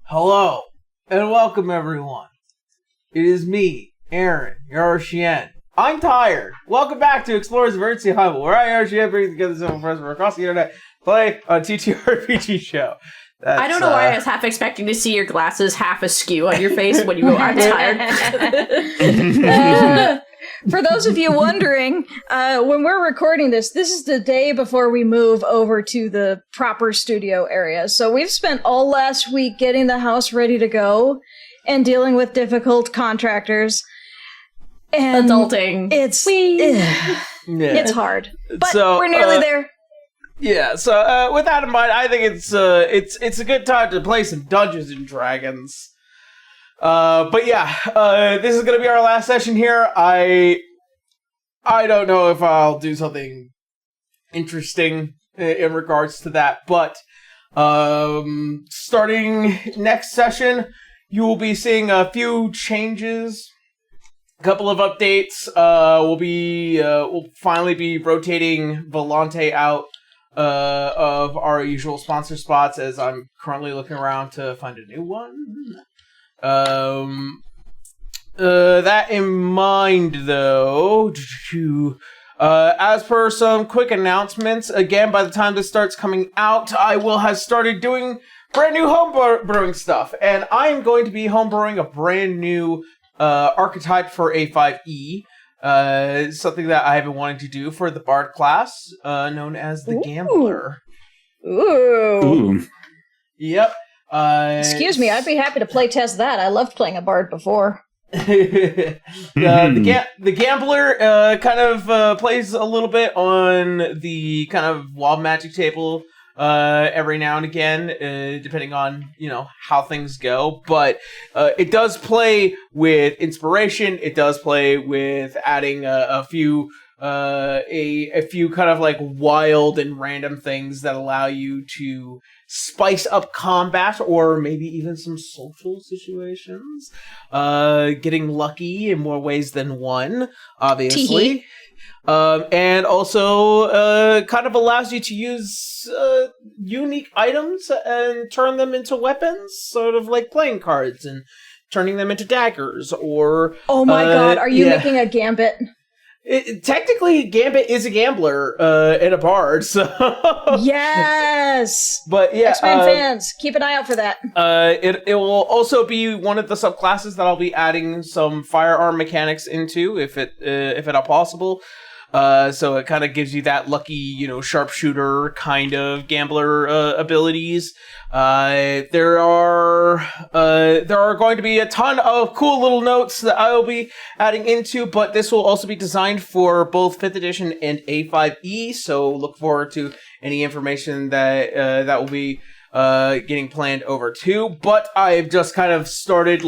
Hello, and welcome everyone. It is me, Aaron, your Shien. I'm tired. Welcome back to Explorers of Eardsihimmle, where I, Shien, bring together several friends from across the internet, play a TTRPG show. I don't know why I was half expecting to see your glasses half askew on your face when you go, I'm tired. For those of you wondering, when we're recording this is the day before we move over to the proper studio area. So we've spent all last week getting the house ready to go and dealing with difficult contractors. And adulting. It's hard. But we're nearly there. Yeah, so with that in mind, I think it's a good time to play some Dungeons and Dragons. But yeah, this is gonna be our last session here. I don't know if I'll do something interesting in regards to that, but starting next session, you will be seeing a few changes, a couple of updates. We'll finally be rotating Volante out of our usual sponsor spots, as I'm currently looking around to find a new one. That in mind, though, as per some quick announcements, again, by the time this starts coming out, I will have started doing brand new homebrewing stuff, and I am going to be homebrewing a brand new archetype for A5E. Something that I have been wanting to do for the Bard class, known as the Gambler. Ooh. Yep. Excuse me, I'd be happy to play test that. I loved playing a Bard before. The Gambler kind of plays a little bit on the kind of wild magic table every now and again, depending on, how things go. But it does play with inspiration. It does play with adding a few kind of like wild and random things that allow you to spice up combat, or maybe even some social situations. Getting lucky in more ways than one, obviously. And also kind of allows you to use unique items and turn them into weapons, sort of like playing cards and turning them into daggers, or... Oh my god, are you making a gambit? Technically, Gambit is a gambler and a bard, so... Yes! But yeah... X-Men fans, keep an eye out for that. It will also be one of the subclasses that I'll be adding some firearm mechanics into, if at all possible. So it kind of gives you that lucky, sharpshooter kind of gambler abilities. There are going to be a ton of cool little notes that I will be adding into, but this will also be designed for both 5th edition and A5E. So look forward to any information that will be getting planned over too. But I've just kind of started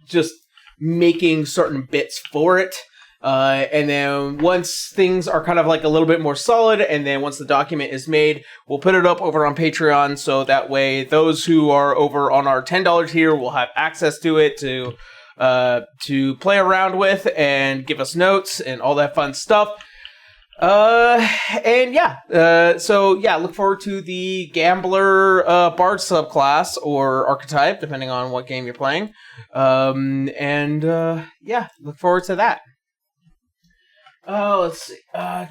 just making certain bits for it. And then once things are kind of a little bit more solid, and then once the document is made, we'll put it up over on Patreon, so that way those who are over on our $10 tier will have access to it to play around with and give us notes and all that fun stuff. So look forward to the Gambler Bard subclass or archetype, depending on what game you're playing. Look forward to that. Let's see. I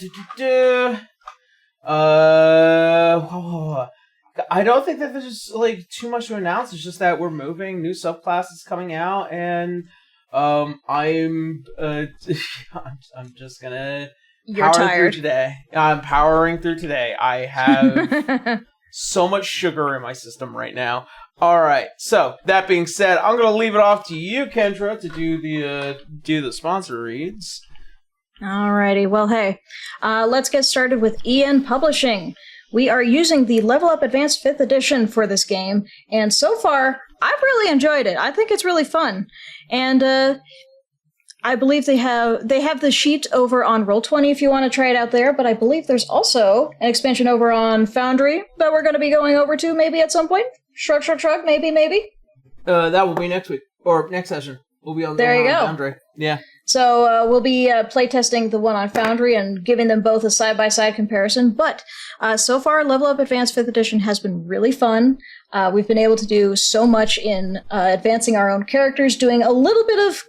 don't think that there's too much to announce. It's just that we're moving, new subclasses coming out, and I'm just gonna power through today. I'm powering through today. I have so much sugar in my system right now. All right. So that being said, I'm gonna leave it off to you, Kendra, to do the sponsor reads. Alrighty, well, hey, let's get started with EN Publishing. We are using the Level Up Advanced 5th edition for this game, and so far, I've really enjoyed it. I think it's really fun. And I believe they have the sheet over on Roll20 if you want to try it out there, but I believe there's also an expansion over on Foundry that we're going to be going over to maybe at some point. Shrug, maybe. That will be next week, or next session. We'll be on There you go. Foundry. Yeah. So we'll be playtesting the one on Foundry and giving them both a side-by-side comparison. But so far, Level Up Advanced 5th Edition has been really fun. We've been able to do so much in advancing our own characters, doing a little bit of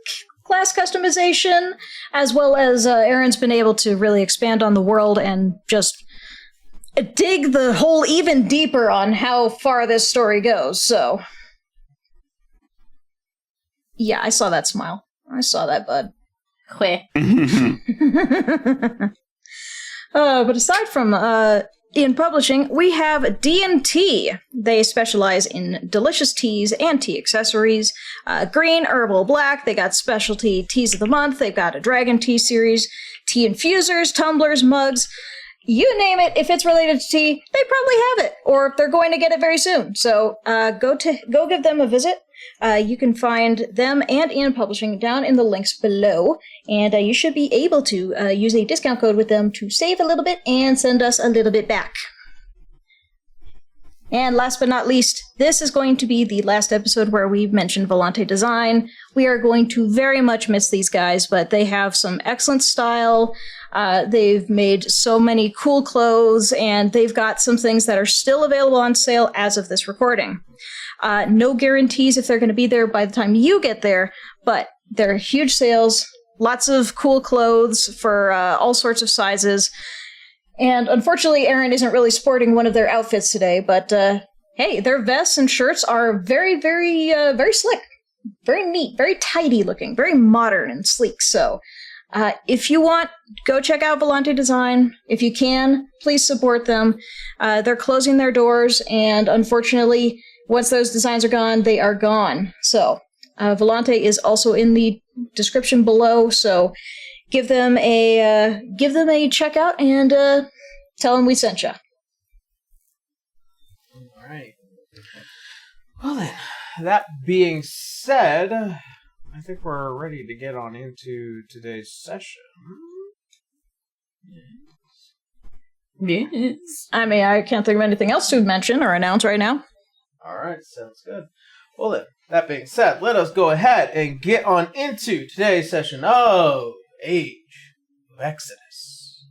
class customization, as well as Aaron's been able to really expand on the world and just dig the hole even deeper on how far this story goes. So, yeah, I saw that smile. I saw that, bud. Queh. But aside from in publishing, we have D&T. They specialize in delicious teas and tea accessories. Green, herbal, black. They got specialty teas of the month. They've got a dragon tea series, tea infusers, tumblers, mugs. You name it, if it's related to tea, they probably have it, or they're going to get it very soon. So go give them a visit. You can find them and Ian Publishing down in the links below, and you should be able to use a discount code with them to save a little bit and send us a little bit back. And last but not least, this is going to be the last episode where we mentioned Volante Design. We are going to very much miss these guys, but they have some excellent style. They've made so many cool clothes, and they've got some things that are still available on sale as of this recording. No guarantees if they're going to be there by the time you get there, but they're huge sales, lots of cool clothes for all sorts of sizes. And unfortunately, Aaron isn't really sporting one of their outfits today, but hey, their vests and shirts are very, very, very slick, very neat, very tidy looking, very modern and sleek. So if you want, go check out Volante Design. If you can, please support them. They're closing their doors, and unfortunately, once those designs are gone, they are gone. So Volante is also in the description below, so give them a checkout and tell them we sent you. All right. Well then, that being said, I think we're ready to get on into today's session. Yes. I mean, I can't think of anything else to mention or announce right now. All right, sounds good. Well then, that being said, let us go ahead and get on into today's session of Age of Exodus.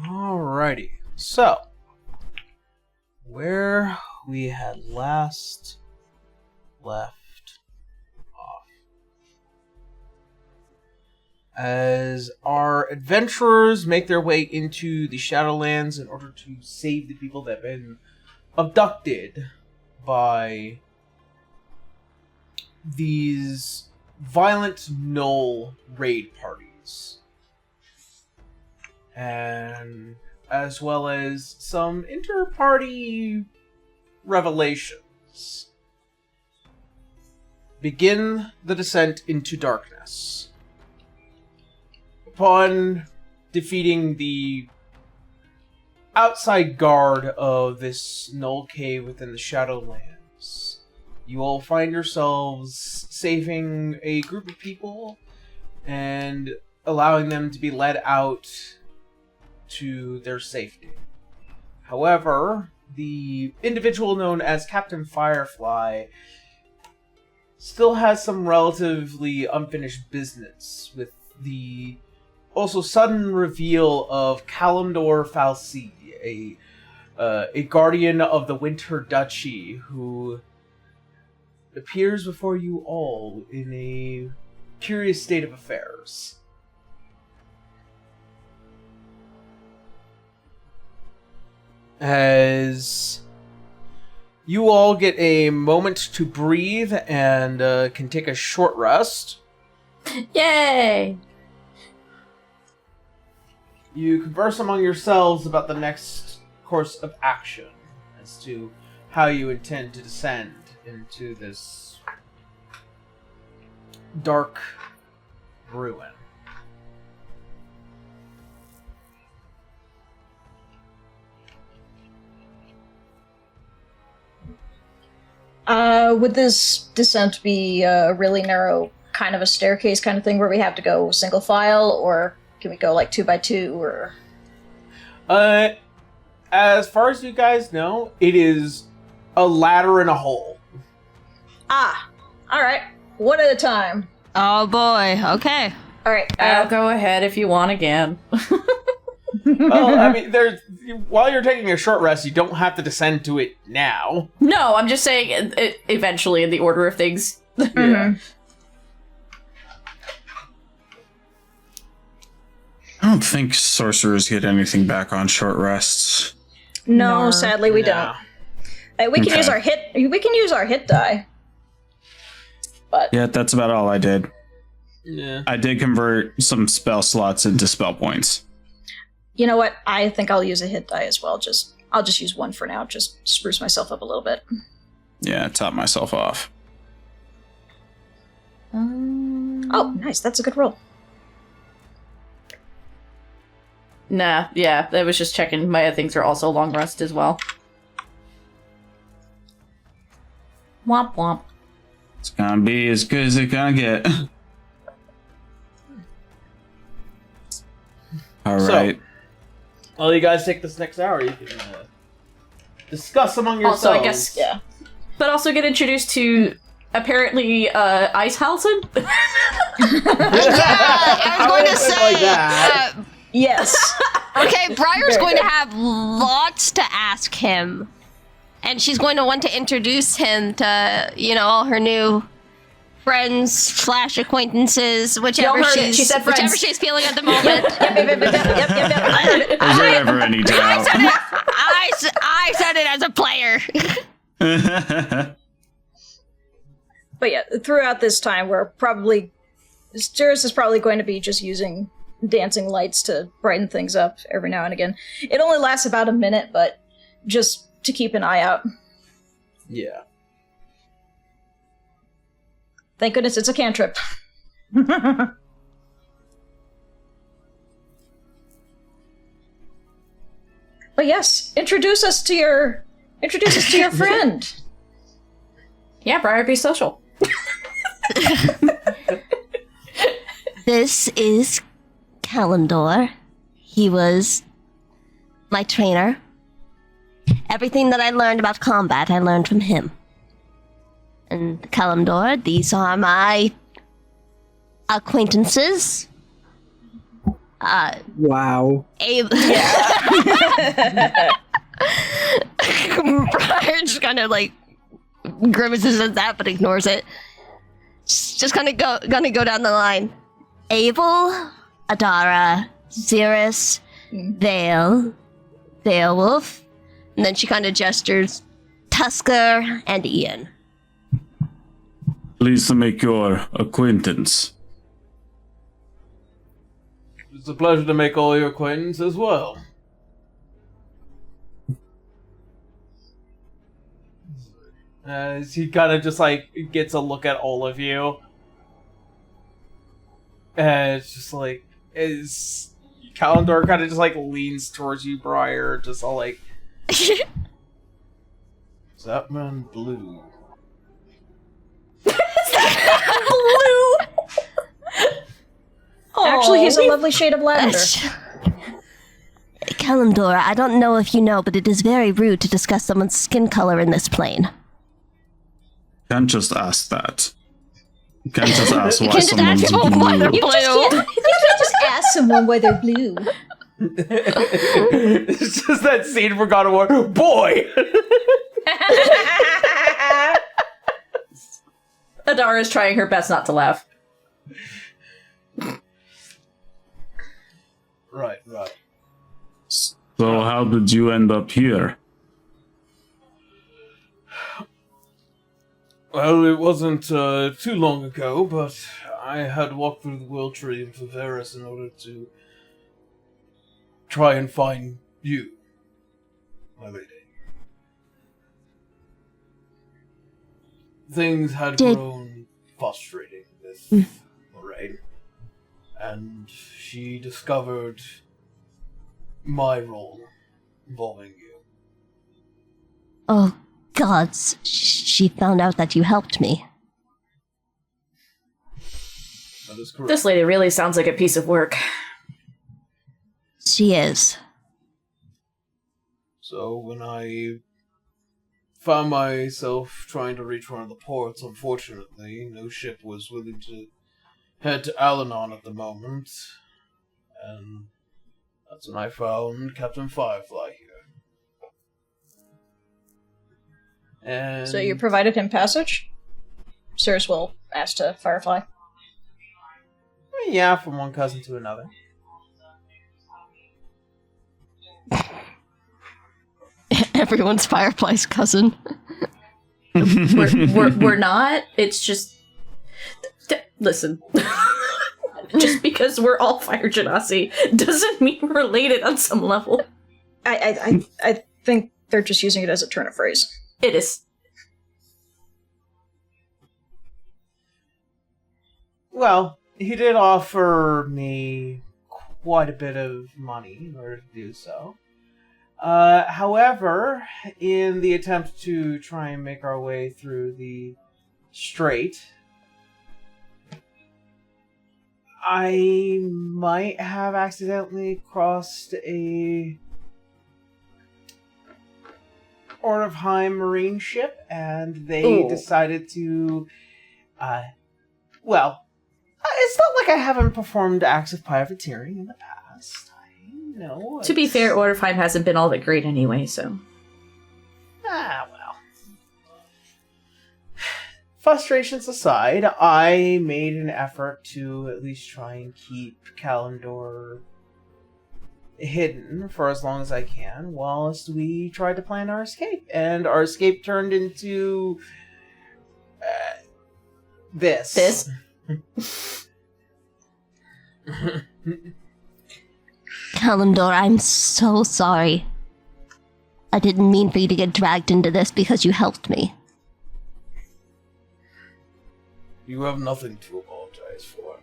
Alrighty, so where we had last left off. As our adventurers make their way into the Shadowlands in order to save the people that have been abducted by these violent Gnoll raid parties. And as well as some inter-party revelations. Begin the descent into darkness. Upon defeating the outside guard of this Gnoll cave within the Shadowlands, you will find yourselves saving a group of people and allowing them to be led out to their safety. However, the individual known as Captain Firefly still has some relatively unfinished business with the also sudden reveal of Kalimdor Falsi, a guardian of the Winter Duchy who appears before you all in a curious state of affairs. As you all get a moment to breathe and can take a short rest. Yay! You converse among yourselves about the next course of action as to how you intend to descend into this dark ruin. Would this descent be a really narrow kind of a staircase kind of thing where we have to go single file, or can we go like 2 by 2, or? As far as you guys know, it is a ladder in a hole. Alright. One at a time. Oh boy, okay. Alright. I'll go ahead if you want again. Well, I mean, while you're taking a short rest, you don't have to descend to it now. No, I'm just saying eventually in the order of things. Yeah. I don't think sorcerers get anything back on short rests. No, sadly we don't. We can Okay. use our hit. We can use our hit die. But Yeah, that's about all I did. Yeah. I did convert some spell slots into spell points. you know what? I think I'll use a hit die as well. I'll just use one for now. Just spruce myself up a little bit. Yeah, top myself off. Oh, nice. That's a good roll. Nah, yeah, that was just checking. My other things are also long rest as well. Womp womp. It's gonna be as good as it's gonna get. Alright. Well, you guys take this next hour. You can discuss among yourselves. Also, I guess, Yeah. but also get introduced to apparently Eardsihimmle. I was going to say. Like that. Yes. Okay, Briar's going to have lots to ask him. And she's going to want to introduce him to, all her new friends / acquaintances, whichever heard it. She said friends. whichever she's feeling at the moment. Yep. I heard it. Is there ever any doubt? I said it as a player. But yeah, throughout this time, Juris is probably going to be just using dancing lights to brighten things up every now and again. It only lasts about a minute, but just to keep an eye out. Yeah. Thank goodness it's a cantrip. But yes, introduce us to your friend. Yeah, Briar, be social. This is Kalimdor. He was my trainer. Everything that I learned about combat, I learned from him. And Kalimdor, these are my acquaintances. Wow. Briar just kind of grimaces at that, but ignores it. Just gonna go down the line. Abel, Adara, Xeris, Vale, Beowulf, and then she kind of gestures Tusker and Ian. Pleased to make your acquaintance. It's a pleasure to make all your acquaintance as well. As he kind of just gets a look at all of you. And it's just as Kalimdor kind of just leans towards you, Briar, just all is that man blue? Blue! Actually, he's a lovely shade of lavender. Kalimdor, I don't know if you know, but it is very rude to discuss someone's skin color in this plane. Can't just ask that. You can't just ask You why can just ask someone's people why they're blue. blue. You can't just ask someone why they're blue. It's just that scene from God of War. Boy! Adara's trying her best not to laugh. Right. So how did you end up here? Well, it wasn't too long ago, but I had walked through the World Tree in Faveris in order to try and find you, my lady. Things had grown frustrating with Lorraine, and she discovered my role involving you. Oh, gods. She found out that you helped me. That is correct. This lady really sounds like a piece of work. She is. So when I found myself trying to reach one of the ports, unfortunately, no ship was willing to head to Al-Anon at the moment. And that's when I found Captain Firefly here. And So you provided him passage? Sirs will ask to Firefly. yeah, from one cousin to another. Everyone's Firefly's cousin. We're not. It's just... Listen. Just because we're all Fire Genasi doesn't mean we're related on some level. I think they're just using it as a turn of phrase. It is. Well, he did offer me quite a bit of money in order to do so. However, in the attempt to try and make our way through the strait, I might have accidentally crossed a Order of Heim marine ship, and they decided to, well, it's not like I haven't performed acts of privateering in the past. I know. To be fair, Order of Heim hasn't been all that great anyway, so... Well. Frustrations aside, I made an effort to at least try and keep Kalendor hidden for as long as I can, whilst we tried to plan our escape. And our escape turned into... this. This? Kalendor, I'm so sorry. I didn't mean for you to get dragged into this because you helped me. You have nothing to apologize for.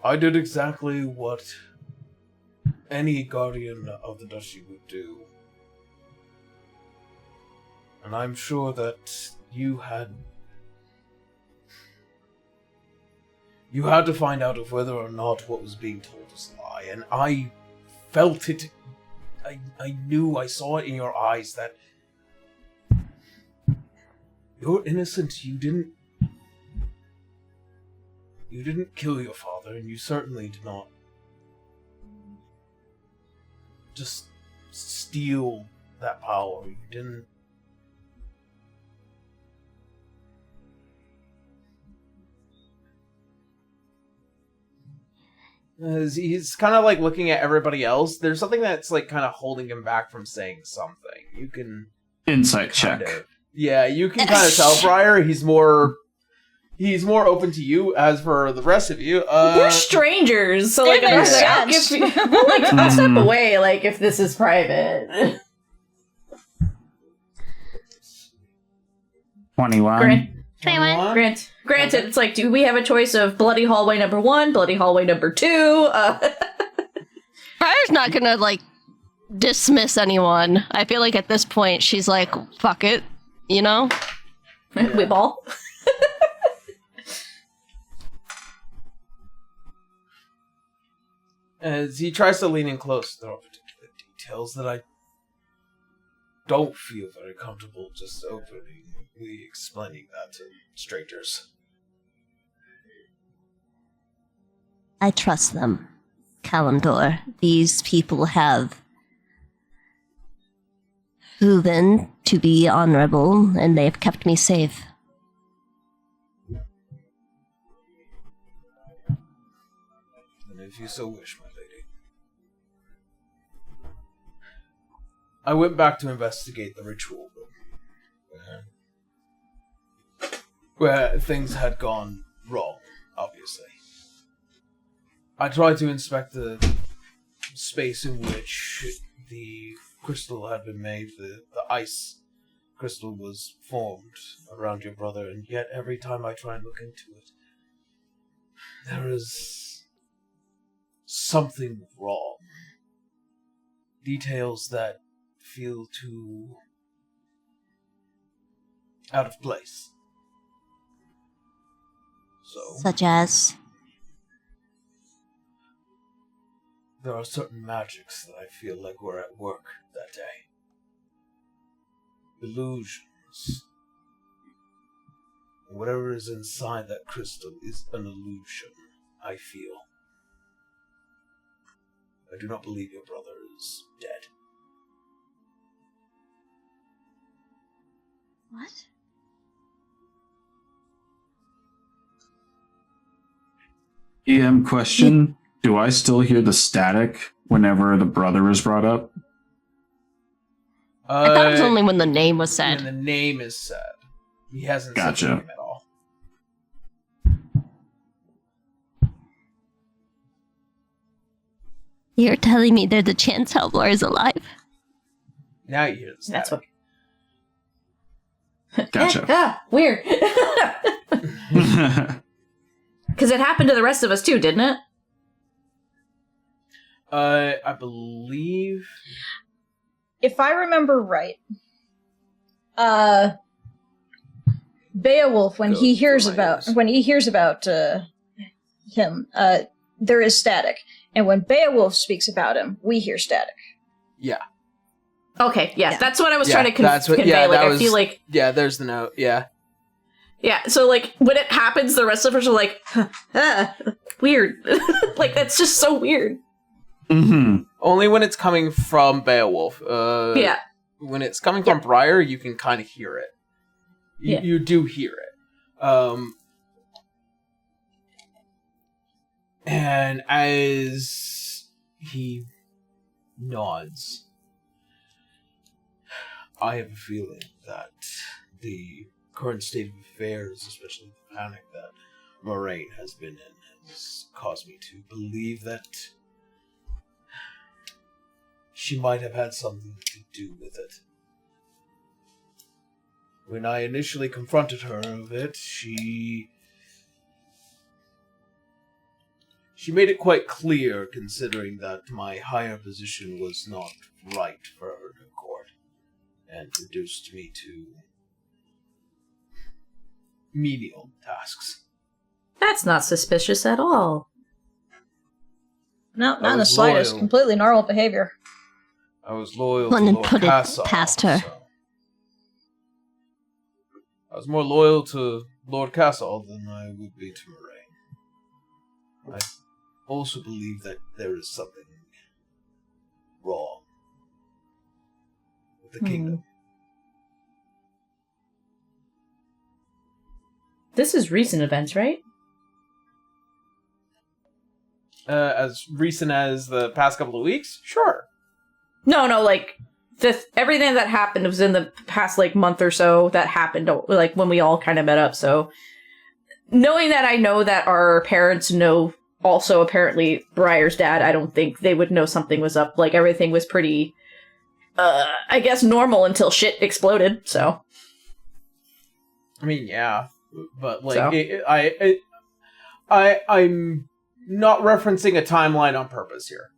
I did exactly what any guardian of the duchy would do. And I'm sure that you had to find out of whether or not what was being told was a lie. And I felt it. I knew, I saw it in your eyes that you're innocent. You didn't kill your father, and you certainly did not just steal that power. You didn't. He's kind of like looking at everybody else. There's something that's like kind of holding him back from saying something. You can Insight check. Yeah, you can kind of tell, Briar. He's more open to you. As for the rest of you, we're strangers, so like, makes I'll sense. I'll step away, like if this is private. 21. Granted, it's like, do we have a choice of bloody hallway number 1, bloody hallway number 2? Briar's not gonna, like, dismiss anyone. I feel like at this point she's like, fuck it, you know? We ball. As he tries to lean in close, there are particular details that I don't feel very comfortable just openly explaining that to strangers. I trust them, Kalimdor. These people have proven to be honorable, and they've kept me safe. And if you so wish, my lady. I went back to investigate the ritual room, where things had gone wrong, obviously. I tried to inspect the space in which the crystal had been made, the ice crystal was formed around your brother, and yet every time I try and look into it, there is something wrong. Details that feel too out of place. So, Such as? there are certain magics that I feel like were at work that day. Illusions. Whatever is inside that crystal is an illusion, I feel. I do not believe your brother is dead. What? EM question. Do I still hear the static whenever the brother is brought up? I thought it was only when the name was When said. the name is said. He hasn't said Gotcha. the name at all. You're telling me there's a chance Helblor is alive? Now you hear the static. That's what. Gotcha. Weird. Because it happened to the rest of us too, didn't it? I believe... If I remember right, Beowulf, when he hears about him, there is static, and when Beowulf speaks about him, we hear static. Yeah. Okay, yeah, that's what I was trying to that's what, convey. yeah, Like, that I was, feel like, yeah, there's the note, yeah. yeah. So, like, when it happens, the rest of us are like, weird. Like, that's just so weird. Mm-hmm. Only when it's coming from Beowulf. Yeah. When it's coming from Briar, you can kind of hear it. Yeah. You do hear it. And as he nods, I have a feeling that the current state of affairs, especially the panic that Moraine has been in, has caused me to believe that she might have had something to do with it. When I initially confronted her of it, she made it quite clear, considering that my higher position was not right for her to court, and reduced me to menial tasks. That's not suspicious at all. No, I not in the was slightest. loyal. Completely normal behavior. I was loyal Wouldn't to Lord put it Cassel, past her. so- I was more loyal to Lord Cassel than I would be to Moraine. I also believe that there is something wrong with the kingdom. This is recent events, right? As recent as the past couple of weeks? Sure. No, like, everything that happened was in the past, like, month or so that happened, like, when we all kind of met up, so... Knowing that I know that our parents know also, apparently, Briar's dad, I don't think they would know something was up. Like, everything was pretty, I guess, normal until shit exploded, so... I mean, yeah. But, like, So? I'm not referencing a timeline on purpose here.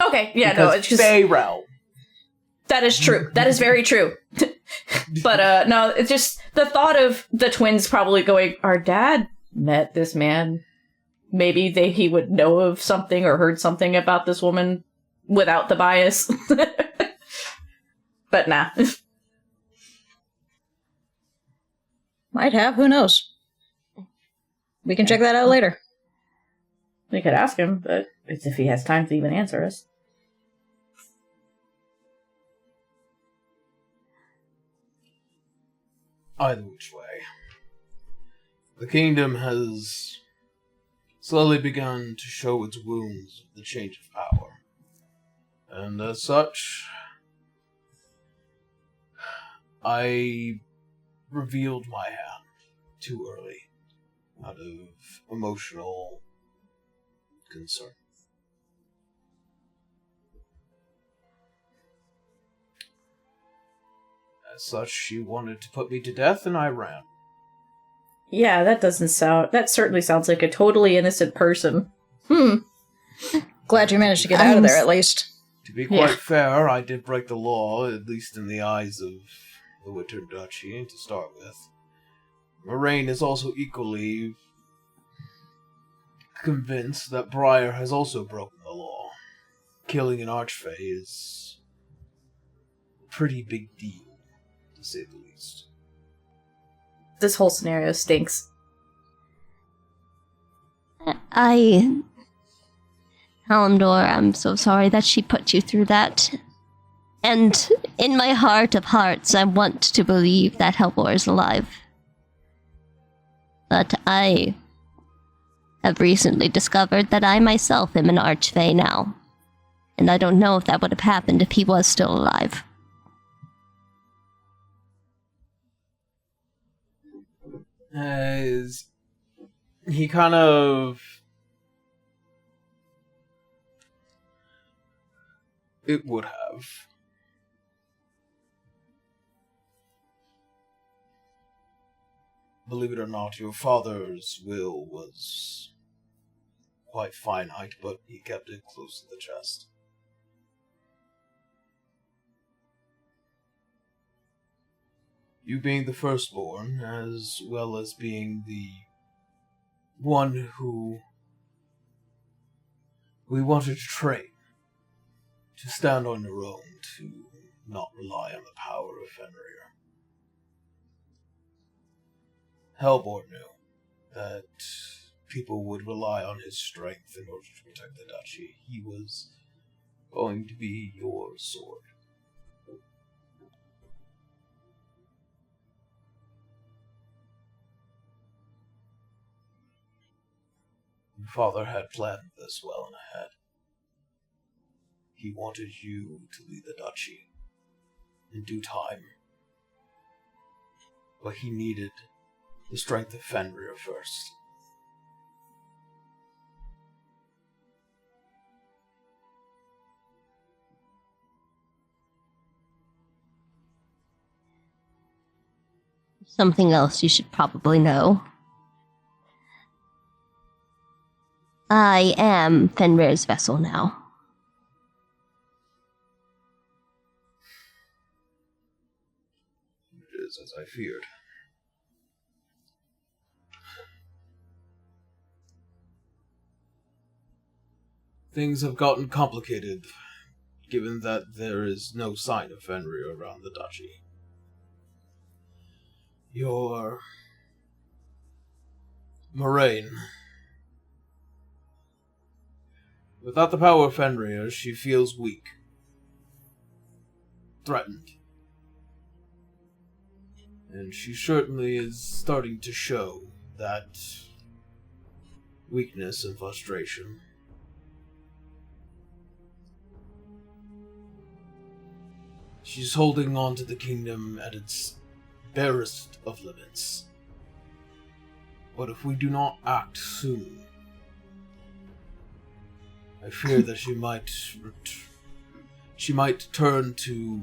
Okay, yeah, Because no, it's just... Faerel. That is true. That is very true. But, no, it's just the thought of the twins probably going, our dad met this man. Maybe he would know of something or heard something about this woman without the bias. But nah. Might have, who knows? We can check that out later. We could ask him, but it's if he has time to even answer us. Either which way. The kingdom has slowly begun to show its wounds of the change of power. And as such, I revealed my hand too early out of emotional concern. As such, she wanted to put me to death, and I ran. Yeah, that certainly sounds like a totally innocent person. Glad you managed to get out of there, at least. To be quite fair, I did break the law, at least in the eyes of the Winter Duchy, to start with. Moraine is also equally convinced that Briar has also broken the law. Killing an Archfey is a pretty big deal, to say the least. This whole scenario stinks. Kalimdor, I'm so sorry that she put you through that. And in my heart of hearts, I want to believe that Helbor is alive. But I have recently discovered that I myself am an Archfey now. And I don't know if that would have happened if he was still alive. As he kind of... It would have. Believe it or not, your father's will was quite finite, but he kept it close to the chest. You being the firstborn, as well as being the one who we wanted to train, to stand on your own, to not rely on the power of Fenrir. Helbor knew that people would rely on his strength in order to protect the duchy. He was going to be your sword. Your father had planned this well in ahead. He wanted you to lead the duchy in due time. But he needed the strength of Fenrir first. Something else you should probably know. I am Fenrir's vessel now. It is as I feared. Things have gotten complicated, given that there is no sign of Fenrir around the duchy. Your Moraine. Without the power of Fenrir, she feels weak, threatened. And she certainly is starting to show that weakness and frustration. She's holding on to the kingdom at its barest of limits. But if we do not act soon, I fear that she might turn to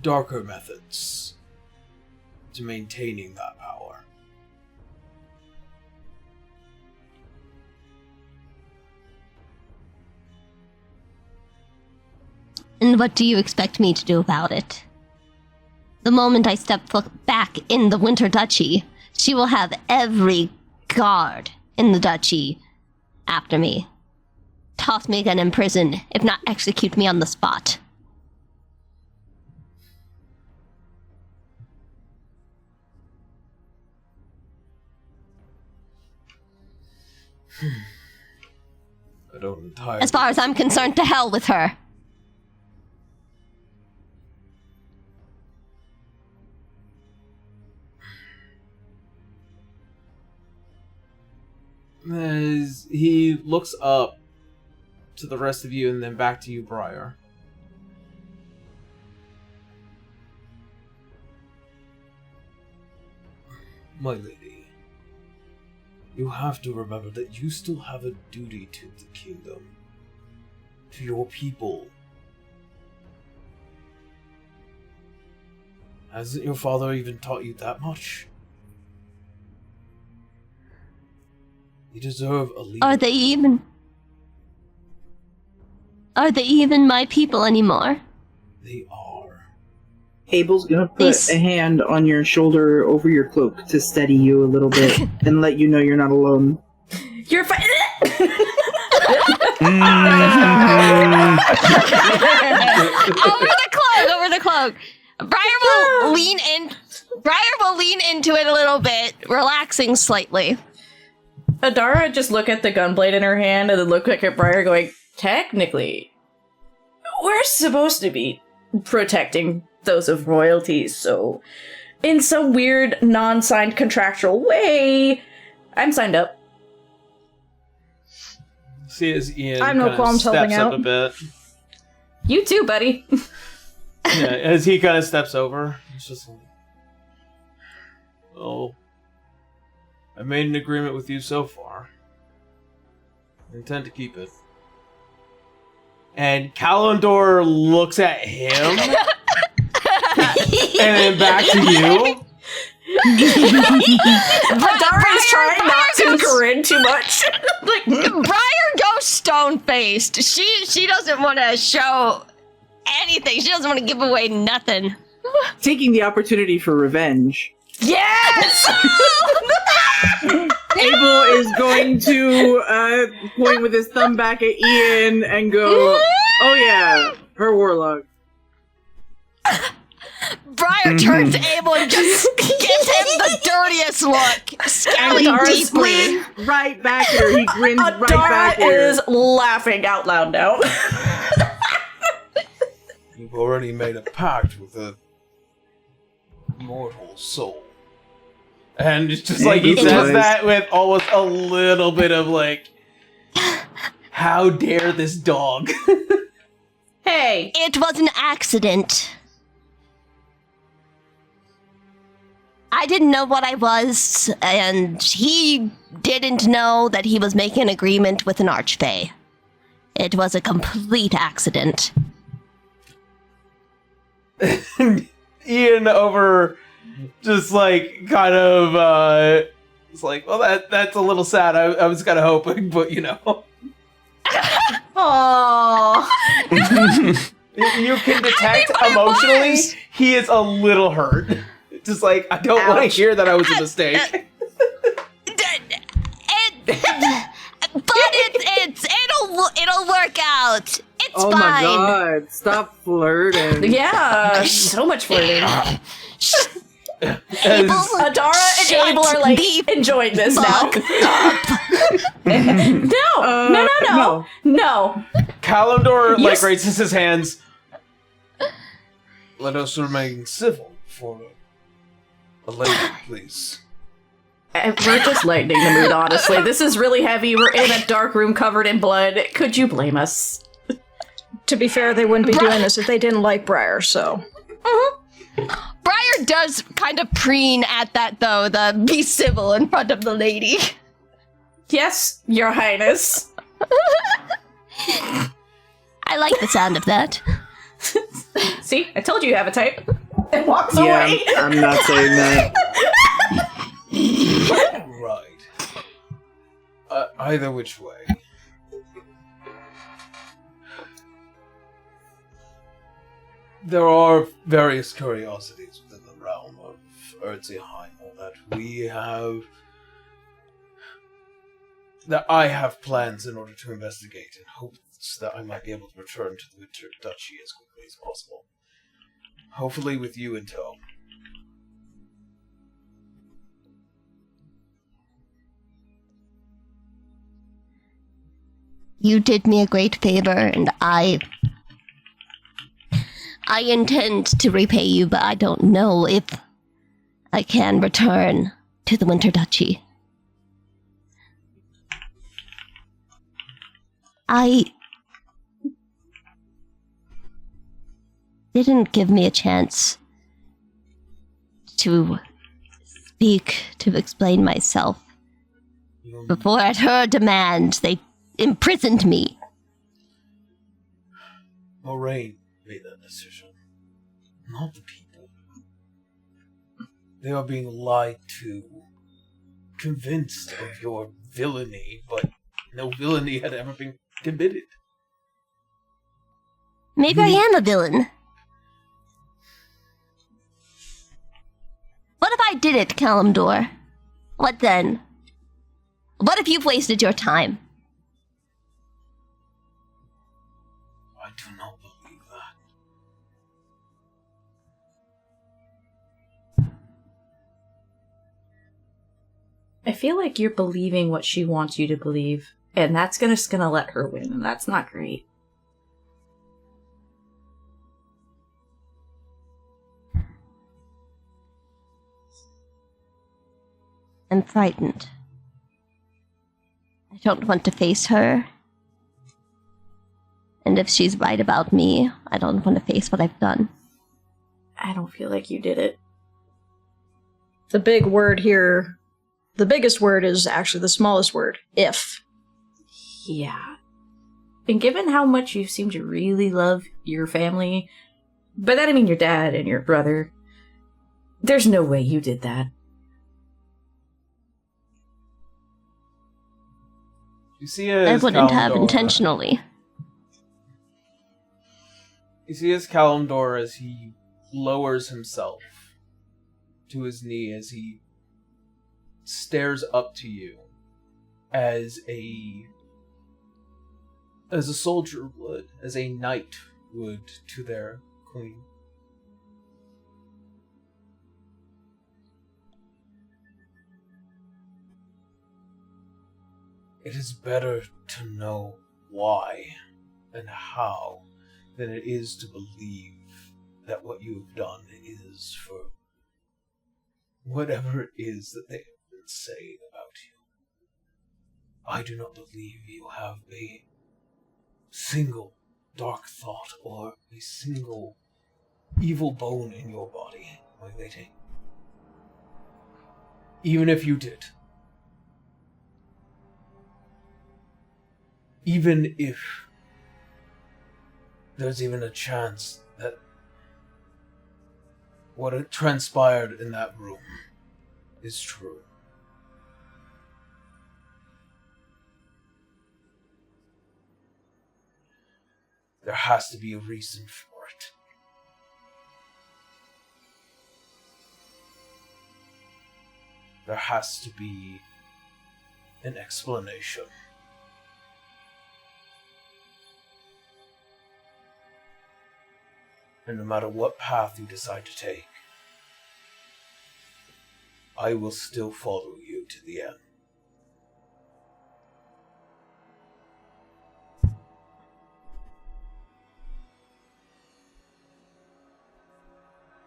darker methods to maintaining that power. And what do you expect me to do about it? The moment I step foot back in the Winter Duchy, she will have every guard in the duchy after me. Toss me again in prison, if not execute me on the spot. I don't entirely... As far as I'm concerned, to hell with her. As he looks up to the rest of you and then back to you, Briar. My lady, you have to remember that you still have a duty to the kingdom, to your people. Hasn't your father even taught you that much? You deserve a leader. Are they even my people anymore? They are. Abel's gonna put These- a hand on your shoulder over your cloak to steady you a little bit and let you know you're not alone. You're fine. Over the cloak. Briar will lean into it a little bit, relaxing slightly. Adara just look at the gunblade in her hand and then look back at Briar going, technically, we're supposed to be protecting those of royalty, so in some weird, non-signed contractual way, I'm signed up. See as Ian I have no kind of qualms helping steps up out. a bit. You too, buddy. Yeah, as he kind of steps over, it's just like, oh, I made an agreement with you so far. I intend to keep it. And Kalendor looks at him, and then back to you. Adara is trying not to grin too much. Like, Briar goes stone-faced. She doesn't want to show anything. She doesn't want to give away nothing. Taking the opportunity for revenge, yes! Abel is going to point with his thumb back at Ian and go, "Oh yeah, her warlock." Briar turns to Abel and just gives him the dirtiest look, And scowling he deeply. grins right back at her. He grins right Adara back at her. is laughing out loud now. You've already made a pact with a mortal soul. And it's just like he It says was. that with almost a little bit of like, how dare this dog? Hey, It was an accident. I didn't know what I was, and he didn't know that he was making an agreement with an archfey. It was a complete accident. Ian over just like kind of it's like, well, that's a little sad. I was kind of hoping, but you know. aww. You can detect what it emotionally was. he is a little hurt. Just like, I don't want to Ouch. hear that I was a mistake. It'll work out. It's Oh fine. my god, stop flirting. Yeah, so much flirting. As- Adara and Shut Abel are like the enjoying this now. Fuck up. No. Kalendor Yes. like raises his hands. Let us remain civil for a lady, please. We're just lightening the mood, honestly. This is really heavy. We're in a dark room covered in blood. Could you blame us? To be fair, they wouldn't be doing this if they didn't like Briar, so. Briar does kind of preen at that, though, the be civil in front of the lady. Yes, Your Highness. I like the sound of that. See, I told you have a type. And walks Yeah, away. I'm not saying that. Right. Either which way. There are various curiosities within the realm of Eardsihimmle that we have... that I have plans in order to investigate in hopes that I might be able to return to the Winter Duchy as quickly as possible. Hopefully with you in tow. You did me a great favor, and I intend to repay you, but I don't know if I can return to the Winter Duchy. I didn't give me a chance to speak, to explain myself. Before, at her demand, they imprisoned me. Moraine made that decision, not the people. They are being lied to, convinced of your villainy, but no villainy had ever been committed. Maybe I am a villain. What if I did it, Kalimdor? What then? What if you've wasted your time? I do not believe that. I feel like you're believing what she wants you to believe, and that's just gonna let her win, and that's not great. I'm frightened. I don't want to face her. And if she's right about me, I don't want to face what I've done. I don't feel like you did it. The big word here, the biggest word is actually the smallest word, if. Yeah. And given how much you seem to really love your family, by that I mean your dad and your brother, there's no way you did that. You see I wouldn't have Kalimdor- intentionally. You see as Kalimdor as he lowers himself to his knee as he stares up to you as a soldier would, as a knight would to their queen. It is better to know why and how than it is to believe that what you have done is for whatever it is that they have been saying about you. I do not believe you have a single dark thought or a single evil bone in your body, my lady. Even if you did. Even if there's even a chance that what had transpired in that room is true. There has to be a reason for it. There has to be an explanation. And no matter what path you decide to take, I will still follow you to the end.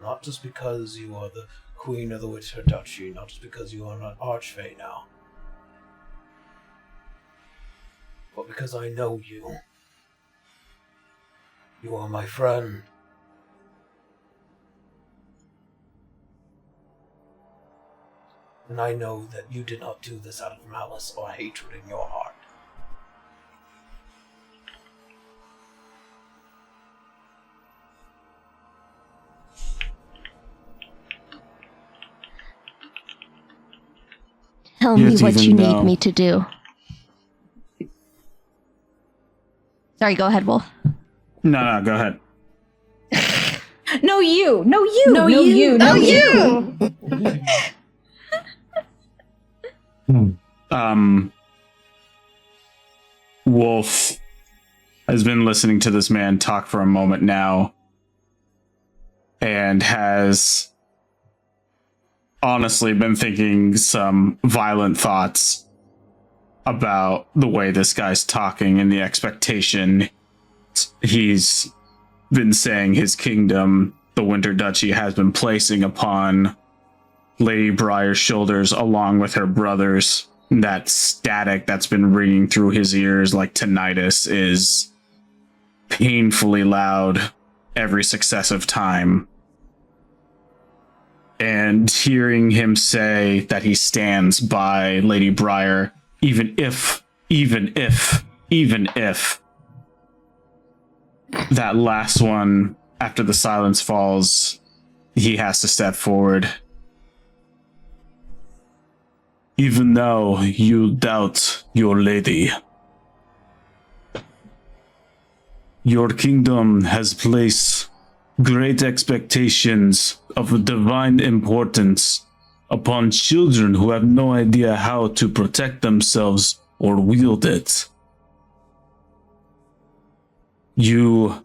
Not just because you are the Queen of the Winter Duchy, not just because you are an Archfey now, but because I know you. You are my friend. And I know that you did not do this out of malice or hatred in your heart. Tell me Yes, what even you though- need me to do. Sorry, go ahead, Wolf. No, go ahead. No, you! No, you! No, you! No, No, you! Wolf has been listening to this man talk for a moment now and has honestly been thinking some violent thoughts about the way this guy's talking and the expectation he's been saying his kingdom, the Winter Duchy, has been placing upon Lady Briar's shoulders along with her brothers. That static that's been ringing through his ears like tinnitus is painfully loud every successive time. And hearing him say that he stands by Lady Briar, even if that last one, after the silence falls, he has to step forward. Even though you doubt your lady, your kingdom has placed great expectations of divine importance upon children who have no idea how to protect themselves or wield it. You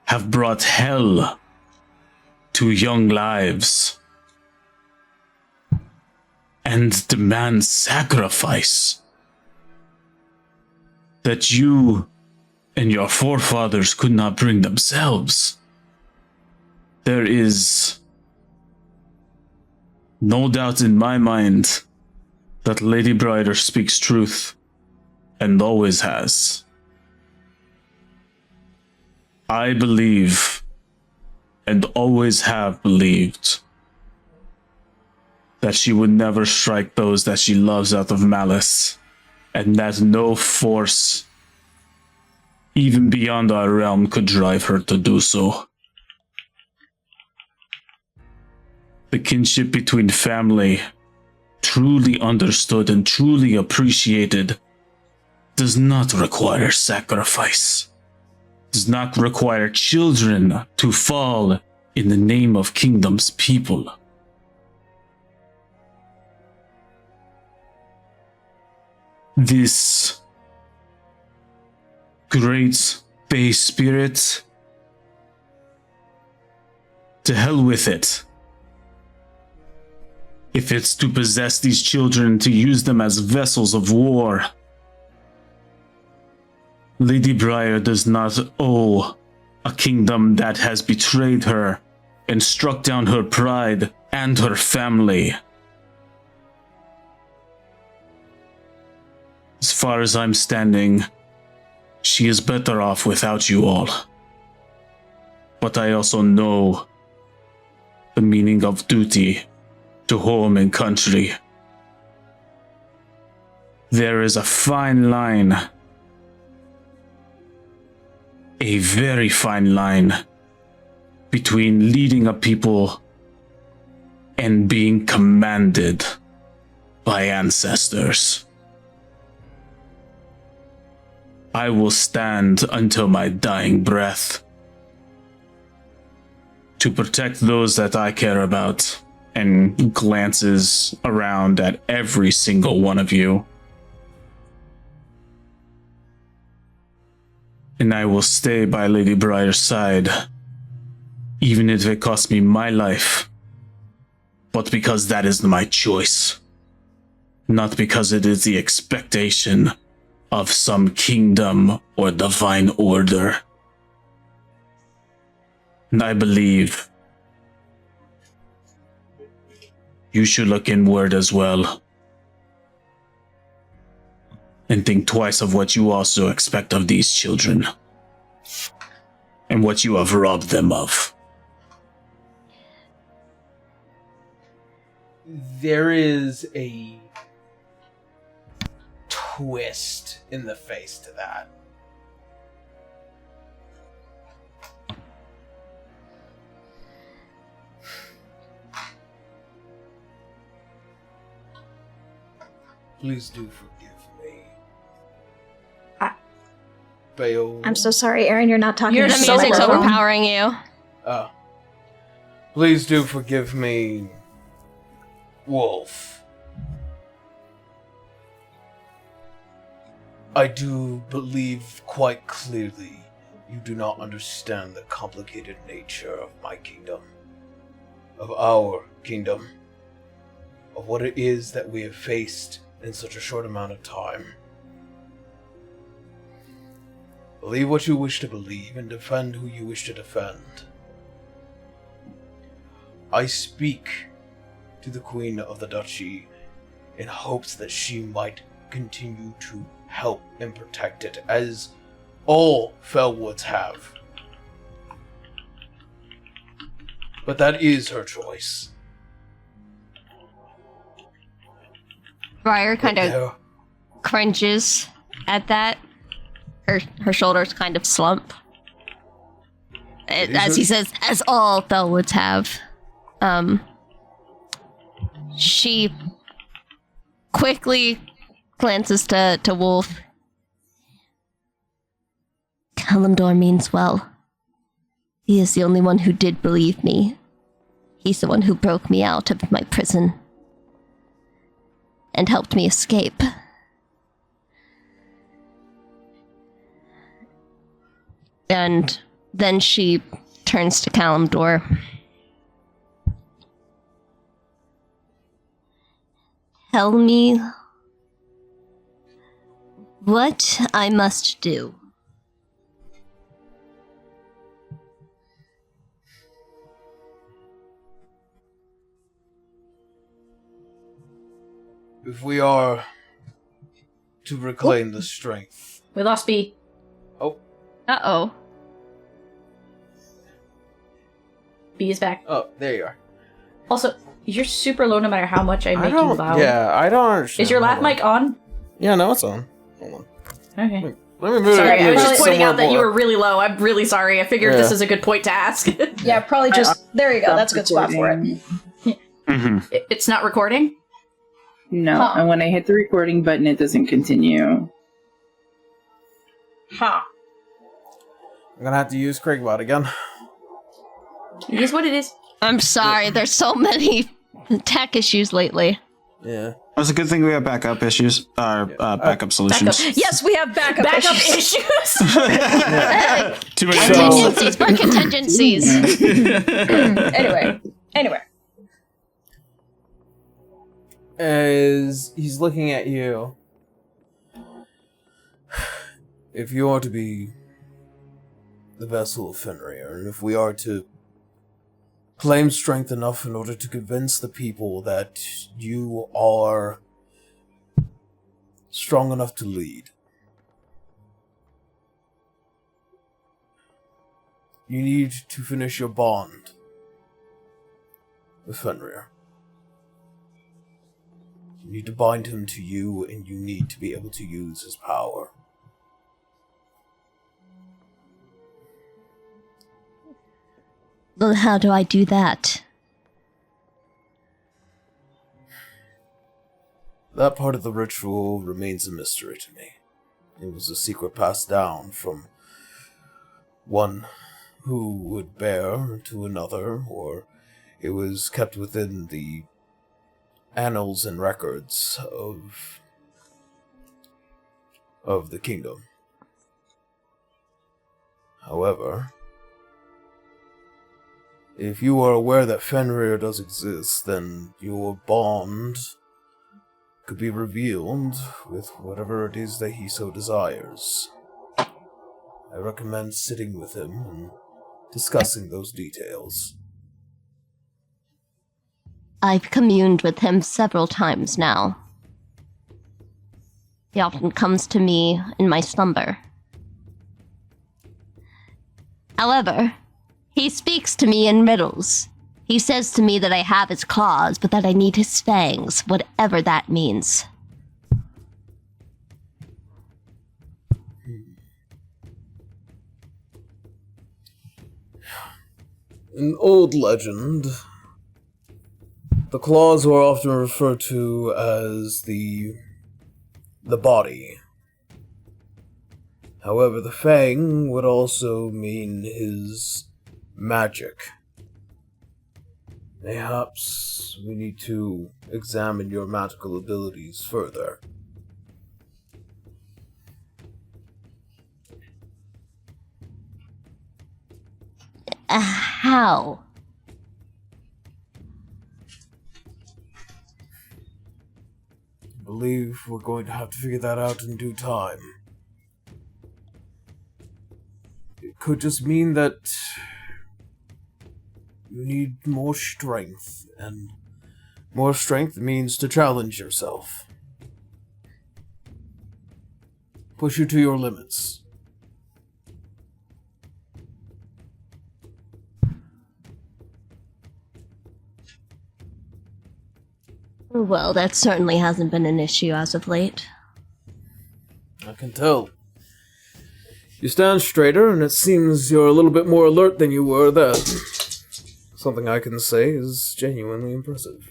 have brought hell to young lives and demand sacrifice that you and your forefathers could not bring themselves. There is no doubt in my mind that Lady Briar speaks truth, and always has. I believe, and always have believed, that she would never strike those that she loves out of malice, and that no force, even beyond our realm, could drive her to do so. The kinship between family, truly understood and truly appreciated, does not require sacrifice. Does not require children to fall in the name of kingdom's people. This great base spirit, to hell with it. If it's to possess these children, to use them as vessels of war, Lady Briar does not owe a kingdom that has betrayed her and struck down her pride and her family. As far as I'm standing, she is better off without you all. But I also know the meaning of duty to home and country. There is a fine line, a very fine line, between leading a people and being commanded by ancestors. I will stand until my dying breath to protect those that I care about, and glances around at every single one of you. And I will stay by Lady Briar's side, even if it costs me my life, but because that is my choice, not because it is the expectation of some kingdom or divine order. And I believe you should look inward as well, and think twice of what you also expect of these children, and what you have robbed them of. There is a twist in the face to that. Please do forgive me. Bayo. I'm so sorry, Aaron, you're not talking You're to The so music's low. overpowering you. Please do forgive me, Wolf. I do believe quite clearly you do not understand the complicated nature of my kingdom, of our kingdom, of what it is that we have faced in such a short amount of time. Believe what you wish to believe and defend who you wish to defend. I speak to the Queen of the Duchy in hopes that she might continue to help and protect it, as all Fellwoods have. But that is her choice. Briar kind of There- cringes at that. Her shoulders kind of slump. As he says, as all Fellwoods have. She quickly glances to Wolf. Kalimdor means well. He is the only one who did believe me. He's the one who broke me out of my prison and helped me escape. And then she turns to Kalimdor. Tell me what I must do. If we are to reclaim the strength. We lost B. Oh, Uh-oh. B is back. oh, there you are. Also, you're super low no matter how much I make you loud. Yeah, I don't understand. Is your laugh Hold on. mic on? Yeah, no, it's on. Hold on. Okay. Let me move Sorry, it. I was just pointing somewhere out that you more. were really low. I'm really sorry. I figured Yeah. this is a good point to ask. Yeah, probably just. There you go. That's a good spot for it. Mm-hmm. It's not recording? No, Huh. and when I hit the recording button, it doesn't continue. Huh. I'm gonna have to use Craigbot again. It is what it is. I'm sorry, there's so many tech issues lately. Yeah. It's a good thing we have backup issues, backup solutions. Yes, we have backup issues. issues. Too many Contingencies, more contingencies. Anyway. As he's looking at you, if you are to be the vessel of Fenrir, and if we are to claim strength enough in order to convince the people that you are strong enough to lead, you need to finish your bond with Fenrir. You need to bind him to you, and you need to be able to use his power. Well, how do I do that? That part of the ritual remains a mystery to me. It was a secret passed down from one who would bear to another, or it was kept within the annals and records of the kingdom. However, if you are aware that Fenrir does exist, then your bond could be revealed with whatever it is that he so desires. I recommend sitting with him and discussing those details. I've communed with him several times now. He often comes to me in my slumber. However, he speaks to me in riddles. He says to me that I have his claws, but that I need his fangs, whatever that means. In old legend, the claws were often referred to as the body. However, the fang would also mean his magic. Perhaps we need to examine your magical abilities further. How? I believe we're going to have to figure that out in due time. It could just mean that you need more strength, and more strength means to challenge yourself. Push you to your limits. Well, that certainly hasn't been an issue as of late. I can tell. You stand straighter, and it seems you're a little bit more alert than you were then. Something I can say is genuinely impressive.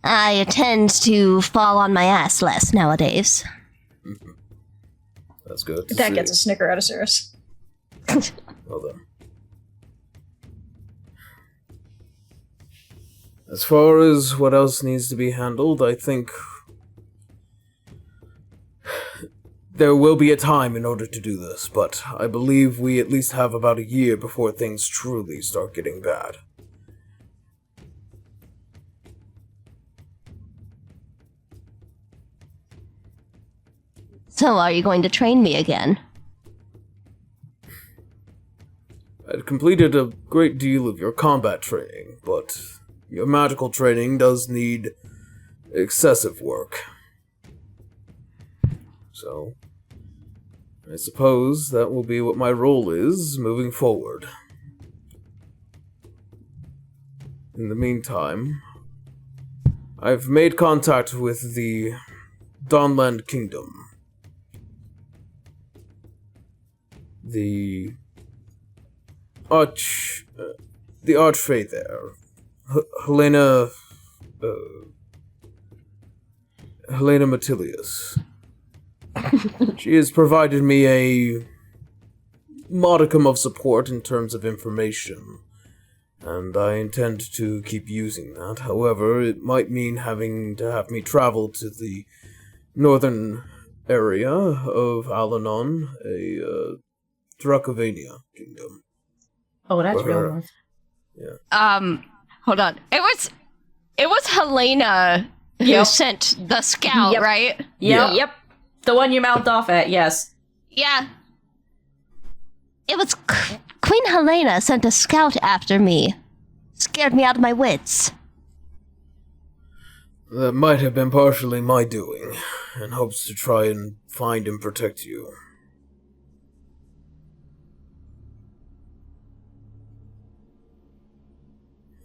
I tend to fall on my ass less nowadays. That's good. That gets a snicker out of Cirrus. Well done. As far as what else needs to be handled, I think there will be a time in order to do this, but I believe we at least have about a year before things truly start getting bad. So are you going to train me again? I'd completed a great deal of your combat training, but your magical training does need excessive work. So, I suppose that will be what my role is moving forward. In the meantime, I've made contact with the Dawnland Kingdom. The Archfey there. Helena Matilius. She has provided me a modicum of support in terms of information, and I intend to keep using that. However, it might mean having to have me travel to the northern area of Alanon, a Drakovania kingdom. Oh, that's For real her. north. Yeah. Hold on. It was Helena who Yep. sent the scout, Yep. right? Yep, Yeah. yep. The one you mouthed off at, yes. Yeah. It was Queen Helena sent a scout after me. Scared me out of my wits. That might have been partially my doing, in hopes to try and find and protect you.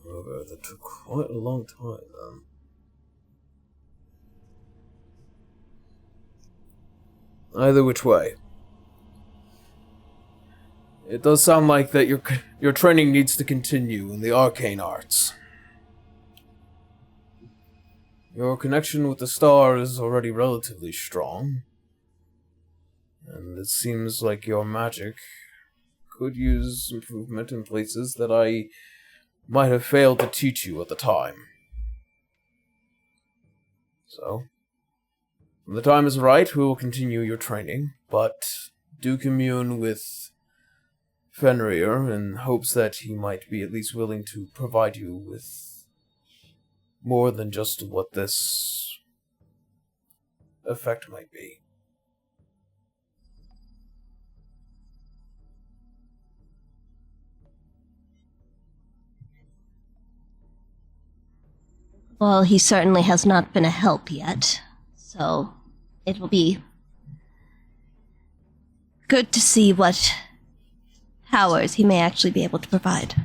However, that took quite a long time, then. Either which way. It does sound like that your training needs to continue in the arcane arts. Your connection with the star is already relatively strong, and it seems like your magic could use improvement in places that I might have failed to teach you at the time. So, when the time is right, we will continue your training, but do commune with Fenrir in hopes that he might be at least willing to provide you with more than just what this effect might be. Well, he certainly has not been a help yet, so it will be good to see what powers he may actually be able to provide.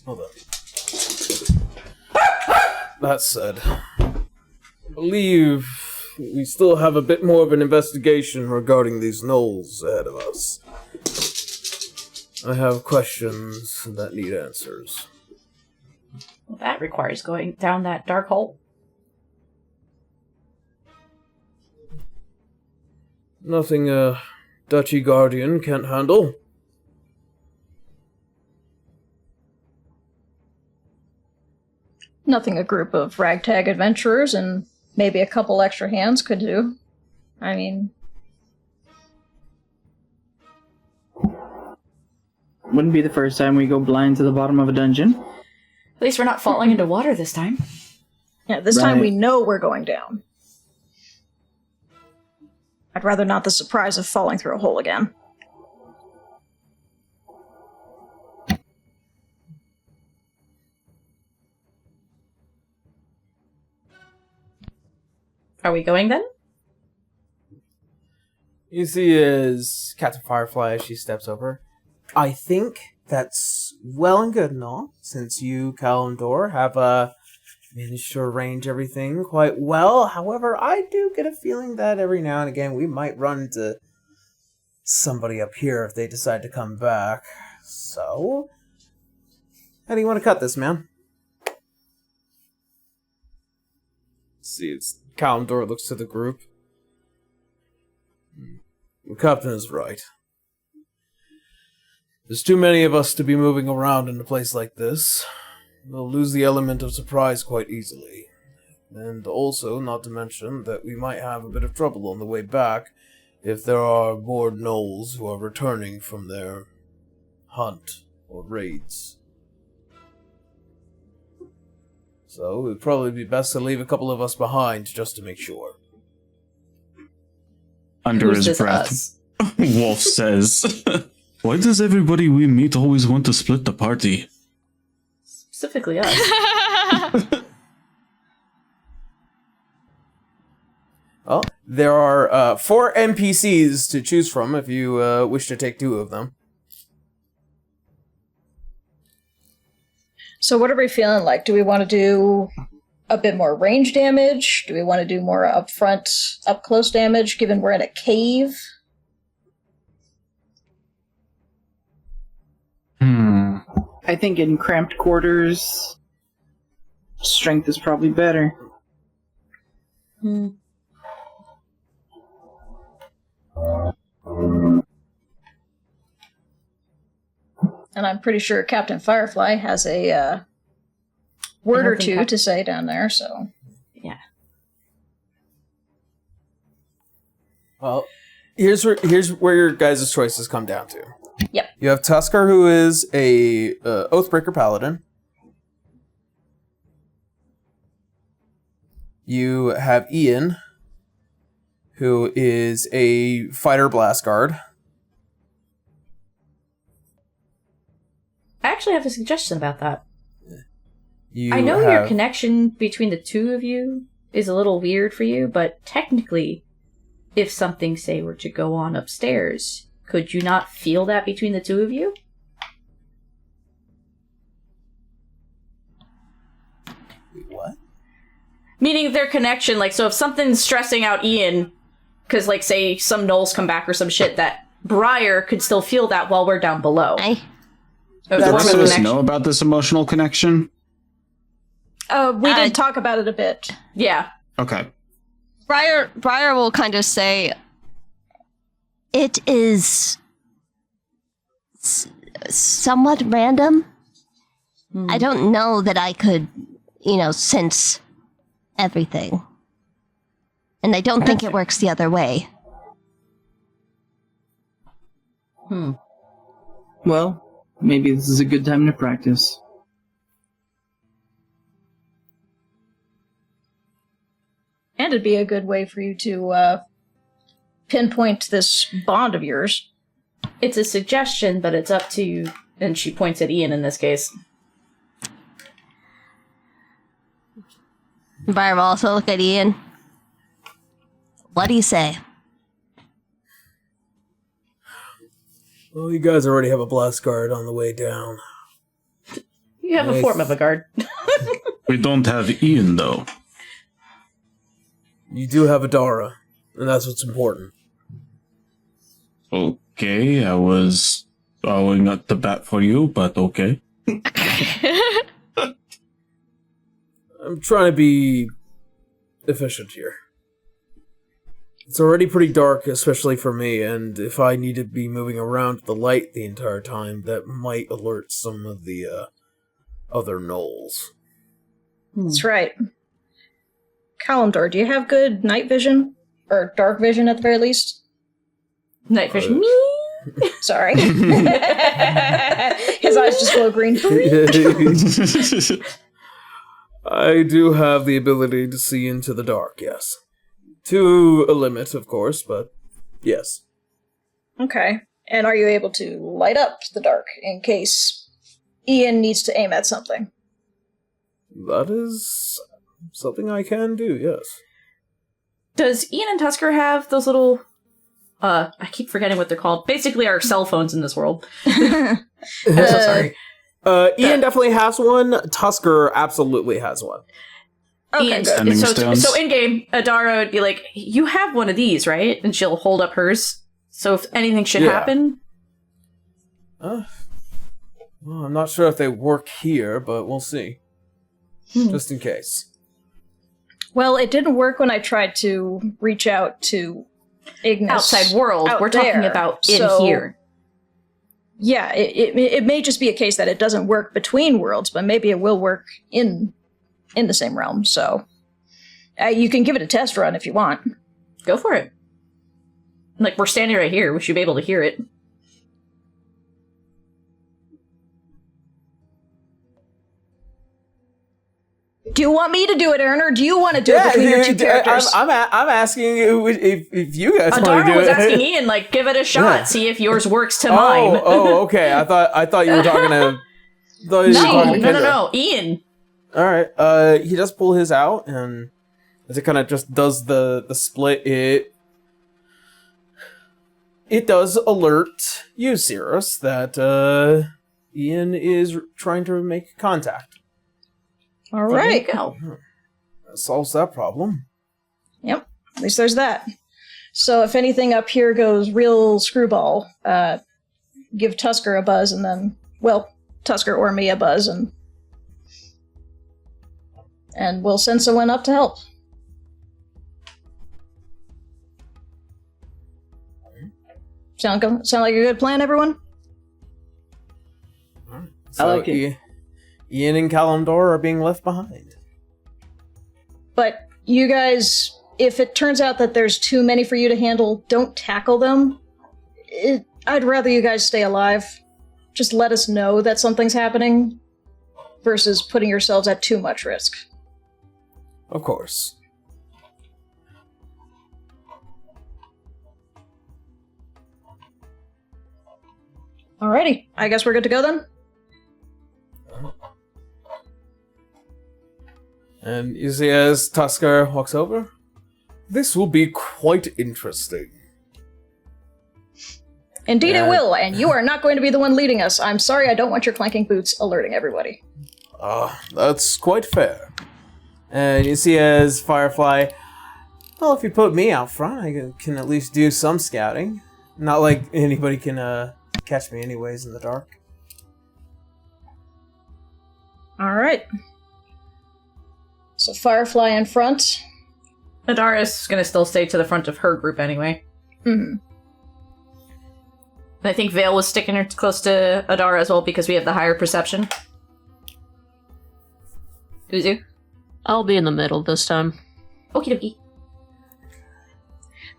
Hold on. That said, I believe we still have a bit more of an investigation regarding these gnolls ahead of us. I have questions that need answers. Well, that requires going down that dark hole. Nothing a Duchy Guardian can't handle. Nothing a group of ragtag adventurers and maybe a couple extra hands could do. I mean, Wouldn't be the first time we go blind to the bottom of a dungeon. At least we're not falling into water this time. Yeah, this time we know we're going down. I'd rather not the surprise of falling through a hole again. Are we going then? You see as Captain Firefly as she steps over. I think that's well and good and all, since you, Kalimdor, have managed to arrange everything quite well. However, I do get a feeling that every now and again we might run into somebody up here if they decide to come back. So, how do you want to cut this, man? See, it's Kalimdor looks to the group. The captain is right. There's too many of us to be moving around in a place like this. We'll lose the element of surprise quite easily. And also, not to mention, that we might have a bit of trouble on the way back if there are more gnolls who are returning from their hunt or raids. So, it would probably be best to leave a couple of us behind just to make sure. Under Who's his this breath, us? Wolf says, "Why does everybody we meet always want to split the party?" Specifically us. Well, there are 4 NPCs to choose from if you wish to take 2 of them. So what are we feeling like? Do we want to do a bit more range damage? Do we want to do more upfront, up-close damage, given we're in a cave? I think in cramped quarters, strength is probably better. And I'm pretty sure Captain Firefly has a word or two to say down there, so... Yeah. Well, here's where your guys' choices come down to. Yep. You have Tusker, who is a Oathbreaker Paladin. You have Ian, who is a Fighter Blast Guard. I actually have a suggestion about that. You I know have, your connection between the two of you is a little weird for you, but technically, if something, say, were to go on upstairs, could you not feel that between the two of you? What? Meaning their connection, like, so if something's stressing out Ian, because, like, say, some gnolls come back or some shit, that Briar could still feel that while we're down below. I A Does the form rest of of us connection. know about this emotional connection? We did talk about it a bit. Yeah. Okay. Briar will kind of say, it is somewhat random. I don't know that I could, sense everything. And I don't think it works the other way. Well, maybe this is a good time to practice. And it'd be a good way for you to pinpoint this bond of yours. It's a suggestion, but it's up to you. And she points at Ian in this case. Briar will also look at Ian. What do you say? Well, you guys already have a Blast Guard on the way down. You have a form of a guard. We don't have Ian, though. You do have Adara, and that's what's important. Okay, I was bowing at the bat for you, but okay. I'm trying to be efficient here. It's already pretty dark, especially for me, and if I need to be moving around with the light the entire time, that might alert some of the other gnolls. That's right. Kalimdor, do you have good night vision? Or dark vision at the very least? Night vision. Sorry. His eyes just glow green. I do have the ability to see into the dark, yes. To a limit, of course, but yes. Okay. And are you able to light up the dark in case Ian needs to aim at something? That is something I can do, yes. Does Ian and Tusker have those little... I keep forgetting what they're called. Basically our cell phones in this world. I'm so sorry. Ian definitely has one. Tusker absolutely has one. Okay, good. Sending stones. So in-game, Adara would be like, you have one of these, right? And she'll hold up hers. So if anything should happen... Well, I'm not sure if they work here, but we'll see. Just in case. Well, it didn't work when I tried to reach out to Ignis. Outside world. We're talking about in here. Yeah, it may just be a case that it doesn't work between worlds, but maybe it will work in the same realm. So you can give it a test run if you want. Go for it. Like, we're standing right here. We should be able to hear it. Do you want me to do it, Aaron, or do you want to do it between your two characters? I'm asking you if you guys want to Adara do was it. asking Ian, like, give it a shot. See if yours works to mine. Oh, okay. I thought you were talking to... No. Ian. All right. He does pull his out, and as it kind of just does the split, it does alert you, Cirrus, that Ian is trying to make contact. All right. Go. That solves that problem. Yep. At least there's that. So if anything up here goes real screwball, give Tusker a buzz, and then, well, Tusker or me a buzz, and we'll send someone up to help. Sound like a good plan, everyone? So I like it. Ian and Kalimdor are being left behind. But you guys, if it turns out that there's too many for you to handle, don't tackle them. I'd rather you guys stay alive. Just let us know that something's happening versus putting yourselves at too much risk. Of course. Alrighty, I guess we're good to go then? And you see as Tusker walks over, this will be quite interesting. Indeed it will, and you are not going to be the one leading us. I'm sorry, I don't want your clanking boots alerting everybody. That's quite fair. And you see as Firefly, well, if you put me out front, I can at least do some scouting. Not like anybody can catch me anyways in the dark. Alright. So Firefly in front. Adara's gonna still stay to the front of her group anyway. Mm-hmm. And I think Vale was sticking her close to Adara as well because we have the higher perception. Uzu? I'll be in the middle this time. Okie dokie.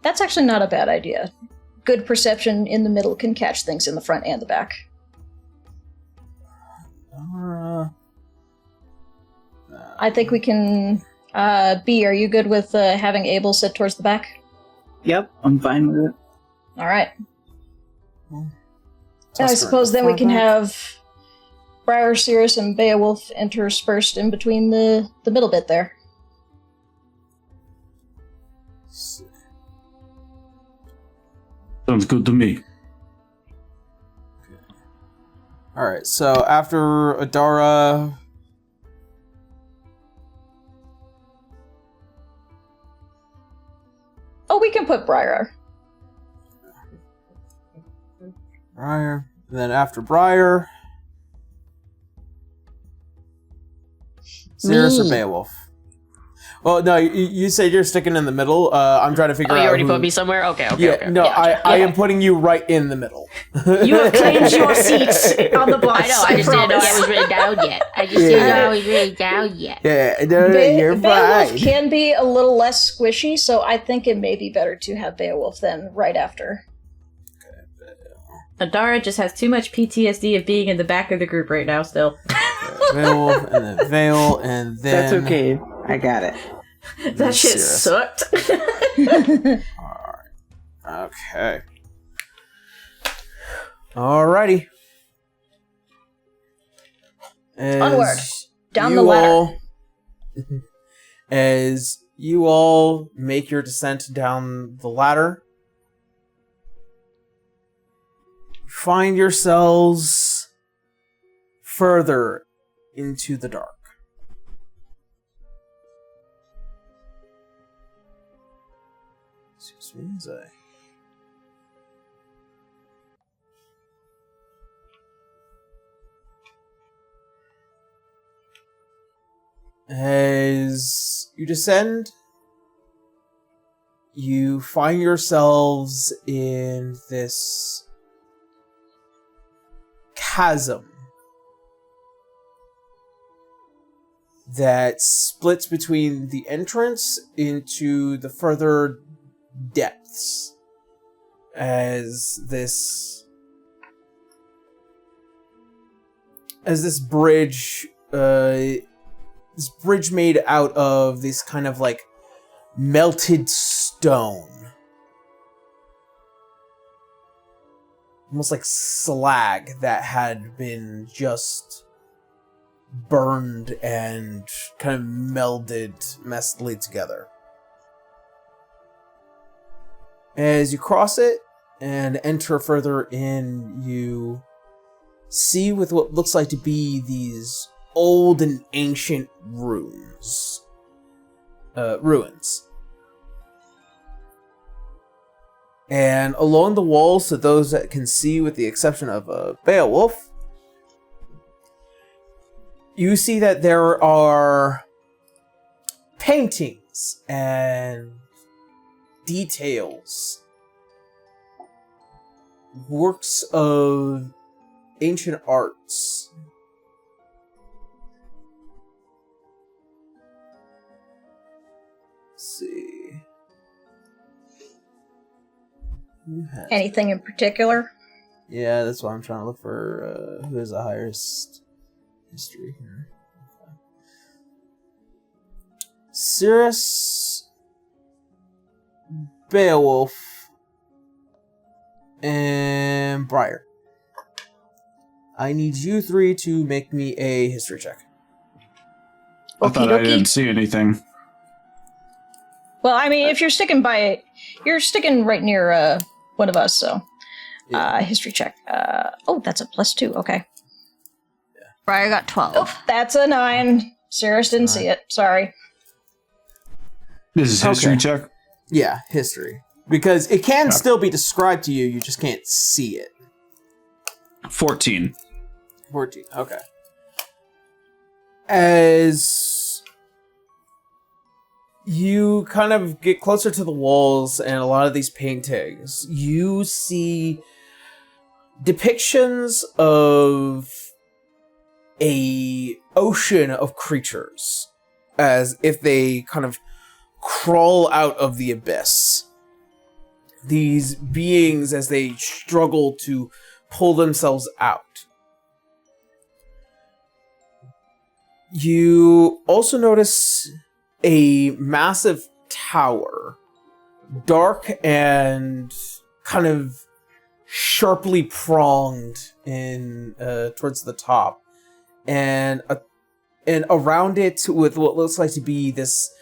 That's actually not a bad idea. Good perception in the middle can catch things in the front and the back. I think we can... B, are you good with having Abel sit towards the back? Yep, I'm fine with it. Alright. I suppose then we can have Briar, Cirrus, and Beowulf interspersed in between the middle bit there. Sounds good to me. Alright, so after Adara... Oh, we can put Briar. Briar. And then after Briar... Cirrus or Beowulf? Well, no, you said you're sticking in the middle. I'm trying to figure out Oh, you already who... put me somewhere? Okay. No, Yeah, I am putting you right in the middle. You have claimed your seat on the bus. I know, I just didn't know I was written down yet. Yeah, no, you're Beowulf fine. can be a little less squishy, so I think it may be better to have Beowulf then right after. Adara just has too much PTSD of being in the back of the group right now still. Veil, and then Veil, and then... That's okay. I got it. That shit Cirrus. sucked. Okay. Alrighty. Onward. Down you the ladder. all- as you all make your descent down the ladder, find yourselves further into the dark. Excuse me as I... As you descend, you find yourselves in this chasm that splits between the entrance into the further depths. As this bridge, this bridge made out of this kind of like melted stone. Almost like slag that had been just burned and kind of melded messily together. As you cross it and enter further in, you see with what looks like to be these old and ancient ruins. And along the walls, to those that can see with the exception of Beowulf, you see that there are paintings and details, works of ancient arts. Let's see. Anything in particular? Yeah, that's why I'm trying to look for who has the highest history here. Okay. Cirrus, Beowulf, and Briar. I need you three to make me a history check. I thought I didn't see anything. Well, I mean, if you're sticking by it, you're sticking right near one of us, so. Yeah. History check. Oh, that's a +2, okay. Briar got 12. Oh, that's a 9. Cirrus didn't see it, sorry. This is history Okay. check. Yeah, history. Because it can still be described to you, you just can't see it. 14. 14, okay. As you kind of get closer to the walls and a lot of these paintings, you see depictions of a ocean of creatures as if they kind of crawl out of the abyss. These beings as they struggle to pull themselves out. You also notice a massive tower, dark and kind of sharply pronged in towards the top, and around it with what looks like to be this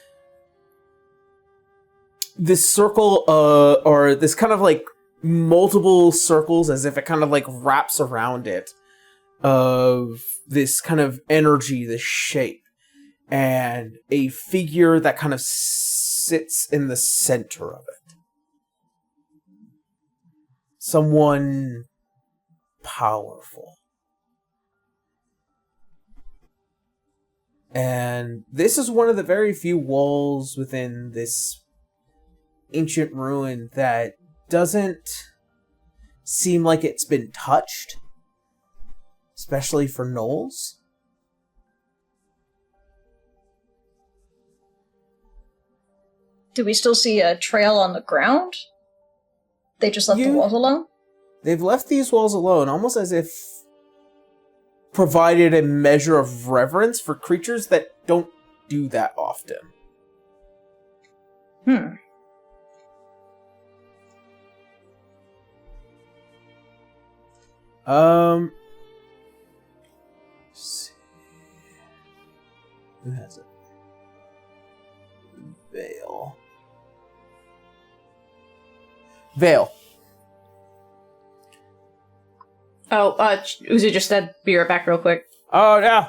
circle, or this kind of like multiple circles, as if it kind of like wraps around it, of this kind of energy, this shape, and a figure that kind of sits in the center of it. Someone powerful. And this is one of the very few walls within this ancient ruin that doesn't seem like it's been touched, especially for gnolls. Do we still see a trail on the ground? They just left the walls alone? they've left these walls alone, almost as if provided a measure of reverence for creatures that don't do that often. Let's see. Who has it? Vale. Oh, Uzi just said, be right back real quick. Oh, yeah.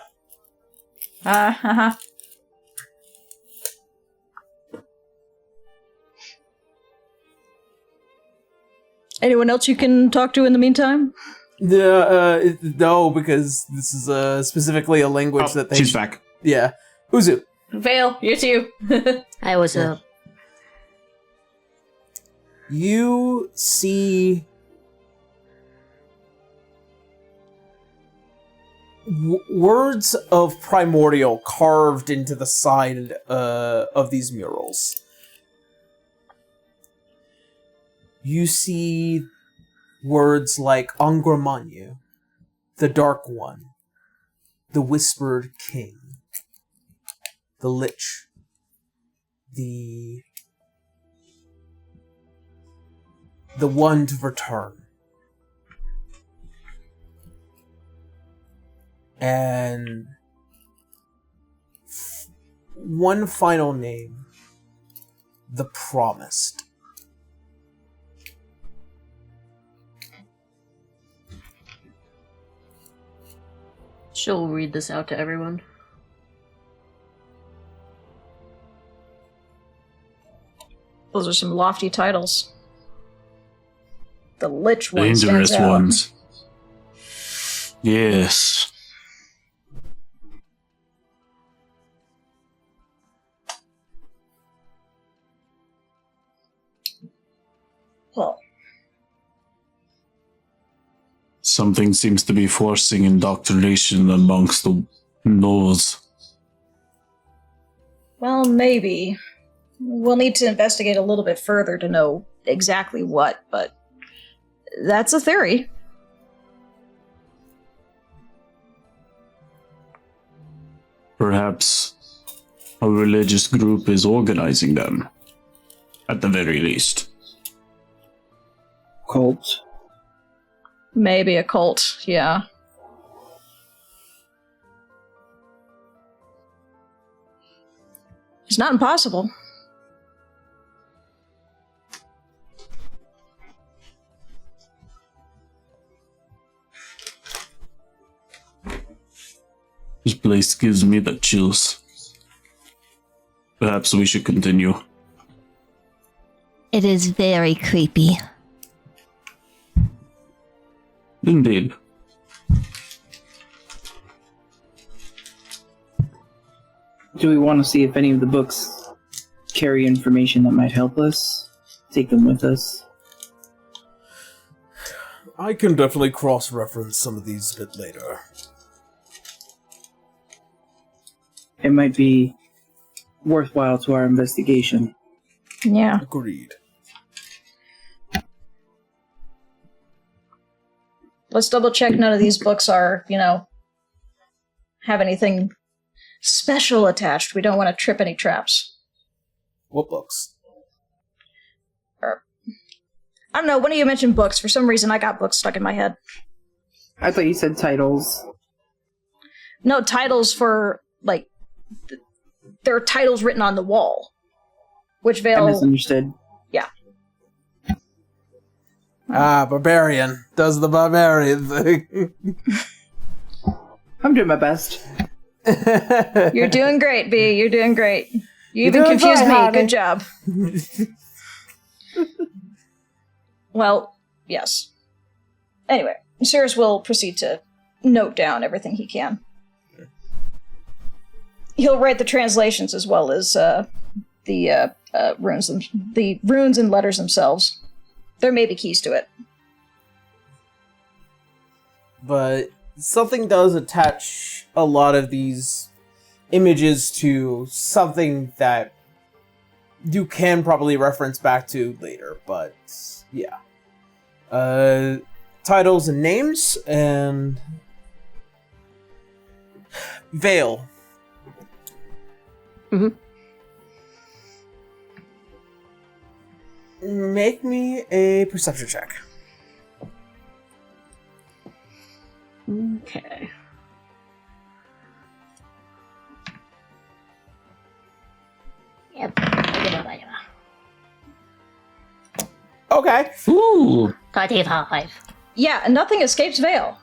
Anyone else you can talk to in the meantime? No, because this is specifically a language that they... She's back. Yeah. Uzu. Vale, you too. I was up. You see... words of primordial carved into the side of these murals. You see words like Angramanyu, the Dark One, the Whispered King, the Lich, the One to Return. And one final name, the Promised. She'll read this out to everyone. Those are some lofty titles. The Lich one Dangerous stands out. ones. Yes. Well, Something seems to be forcing indoctrination amongst the Gnolls. well, maybe. We'll need to investigate a little bit further to know exactly what, but that's a theory. Perhaps a religious group is organizing them, at the very least. Cult. Maybe a cult, yeah. It's not impossible. This place gives me the chills. Perhaps we should continue. It is very creepy. Indeed. Do we want to see if any of the books carry information that might help us? Take them with us? I can definitely cross-reference some of these a bit later. It might be worthwhile to our investigation. Yeah. Agreed. Let's double check none of these books are, have anything special attached. We don't want to trip any traps. What books? I don't know, when you mentioned books, for some reason I got books stuck in my head. I thought you said titles. No, titles for, there are titles written on the wall. Which I Vale... misunderstood. Yeah. Barbarian. Does the barbarian thing. I'm doing my best. You're doing great, B. You're doing great. You You're even doing confused fine, me. honey. Good job. Well, yes. Anyway, Cirrus will proceed to note down everything he can. He'll write the translations as well as the runes and letters themselves. There may be keys to it. But something does attach a lot of these images to something that you can probably reference back to later, but yeah. titles and names, and Vale. Mm-hmm. Make me a perception check. Okay. Yep. Okay. Ooh. 35. Yeah, nothing escapes Vale.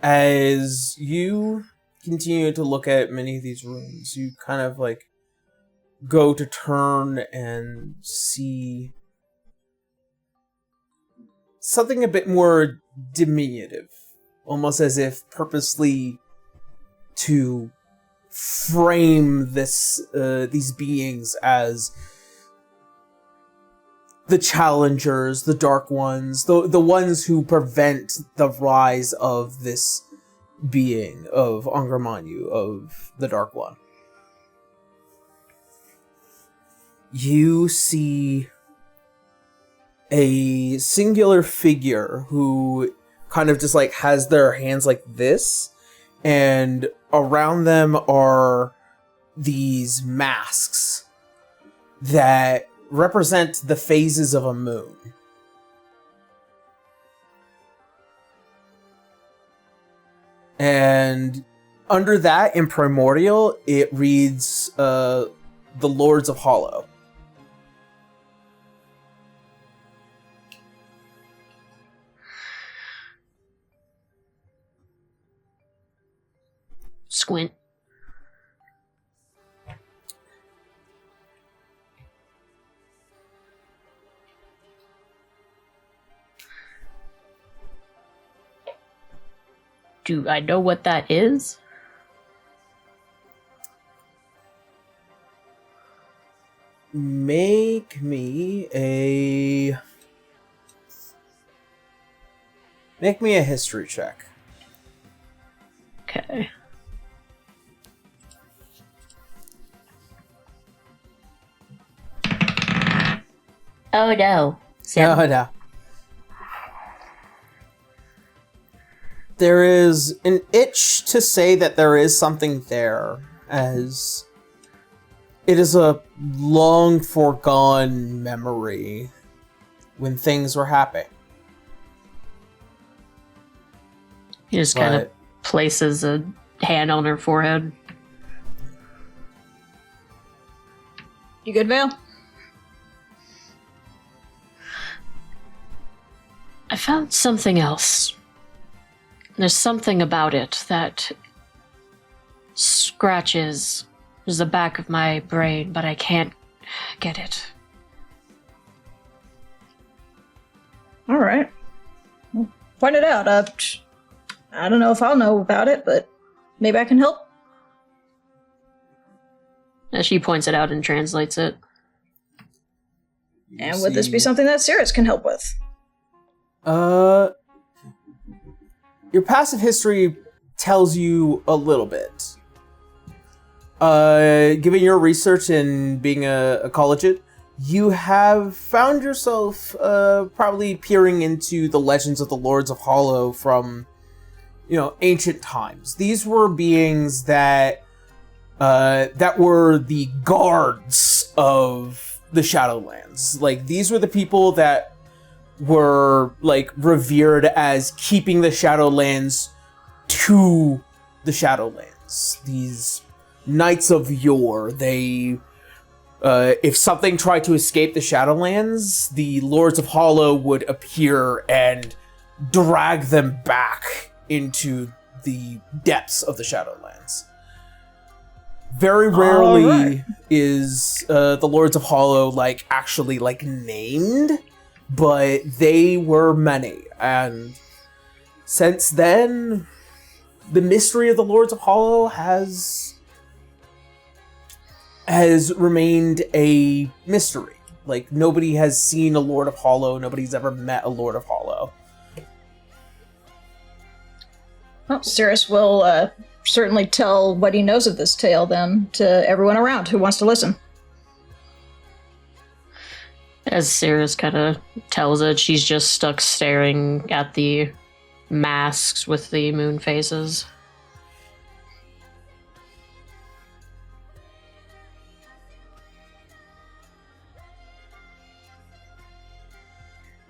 As you continue to look at many of these rooms, you kind of like go to turn and see something a bit more diminutive, almost as if purposely to frame these beings as the challengers, the dark ones, the ones who prevent the rise of this being, of Angramanyu, of the Dark One. You see a singular figure who kind of just like has their hands like this, and around them are these masks that represent the phases of a moon. And under that, in Primordial, it reads the Lords of Hollow. Squint. Do I know what that is? Make me a history check. Okay. Oh no. Oh, no. There is an itch to say that there is something there, as it is a long foregone memory when things were happening. He just kind of But places a hand on her forehead. You good, Vale? I found something else. There's something about it that scratches the back of my brain, but I can't get it. All right. Well, point it out. I don't know if I'll know about it, but maybe I can help. As she points it out and translates it. And would this be something that Cirrus can help with? Your passive history tells you a little bit. Given your research and being a collegiate, you have found yourself probably peering into the legends of the Lords of Hollow from, ancient times. These were beings that were the guards of the Shadowlands. Like, these were the people that were, like, revered as keeping the Shadowlands to the Shadowlands. These knights of yore, they... if something tried to escape the Shadowlands, the Lords of Hollow would appear and drag them back into the depths of the Shadowlands. Very rarely is the Lords of Hollow, like, actually, like, named, but they were many, and since then, the mystery of the Lords of Hollow has remained a mystery. Like, nobody has seen a Lord of Hollow, nobody's ever met a Lord of Hollow. Well, Cirrus will certainly tell what he knows of this tale, then, to everyone around who wants to listen. As Sirius kind of tells it, she's just stuck staring at the masks with the moon phases.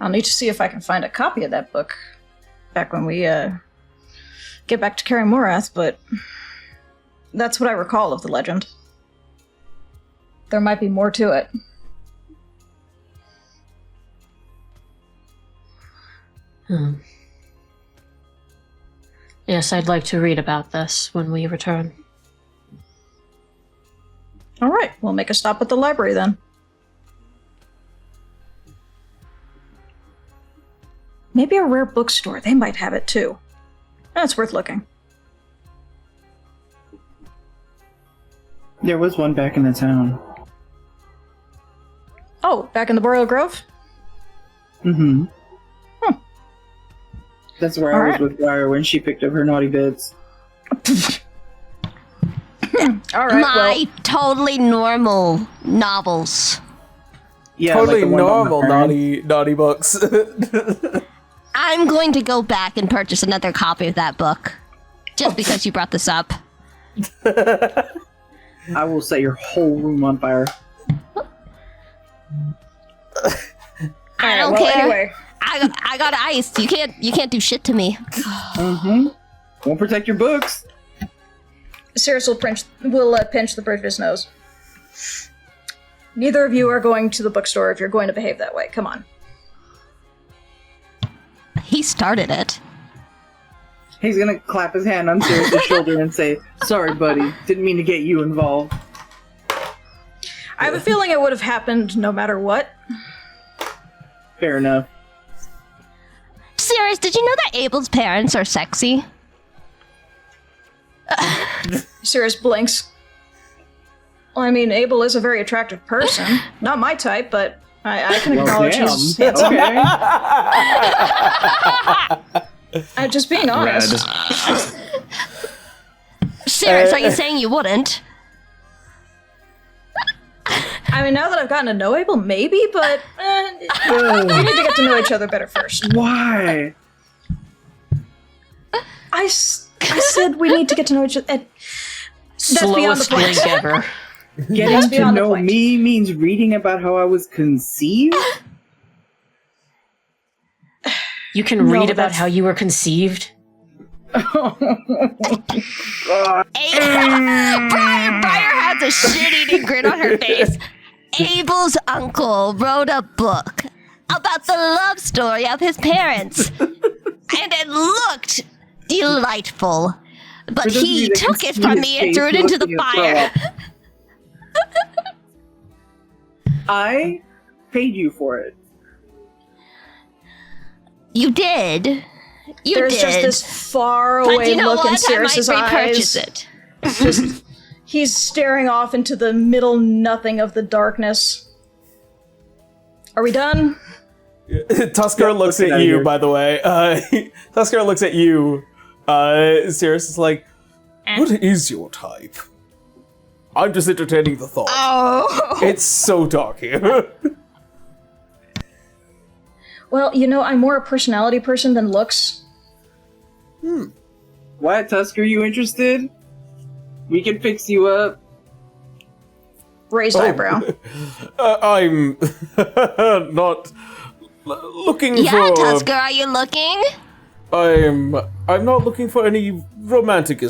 I'll need to see if I can find a copy of that book back when we get back to Kaer Morhath, but that's what I recall of the legend. There might be more to it. Yes, I'd like to read about this when we return. All right, we'll make a stop at the library then. Maybe a rare bookstore. They might have it too. That's worth looking. There was one back in the town. Oh, back in the Boreal Grove? Mm-hmm. That's where I Alright. was with Briar when she picked up her naughty bits. Alright, My totally normal novels. Yeah, Totally like the one on normal the farm. naughty books. I'm going to go back and purchase another copy of that book. Just because you brought this up. I will set your whole room on fire. I don't well, care. anyway. I got ice. You can't do shit to me. Mm-hmm. Won't protect your books. Sirius will pinch the bridge of his nose. Neither of you are going to the bookstore if you're going to behave that way. Come on. He started it. He's gonna clap his hand on Sirius' shoulder and say, "Sorry, buddy. Didn't mean to get you involved." I have a feeling it would have happened no matter what. Fair enough. Sirius, did you know that Abel's parents are sexy? Sirius blinks. Well, I mean, Abel is a very attractive person. Not my type, but I can acknowledge he's handsome. Okay. I'm just being honest. Sirius, are you saying you wouldn't? I mean, now that I've gotten to know Abel, maybe, but we need to get to know each other better first. Why? I said we need to get to know each other. That's beyond the Slowest point. blink ever. Getting to beyond the know point. me means reading about how I was conceived? You can read about that's- how you were conceived? Briar has a shit-eating grin on her face. Abel's uncle wrote a book about the love story of his parents. And it looked delightful. But For those of you he that can took it see from his me and face, threw it he into looks the like he'll fire. I paid you for it. You did. You There's did. just this far But away you know look in what? Sirius's I might repurchase eyes. it. Just he's staring off into the middle nothing of the darkness. Are we done? Tusker looks get at outta you, here. by the way. Tusker looks at you. Sirius is like, what is your type? I'm just entertaining the thought. Oh. It's so dark here. Well, you know, I'm more a personality person than looks. What, Tusker, you interested? We can fix you up. Raised eyebrow. I'm not looking Yeah, for. Tusker, are you looking? I'm not looking for any romantic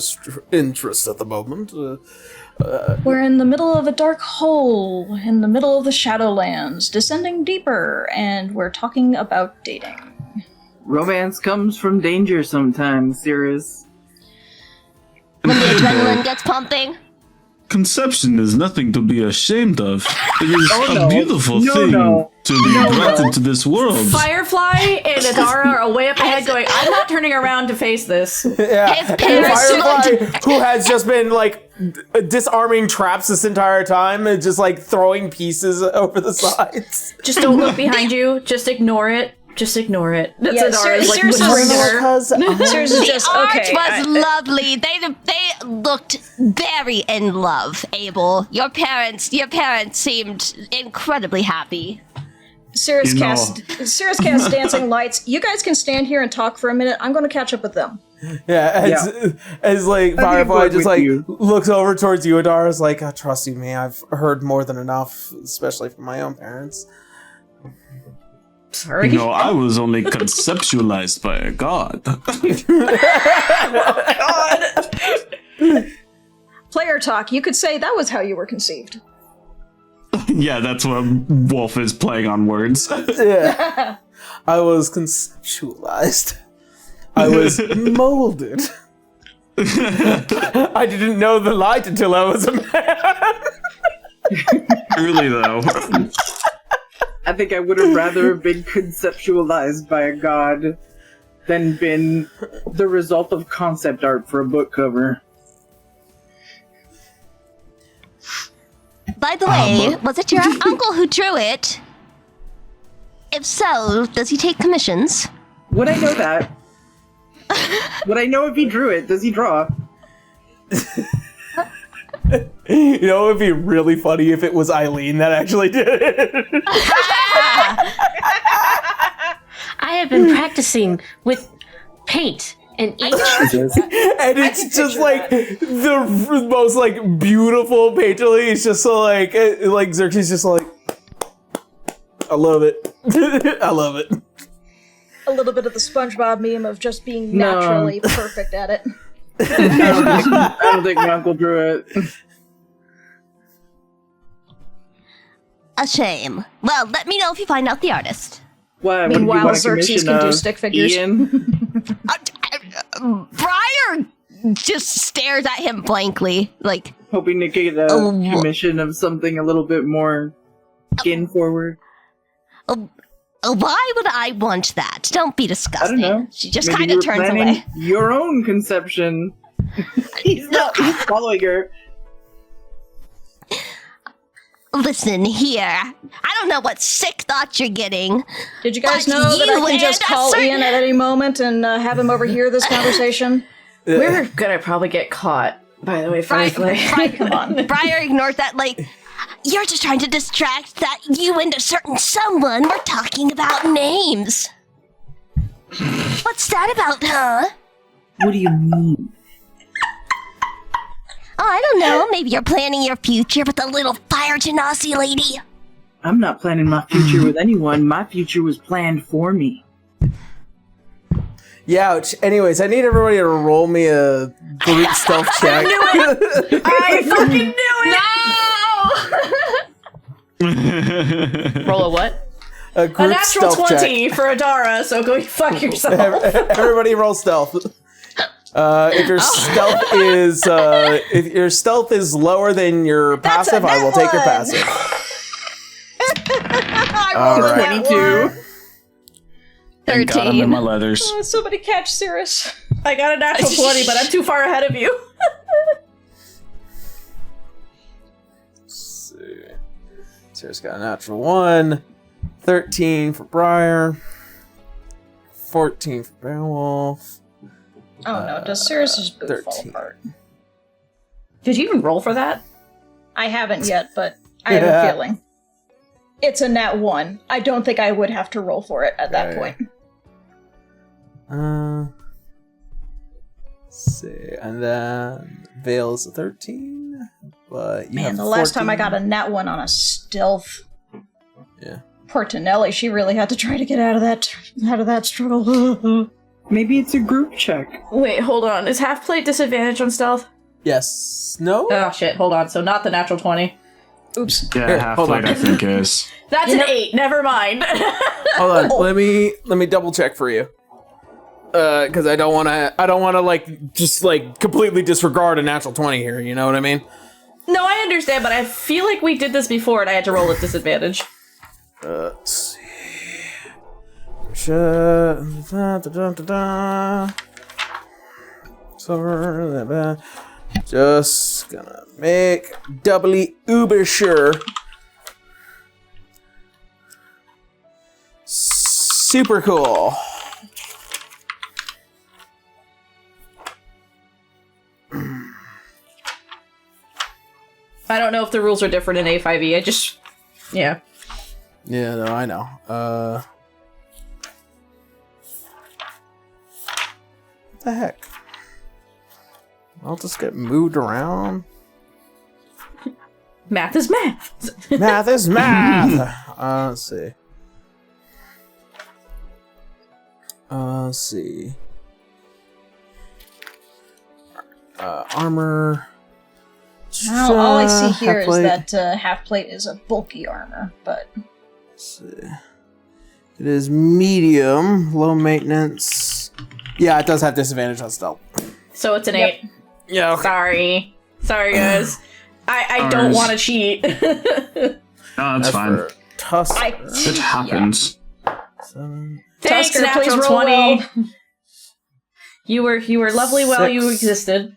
interest at the moment. We're in the middle of a dark hole, in the middle of the Shadowlands, descending deeper, and we're talking about dating. Romance comes from danger sometimes, Sirius. When the adrenaline gets pumping? Conception is nothing to be ashamed of. It is no. a beautiful No, thing no. to be brought into this world. Firefly and Adara are way up ahead going, I'm not turning around to face this. Yeah, His and parents Firefly, who has just been like disarming traps this entire time, and just like throwing pieces over the sides. Just don't look behind you. Just ignore it. Just ignore it. That's Yeah, Adara's like seriously, whispering to her. Sirius is The just, art okay. was lovely. They looked very in love, Abel. Your parents seemed incredibly happy. Cirrus You know- Cirrus cast dancing lights. You guys can stand here and talk for a minute. I'm going to catch up with them. Yeah, as like I'd be Firefly aboard just with like you. looks over towards you, Adara's like, oh, trust you, me, I've heard more than enough, especially from my own parents. Sorry. You know, I was only conceptualized by a god. Player talk. You could say that was how you were conceived. Yeah, that's what Wolf is playing on words. Yeah. I was conceptualized. I was molded. I didn't know the light until I was a man. Truly, though. I think I would have rather been conceptualized by a god than been the result of concept art for a book cover. By the way, was it your uncle who drew it? If so, does he take commissions? Would I know that? Would I know if he drew it? Does he draw? You know, it would be really funny if it was Eileen that actually did it. I have been practicing with paint and ink. And it's just like the most like beautiful painterly. It's just so like Xerxes just like, I love it. I love it. A little bit of the SpongeBob meme of just being No. naturally perfect at it. I don't think my uncle drew it. A shame. Well, let me know if you find out the artist. Why? What, Meanwhile, do you want a Xerxes commission can do of? stick figures. Ian? Briar just stares at him blankly, like, Hoping to get a commission of something a little bit more skin forward. why would I want that? Don't be I disgusting. don't know. She just Maybe kind you of were turns planning away. Your own conception. He's not. He's following her. Listen here. I don't know what sick thoughts you're getting. Did you guys But know that I you can just and a call certain- Ian at any moment and have him overhear this conversation? We're gonna probably get caught, by the way, Firefly. Come on. Briar ignores that, like, you're just trying to distract that you and a certain someone were talking about names. What's that about, huh? What do you mean? Oh, I don't know. Maybe you're planning your future with a little fire genasi lady. I'm not planning my future with anyone. My future was planned for me. Youch. Anyways, I need everybody to roll me a brute stealth check. I fucking knew it! Roll a what? A A group natural stealth 20 for Adara, so go fuck yourself. Everybody roll stealth. If your stealth is lower than your passive, I will take your passive. All right. 22. And got him in 13. my leathers. Oh, somebody catch Cirrus. I got a natural 20, but I'm too far ahead of you. Let's see. Sarah's got a natural 1. 13 for Briar. 14 for Beowulf. Oh no, does Cirrus's boot fall 13. apart? Did you even roll for that? I haven't yet, but I have a feeling. It's a nat 1. I don't think I would have to roll for it at that Okay. point. Let's see. And then Vale is a 13. But you Man, have the last time I 14. got a nat 1 on a stealth. Yeah. Poor Tonelli, she really had to try to get out of that struggle. Maybe it's a group check. Wait, hold on. Is half plate disadvantage on stealth? Yes. No? Oh shit, hold on. So not the natural 20. Oops. Yeah, Here, half hold plate on. I think is. That's an 8. Never mind. Hold on. Let me double check for you. Because I don't want to like just like completely disregard a natural 20 here. You know what I mean? No, I understand, but I feel like we did this before and I had to roll at disadvantage. Let's see. Just gonna make doubly uber sure. Super cool. I don't know if the rules are different in A5E. I just, yeah. Yeah, no, I know. What the heck? I'll just get moved around. Math is math. Math is math. Let's see. Let's see. Armor. Well, all I see here is half-plate. that half plate is a bulky armor, but Let's see. It is medium, low maintenance. Yeah, it does have disadvantage on stealth. So it's an 8. Yeah, okay. Sorry guys. I don't want to cheat. No, that's fine. for Tusker. It happens. 7. Thanks, Tusker, please natural roll 20. well. You were lovely while you 6. existed.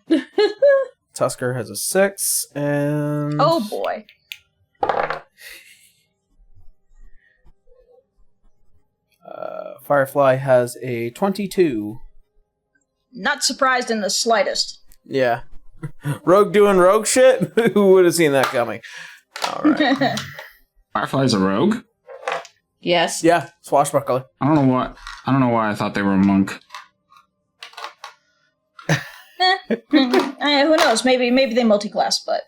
Tusker has a 6, and Oh boy. Firefly has a 22. Not surprised in the slightest. Yeah. Rogue doing rogue shit? Who would have seen that coming? Alright. Firefly's a rogue? Yes. Yeah, swashbuckler. I don't know why I thought they were a monk. Who knows? Maybe they multi-class, but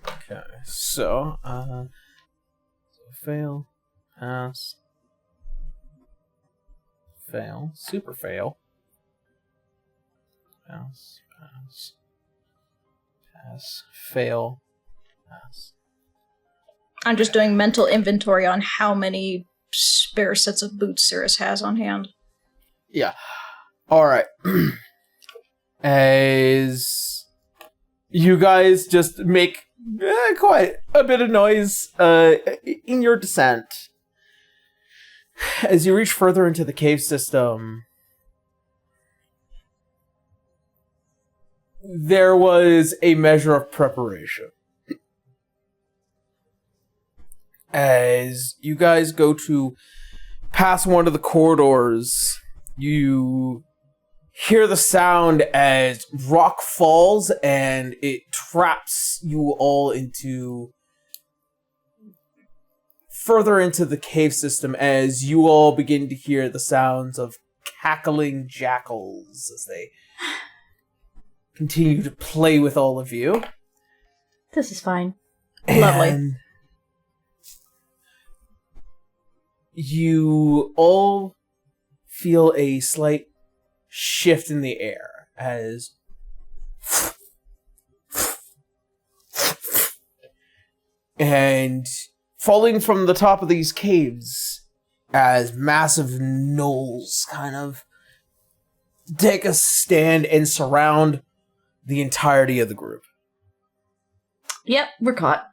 Okay, so, fail, pass, fail, super fail, pass, fail, pass. I'm just doing mental inventory on how many spare sets of boots Cirrus has on hand. Yeah. Alright. As you guys just make quite a bit of noise in your descent, as you reach further into the cave system, there was a measure of preparation. As you guys go to pass one of the corridors, you hear the sound as rock falls and it traps you all into further into the cave system as you all begin to hear the sounds of cackling jackals as they continue to play with all of you. This is fine. Lovely. And you all feel a slight shift in the air as and falling from the top of these caves as massive gnolls kind of take a stand and surround the entirety of the group. Yep, we're caught.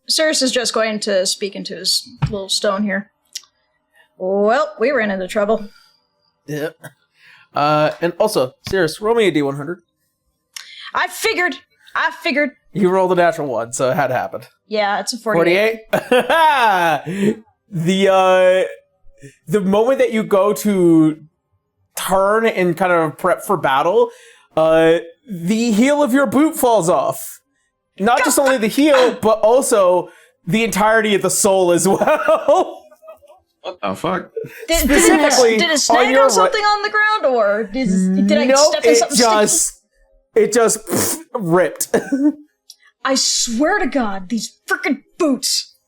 Cirrus is just going to speak into his little stone here. Well, we ran into trouble. Yep. And also, Cirrus, roll me a D100. I figured. You rolled a natural 1, so it had to happen. Yeah, it's a 48. 48? The moment that you go to turn and kind of prep for battle, the heel of your boot falls off. Not just only the heel, but also the entirety of the sole as well. What the fuck? Specifically, did it snag on something on the ground, or did I step in something sticky? It just ripped. I swear to God, these frickin' boots.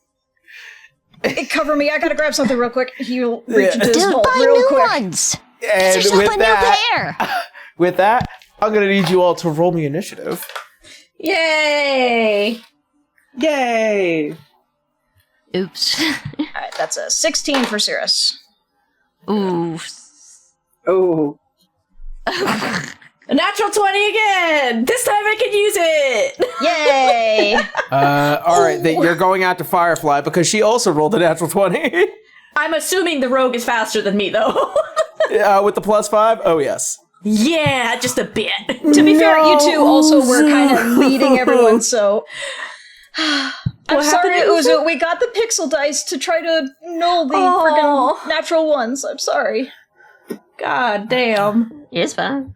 It cover me. I gotta grab something real quick. He'll reach into his Dude, vault buy real new quick. ones. And Get yourself with a new that, pair. with that, I'm gonna need you all to roll me initiative. Yay! Yay! Oops. Alright, that's a 16 for Cirrus. Ooh. Oh, A natural 20 again! This time I can use it! Yay! Alright, you're going out to Firefly because she also rolled a natural 20. I'm assuming the rogue is faster than me, though. With the +5? Oh, yes. Yeah, just a bit. To be fair, you two also were kind of leading everyone, so... I'm sorry, Uzu. We got the pixel dice to try to null the friggin' natural ones. I'm sorry. God damn. It's fine.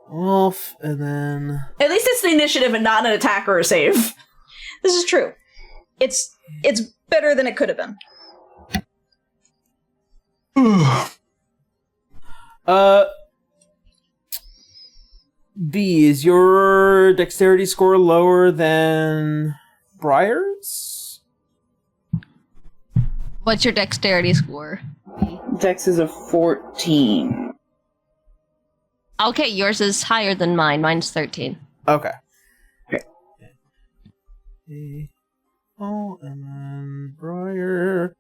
Wolf, and then... At least it's the initiative and not an attack or a save. This is true. it's better than it could have been. B, is your dexterity score lower than Briar's? What's your dexterity score? Dex is a 14. Okay, yours is higher than mine. Mine's 13. Okay. Okay. Oh, and then Briar.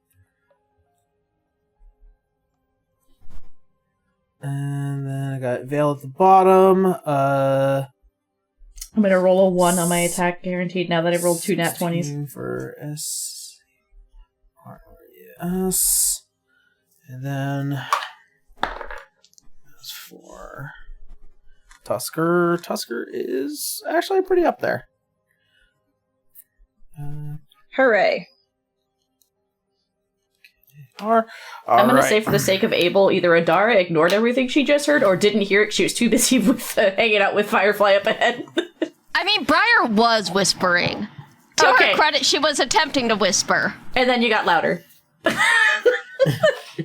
And then I got Veil at the bottom. I'm gonna roll a 1 on my attack guaranteed now that I rolled 2 nat 20s. For S. And then that's for Tusker. Tusker is actually pretty up there. Hooray. I'm gonna say, for the sake of Abel, either Adara ignored everything she just heard or didn't hear it. She was too busy with hanging out with Firefly up ahead. I mean, Briar was whispering. To her credit, she was attempting to whisper. And then you got louder.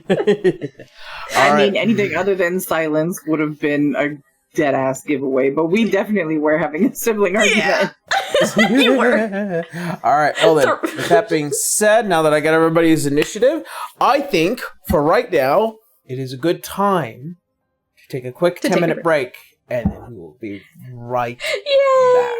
I mean, anything other than silence would have been a dead-ass giveaway, but we definitely were having a sibling argument. You were. Alright, well then, with that being said, now that I got everybody's initiative, I think, for right now, it is a good time to take a quick 10-minute break, and then we will be right back.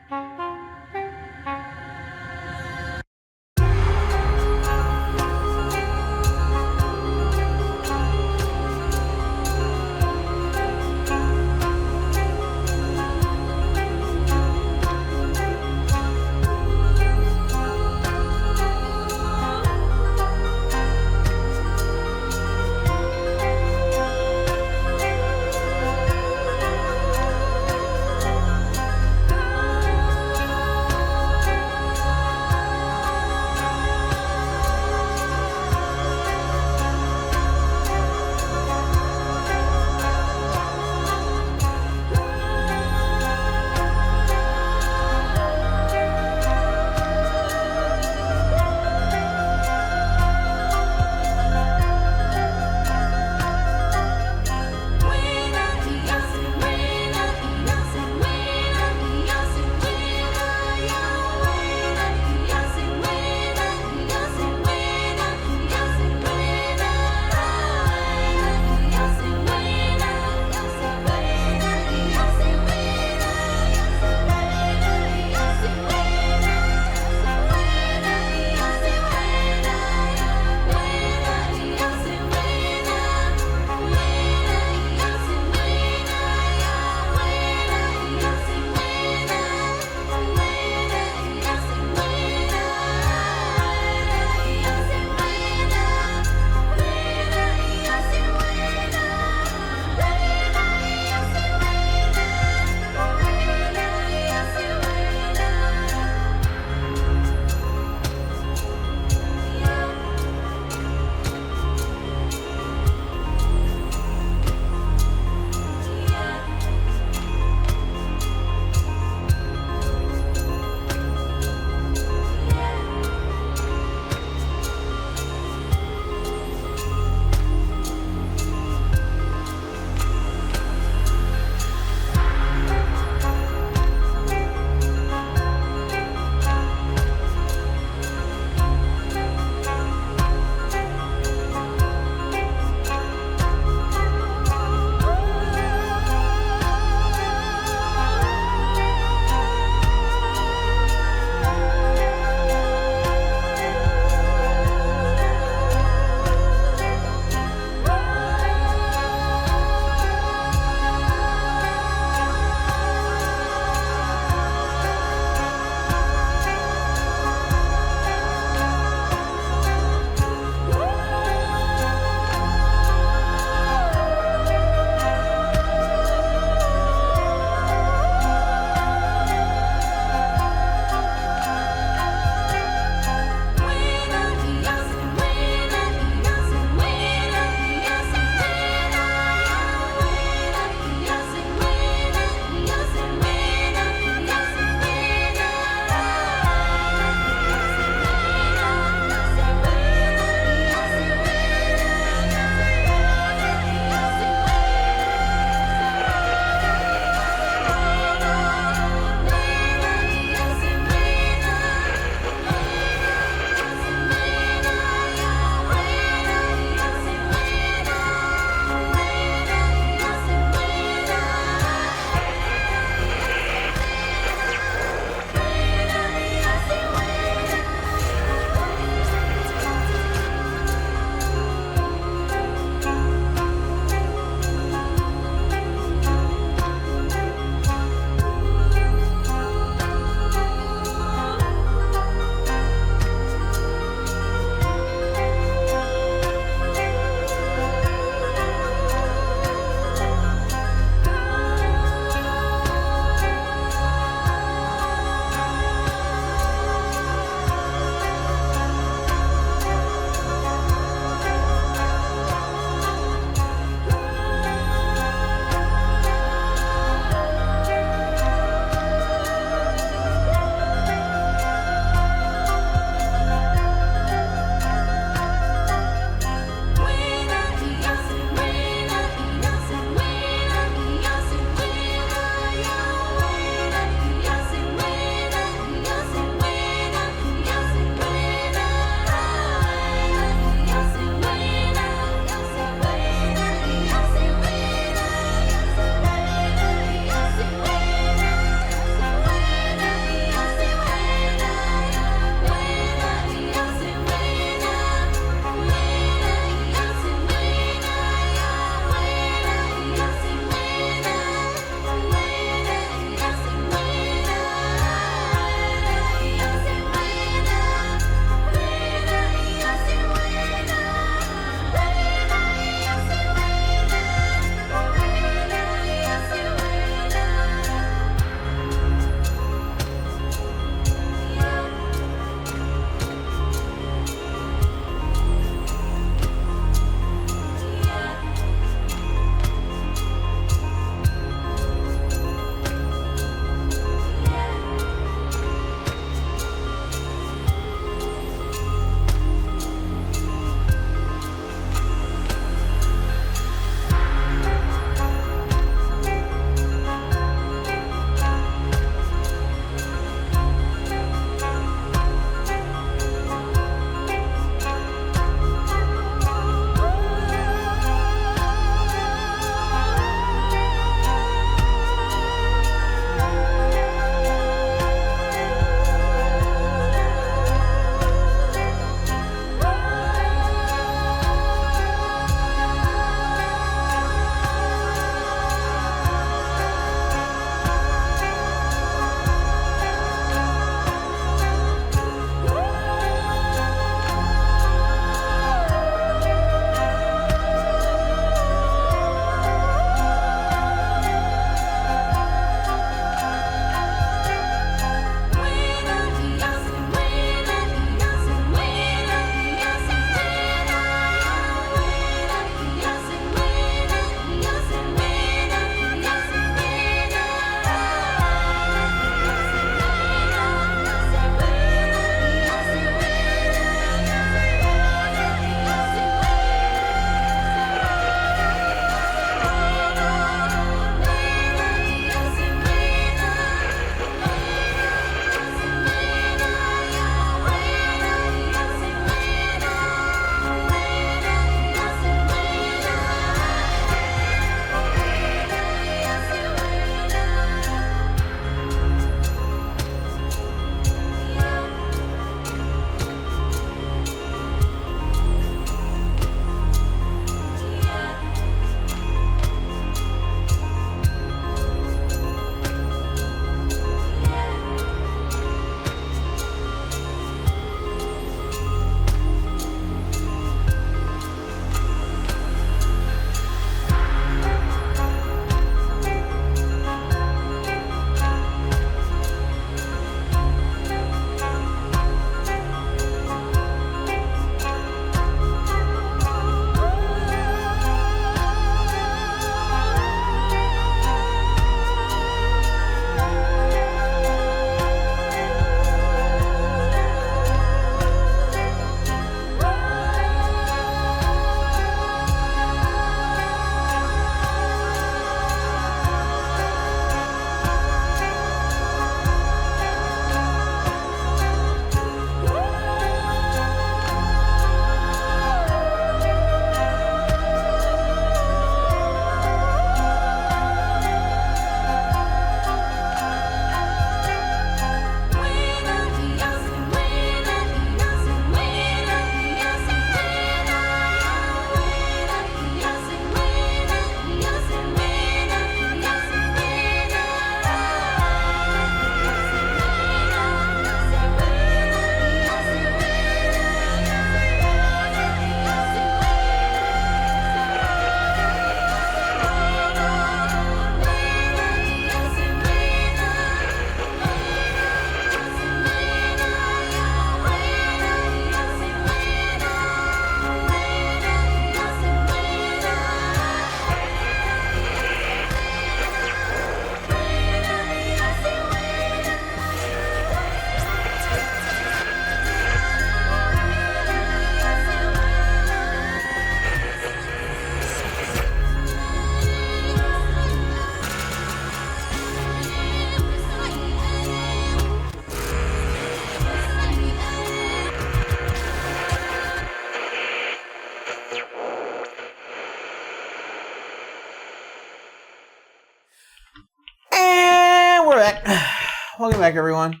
welcome back, everyone.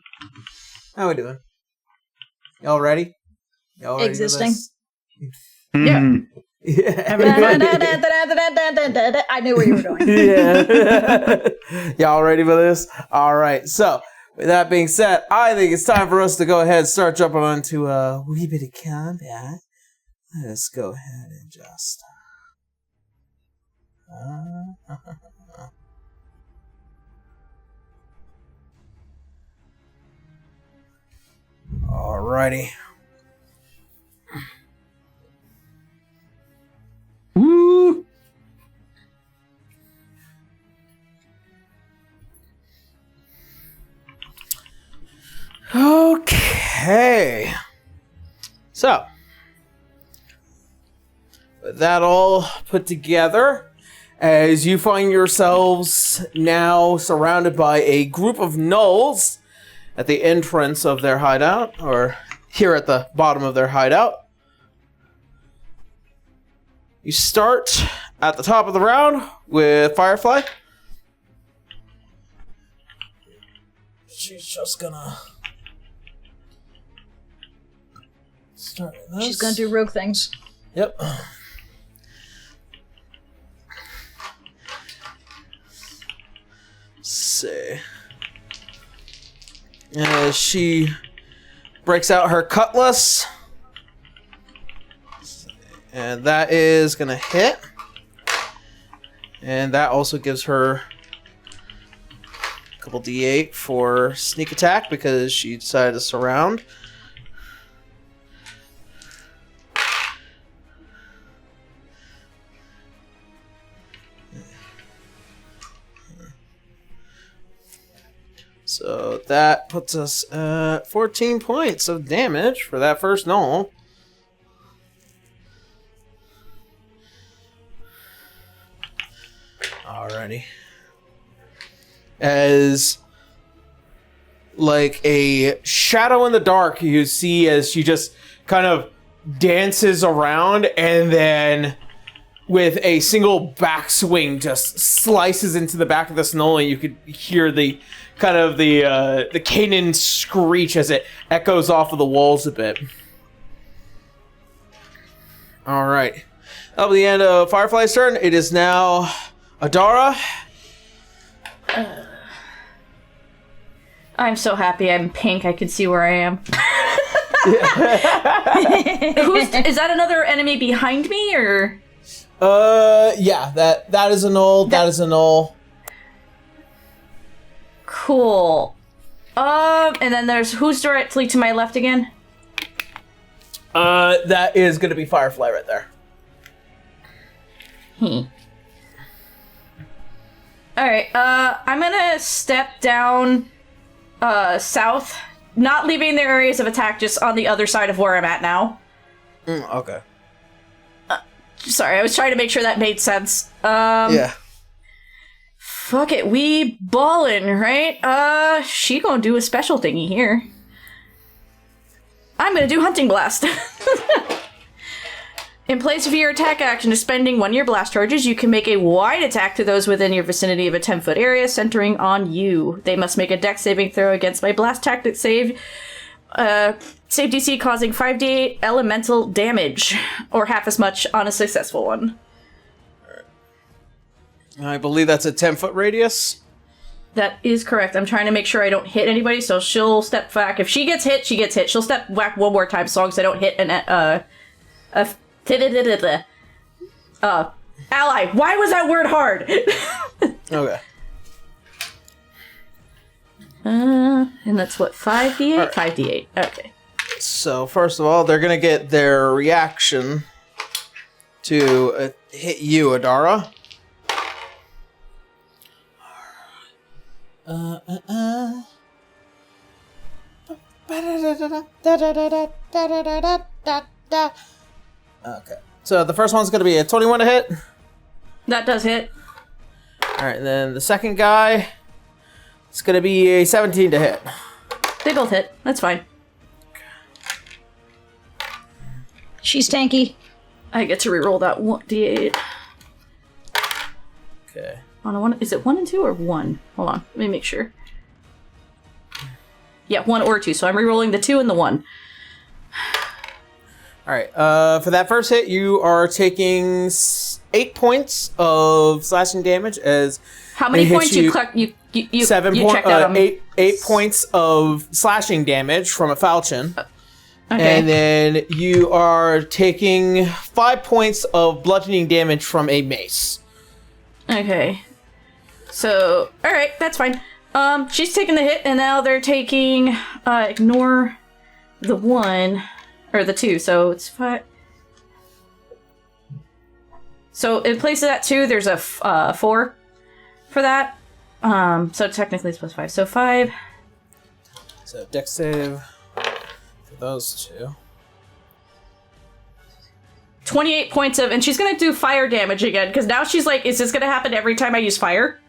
How we doing? Y'all ready? Y'all ready Existing. for this? Yeah. Yeah. I knew where you were going. Yeah. Y'all ready for this? All right. So, with that being said, I think it's time for us to go ahead and start jumping onto a wee bit of combat. Let us go ahead and just. Alrighty. Woo! Okay. So, with that all put together, as you find yourselves now surrounded by a group of gnolls at the entrance of their hideout, or here at the bottom of their hideout. You start at the top of the round with Firefly. She's just gonna start with this. She's gonna do rogue things. Yep. See. As she breaks out her cutlass. And that is gonna hit. And that also gives her a couple D8 for sneak attack because she decided to surround. So that puts us at 14 points of damage for that first gnoll. Alrighty. As like a shadow in the dark, you see as she just kind of dances around and then with a single backswing just slices into the back of this gnoll, and you could hear the kind of the cannon screech as it echoes off of the walls a bit. Alright. That'll be the end of Firefly's turn. It is now Adara. I'm so happy I'm pink. I can see where I am. Is that another enemy behind me, or? Yeah, that is a gnoll. That is a gnoll. Cool. And then there's who's directly to my left again? That is gonna be Firefly right there. Alright, I'm gonna step down, south, not leaving their areas of attack, just on the other side of where I'm at now. Okay. Sorry, I was trying to make sure that made sense. Yeah. Fuck it, we ballin', right? She gonna do a special thingy here. I'm gonna do Hunting Blast. In place of your attack action of spending 1 year blast charges, you can make a wide attack to those within your vicinity of a 10-foot area, centering on you. They must make a dex saving throw against my blast tactic save. Save DC causing 5d8 elemental damage, or half as much on a successful one. I believe that's a 10-foot radius. That is correct. I'm trying to make sure I don't hit anybody, so she'll step back. If she gets hit, she gets hit. She'll step back one more time, as long as I don't hit an ally. Why was that word hard? Okay. And that's what, 5d8? Right. 5d8. Okay. So, first of all, they're going to get their reaction to hit you, Adara. Okay. So, the first one's going to be a 21 to hit. That does hit. Alright, and then the second guy, it's going to be a 17 to hit. They both hit. That's fine. She's tanky. I get to reroll that d8. Okay. On a one, is it 1 and 2 or 1? Hold on, let me make sure. Yeah, 1 or 2. So I'm rerolling the 2 and the 1. All right. For that first hit, you are taking 8 points of slashing damage as How many it hits points you collect? You 7 you checked out on me. 8 points of slashing damage from a falchion. Okay. And then you are taking 5 points of bludgeoning damage from a mace. Okay. So, all right, that's fine. She's taking the hit, and now they're taking. Ignore the 1 or the 2. So it's 5. So in place of that 2, there's a 4 for that. So technically it's plus 5. So 5. So dex save for those 2. 28 points of, and she's gonna do fire damage again, because now she's like, is this gonna happen every time I use fire?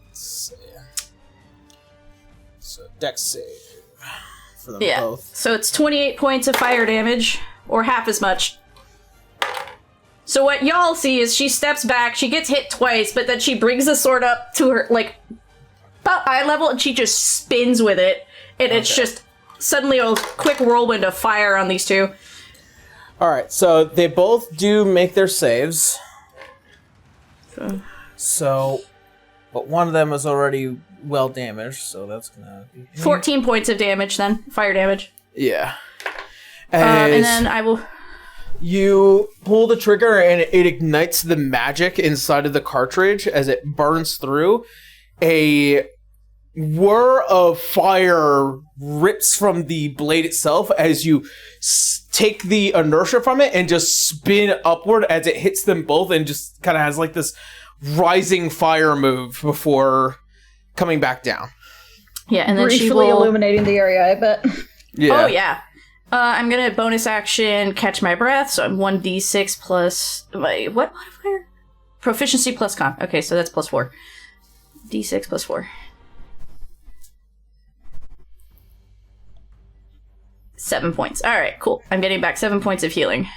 Let's see. So dex save for them Yeah. both. So it's 28 points of fire damage, or half as much. So what y'all see is she steps back, she gets hit twice, but then she brings the sword up to her, like, about eye level, and she just spins with it, and it's just suddenly a quick whirlwind of fire on these two. All right, so they both do make their saves. So, but one of them is already well damaged, so that's gonna be 14 points of damage then, fire damage. yeah. And then I will... You pull the trigger and it ignites the magic inside of the cartridge as it burns through. A whir of fire rips from the blade itself as you take the inertia from it and just spin upward as it hits them both and just kind of has like this rising fire move before coming back down. Yeah, and then she Briefly will... illuminating the area, I bet. Yeah. Oh, yeah. I'm gonna bonus action catch my breath, so I'm 1d6 plus... Wait, what modifier? Proficiency plus con. Okay, so that's plus 4. d6 plus 4. 7 points. Alright, cool. I'm getting back 7 points of healing.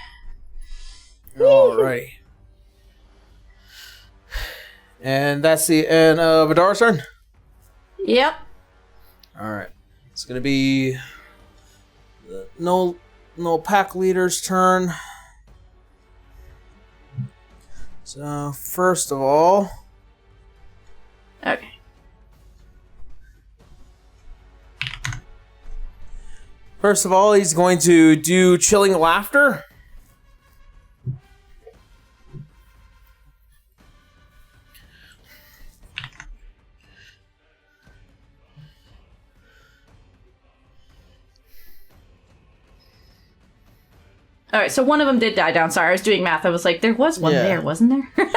Alrighty. And that's the end of Adara's turn? Yep. Alright. It's gonna be the Gnoll pack leader's turn. So, first of all... Okay. First of all, he's going to do Chilling Laughter. Alright, so one of them did die down. Sorry, I was doing math. I was like, there was one there, wasn't there?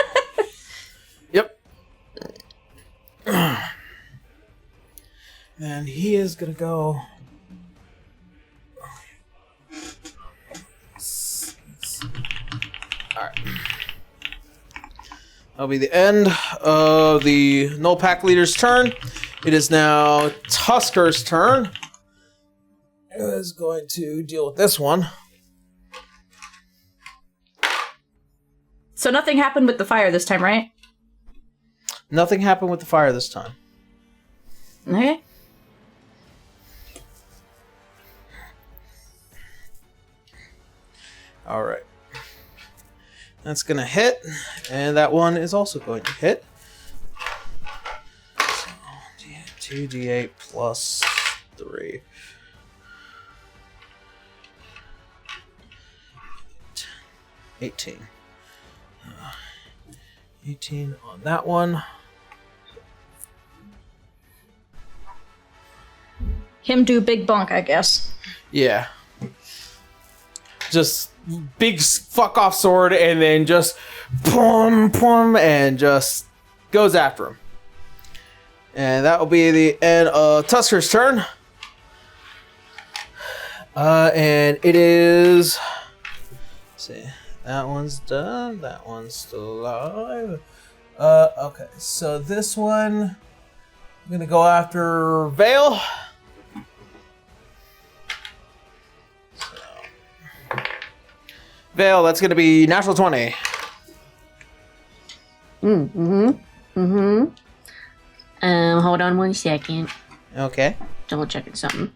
Yep. And he is going to go... Alright. That'll be the end of the Gnoll pack leader's turn. It is now Tusker's turn. Who is going to deal with this one? So nothing happened with the fire this time, right? Nothing happened with the fire this time. Okay. Alright. That's going to hit, and that one is also going to hit. So, 2d8 plus 3. 18. 18 on that one. Him do big bunk, I guess. Yeah. Just big fuck off sword and then just plum and just goes after him. And that will be the end of Tusker's turn. And it is... Let's see. That one's done. That one's still alive. Okay. So this one... I'm going to go after Vale. Vale, that's going to be natural 20. Hold on 1 second. Okay. Double checking something.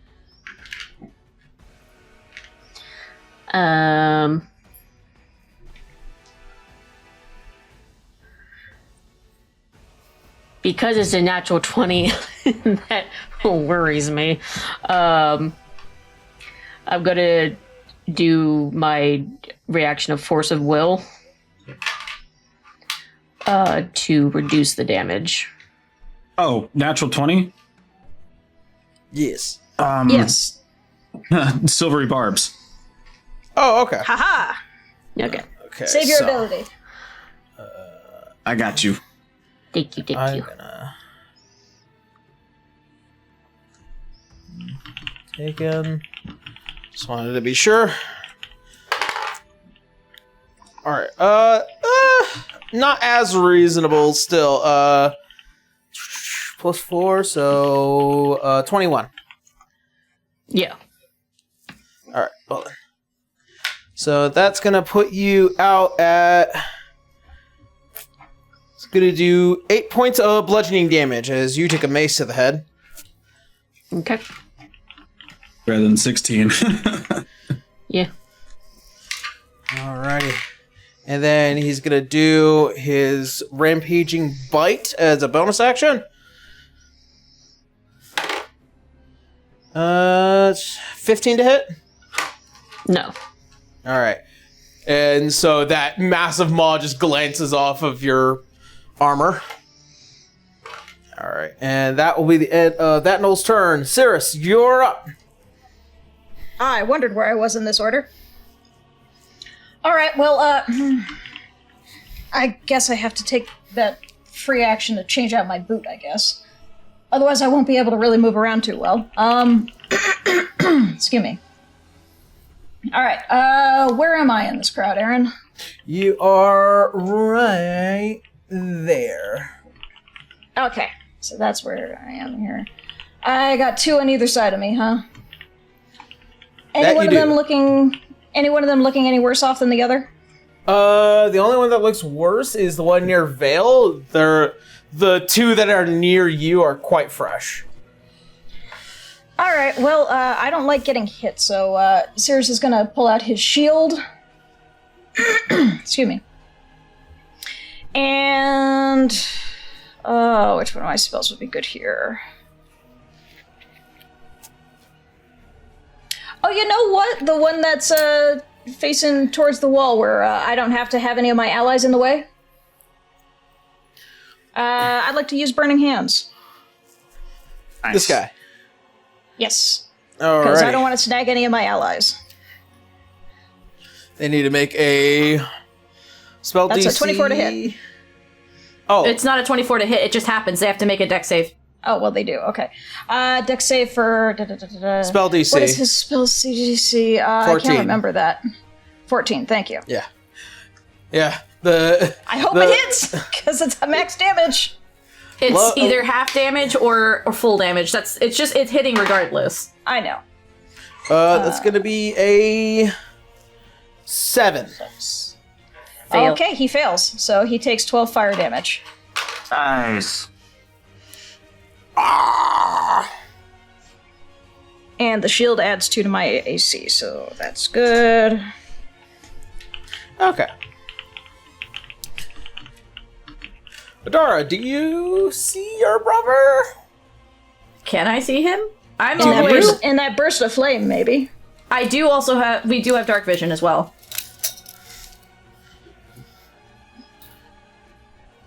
Because it's a natural 20, that worries me. I'm gonna do my reaction of force of will to reduce the damage. Oh, natural 20? Yes. Yes. Silvery barbs. Oh, okay. Haha. Okay. Okay. Save your so ability. I got you. Thank you. I'm gonna take him. Just wanted to be sure. All right. Not as reasonable still. Plus 4, so 21. Yeah. All right. Well then. So that's gonna put you out at. It's gonna do 8 points of bludgeoning damage as you take a mace to the head. Okay. Rather than 16. Yeah. Alrighty. And then he's gonna do his rampaging bite as a bonus action. 15 to hit? No. Alright. And so that massive maw just glances off of your armor. Alright. And that will be the end of that Gnoll's turn. Cirrus, you're up. I wondered where I was in this order. Alright, well, I guess I have to take that free action to change out my boot, I guess. Otherwise, I won't be able to really move around too well. Excuse me. Alright, where am I in this crowd, Aaron? You are right there. Okay, so that's where I am here. I got 2 on either side of me, huh? Any one of them looking any worse off than the other? The only one that looks worse is the one near Vale. The 2 that are near you are quite fresh. Alright, well, I don't like getting hit, so Cirrus is gonna pull out his shield. Excuse me. And... which one of my spells would be good here? Oh, you know what? The one that's facing towards the wall where I don't have to have any of my allies in the way? I'd like to use Burning Hands. Nice. This guy. Yes. Because I don't want to snag any of my allies. They need to make a spell DC. That's a 24 to hit. Oh. It's not a 24 to hit, it just happens. They have to make a dex save. Oh, well, they do. Okay. Dex save for... Spell DC. What is his spell DC? I 14. can't remember that. 14, thank you. Yeah. Yeah. I hope it hits, because it's a max damage. It's either half damage or full damage. It's hitting regardless. I know. That's gonna be a 7. Fail. Okay, he fails. So he takes 12 fire damage. Nice. And the shield adds 2 to my AC, so that's good. Okay. Adara, do you see your brother? Can I see him? I'm In that, always... in that burst of flame, maybe. I do also have... We do have dark vision as well.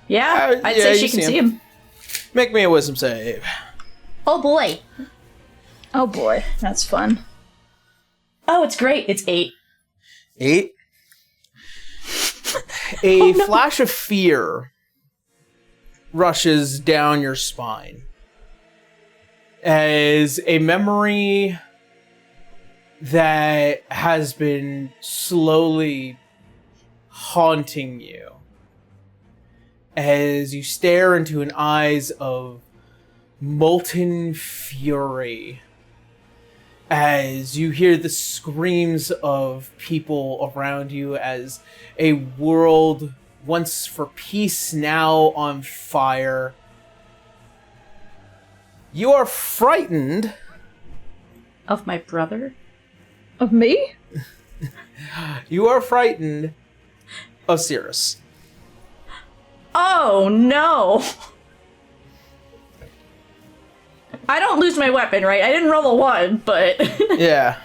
Yeah, I'd say she can see him. Make me a wisdom save. Oh boy. Oh boy, that's fun. Oh, it's great. It's 8. 8. A flash of fear rushes down your spine as a memory that has been slowly haunting you as you stare into an eyes of molten fury as you hear the screams of people around you as a world once for peace now on fire You are frightened. Of my brother? Of me? You are frightened of Cirrus. Oh, no. I don't lose my weapon, right? I didn't roll a 1, but... Yeah.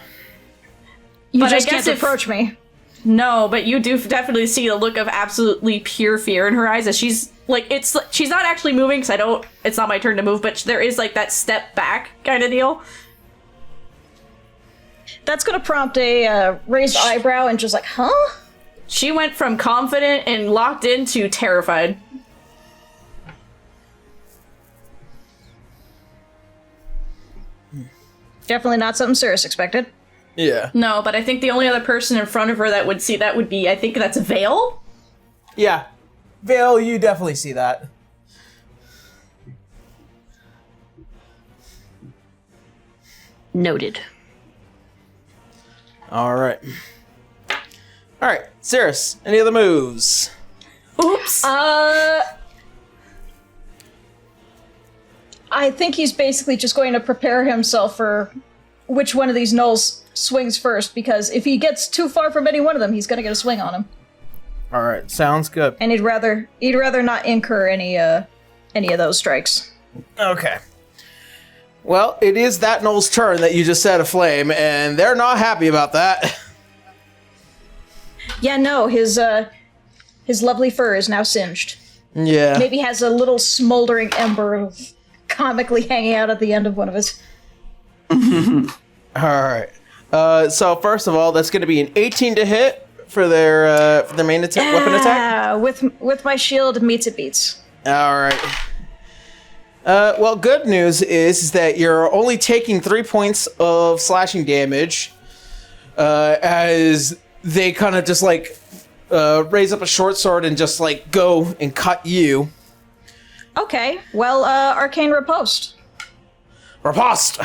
You But I just guess can't if- approach me. No, but you do definitely see the look of absolutely pure fear in her eyes as she's like, she's not actually moving because it's not my turn to move, but there is like that step back kind of deal. That's gonna prompt a raised eyebrow and just like, huh? She went from confident and locked in to terrified. Definitely not something Cirrus expected. Yeah. No, but I think the only other person in front of her that would see that would be, I think that's Vale. Yeah. Vale, you definitely see that. Noted. Alright. Alright, Cirrus, any other moves? Oops. I think he's basically just going to prepare himself for which one of these gnolls swings first, because if he gets too far from any one of them, he's gonna get a swing on him. Alright, sounds good. And he'd rather not incur any of those strikes. Okay. Well, it is that Gnoll's turn that you just set aflame, and they're not happy about that. Yeah, no, his lovely fur is now singed. Yeah. Maybe has a little smoldering ember comically hanging out at the end of one of his. Alright. So first of all, that's going to be an 18 to hit for their main weapon attack. With my shield, meets it beats. Alright. Well, good news is that you're only taking 3 points of slashing damage as they kind of just like raise up a short sword and just like go and cut you. Okay, well, arcane riposte. Riposte!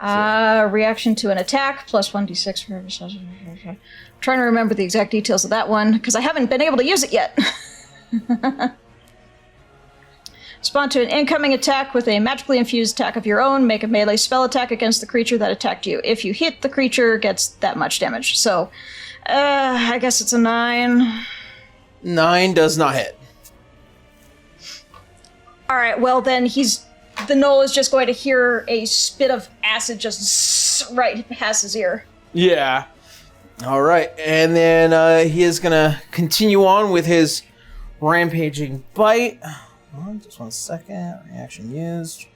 Reaction to an attack, plus 1d6 for every slash. I'm trying to remember the exact details of that one, because I haven't been able to use it yet. Respond to an incoming attack with a magically infused attack of your own. Make a melee spell attack against the creature that attacked you. If you hit, the creature gets that much damage. So, I guess it's a 9. 9 does not hit. Alright, well then the Gnoll is just going to hear a spit of acid just right past his ear. Yeah. Alright, and then he is going to continue on with his rampaging bite. Hold on, just 1 second. Reaction used.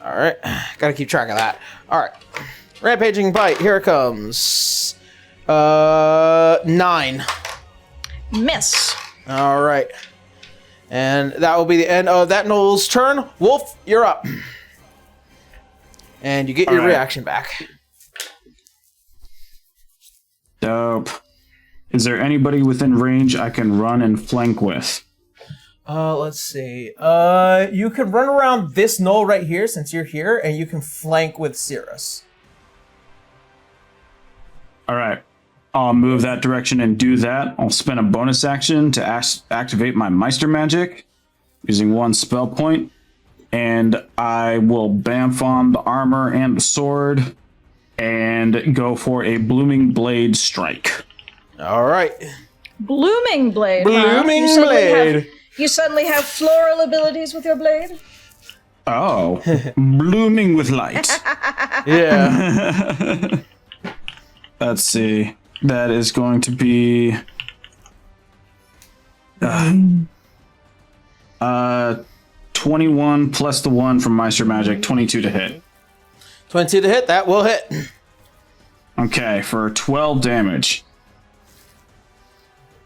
Alright, gotta keep track of that. Alright. Rampaging bite, here it comes. 9. Miss. Alright. And that will be the end of that Gnoll's turn. Wolf, you're up. And you get your reaction back. Dope. Is there anybody within range I can run and flank with? Let's see. You can run around this Gnoll right here since you're here, and you can flank with Cirrus. Alright. I'll move that direction and do that. I'll spend a bonus action to activate my Meister magic using 1 spell point. And I will bamf on the armor and the sword and go for a Blooming Blade strike. Alright. Blooming Blade. Blooming Blade. You suddenly have floral abilities with your blade? Oh. Blooming with light. Yeah. Let's see. That is going to be 21 plus the 1 from Meister Magic, 22 to hit. 22 to hit, that will hit. Okay, for 12 damage.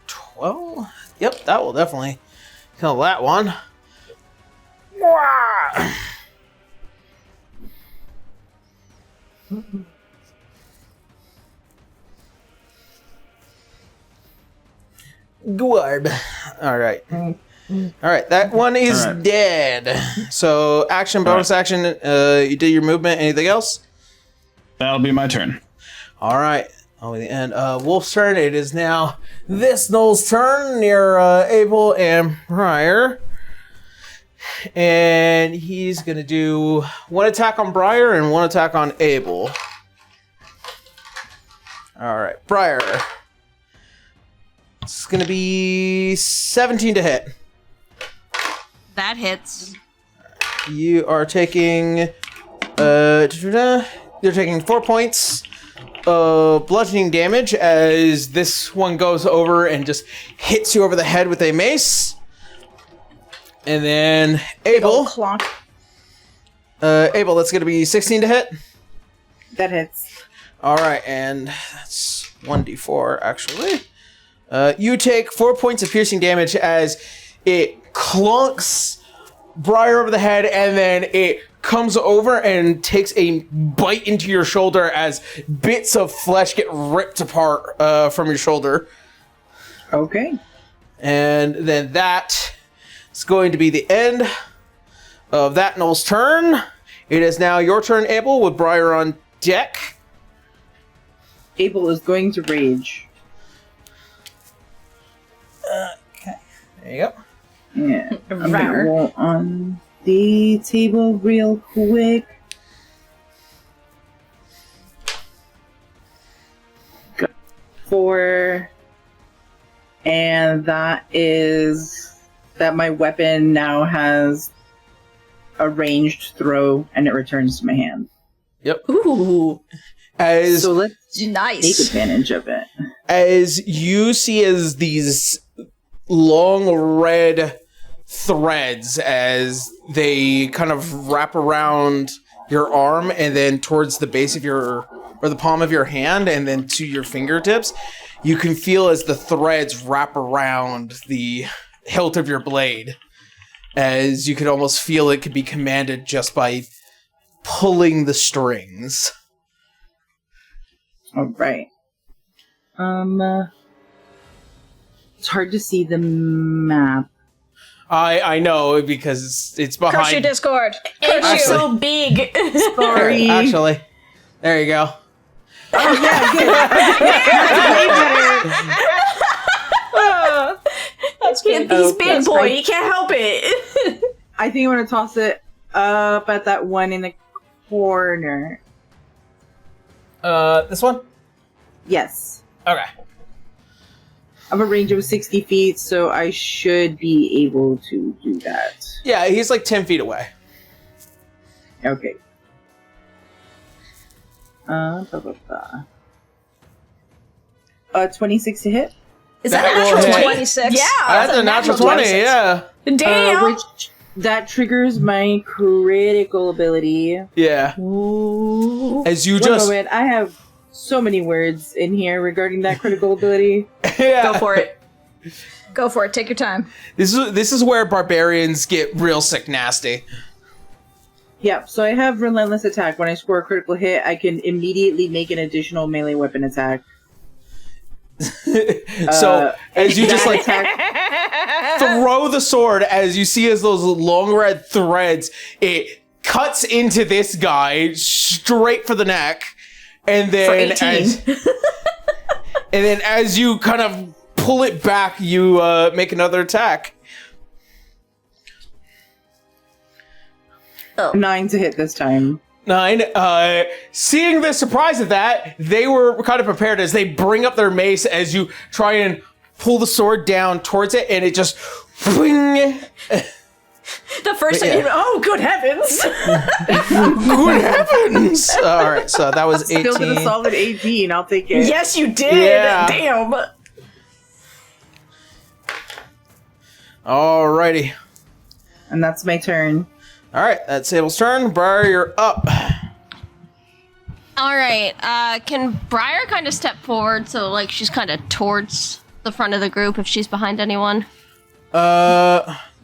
12? Yep, that will definitely kill that one. Wah! Guard. Alright. Alright, that one is dead. So, action, bonus action, you do your movement, anything else? That'll be my turn. Alright. Oh, in the end. Wolf's turn. It is now this Gnoll's turn near Abel and Briar. And he's going to do one attack on Briar and one attack on Abel. Alright, Briar. It's going to be 17 to hit. That hits. You are taking... you're taking 4 points of bludgeoning damage as this one goes over and just hits you over the head with a mace. And then Abel. Clonk. Abel, that's going to be 16 to hit. That hits. All right, and that's 1d4 actually. You take 4 points of piercing damage as it clunks Briar over the head, and then it comes over and takes a bite into your shoulder as bits of flesh get ripped apart from your shoulder. Okay. And then that is going to be the end of that Gnoll's turn. It is now your turn, Abel, with Briar on deck. Abel is going to rage. Okay. There you go. Yeah. I'm gonna roll on the table real quick. Go. 4. And that is that my weapon now has a ranged throw and it returns to my hand. Yep. Ooh. So let's take Nice. advantage of it. As you see as these long red threads as they kind of wrap around your arm and then towards the base of your, or the palm of your hand and then to your fingertips, you can feel as the threads wrap around the hilt of your blade, as you could almost feel it could be commanded just by pulling the strings. All right. It's hard to see the map. I know because it's behind. Curse you, Discord. It's Curse you. so big. Sorry. Actually, there you go. Oh yeah, good. That's good. He's big that's boy. right. He can't help it. I think I'm gonna toss it up at that one in the corner. This one? Yes. Okay. I have a range of 60 feet, so I should be able to do that. Yeah, he's like 10 feet away. Okay. 26 to hit. Is That that, will natural hit. 20? 26. Yeah. That's a natural 20, yeah. Damn. Which that triggers my critical ability. Yeah. Ooh. As you One just... moment, I have so many words in here regarding that critical ability. Yeah. Go for it. Go for it. Take your time. This is where barbarians get real sick nasty. Yeah, so I have Relentless Attack. When I score a critical hit, I can immediately make an additional melee weapon attack. So, as you just like throw the sword, as you see as those long red threads, it cuts into this guy straight for the neck. And then For 18. as you kind of pull it back, you make another attack. 9 to hit this time. 9. Seeing the surprise of that, they were kind of prepared as they bring up their mace as you try and pull the sword down towards it, and it just... Whing. The first thing, oh, good heavens. Good heavens! Alright, so that was 18. Still did a solid 18. I'll take it. Yes, you did. Yeah. Damn. Alrighty. And that's my turn. Alright, that's Sable's turn. Briar, you're up. All right. Can Briar kind of step forward so like she's kind of towards the front of the group if she's behind anyone?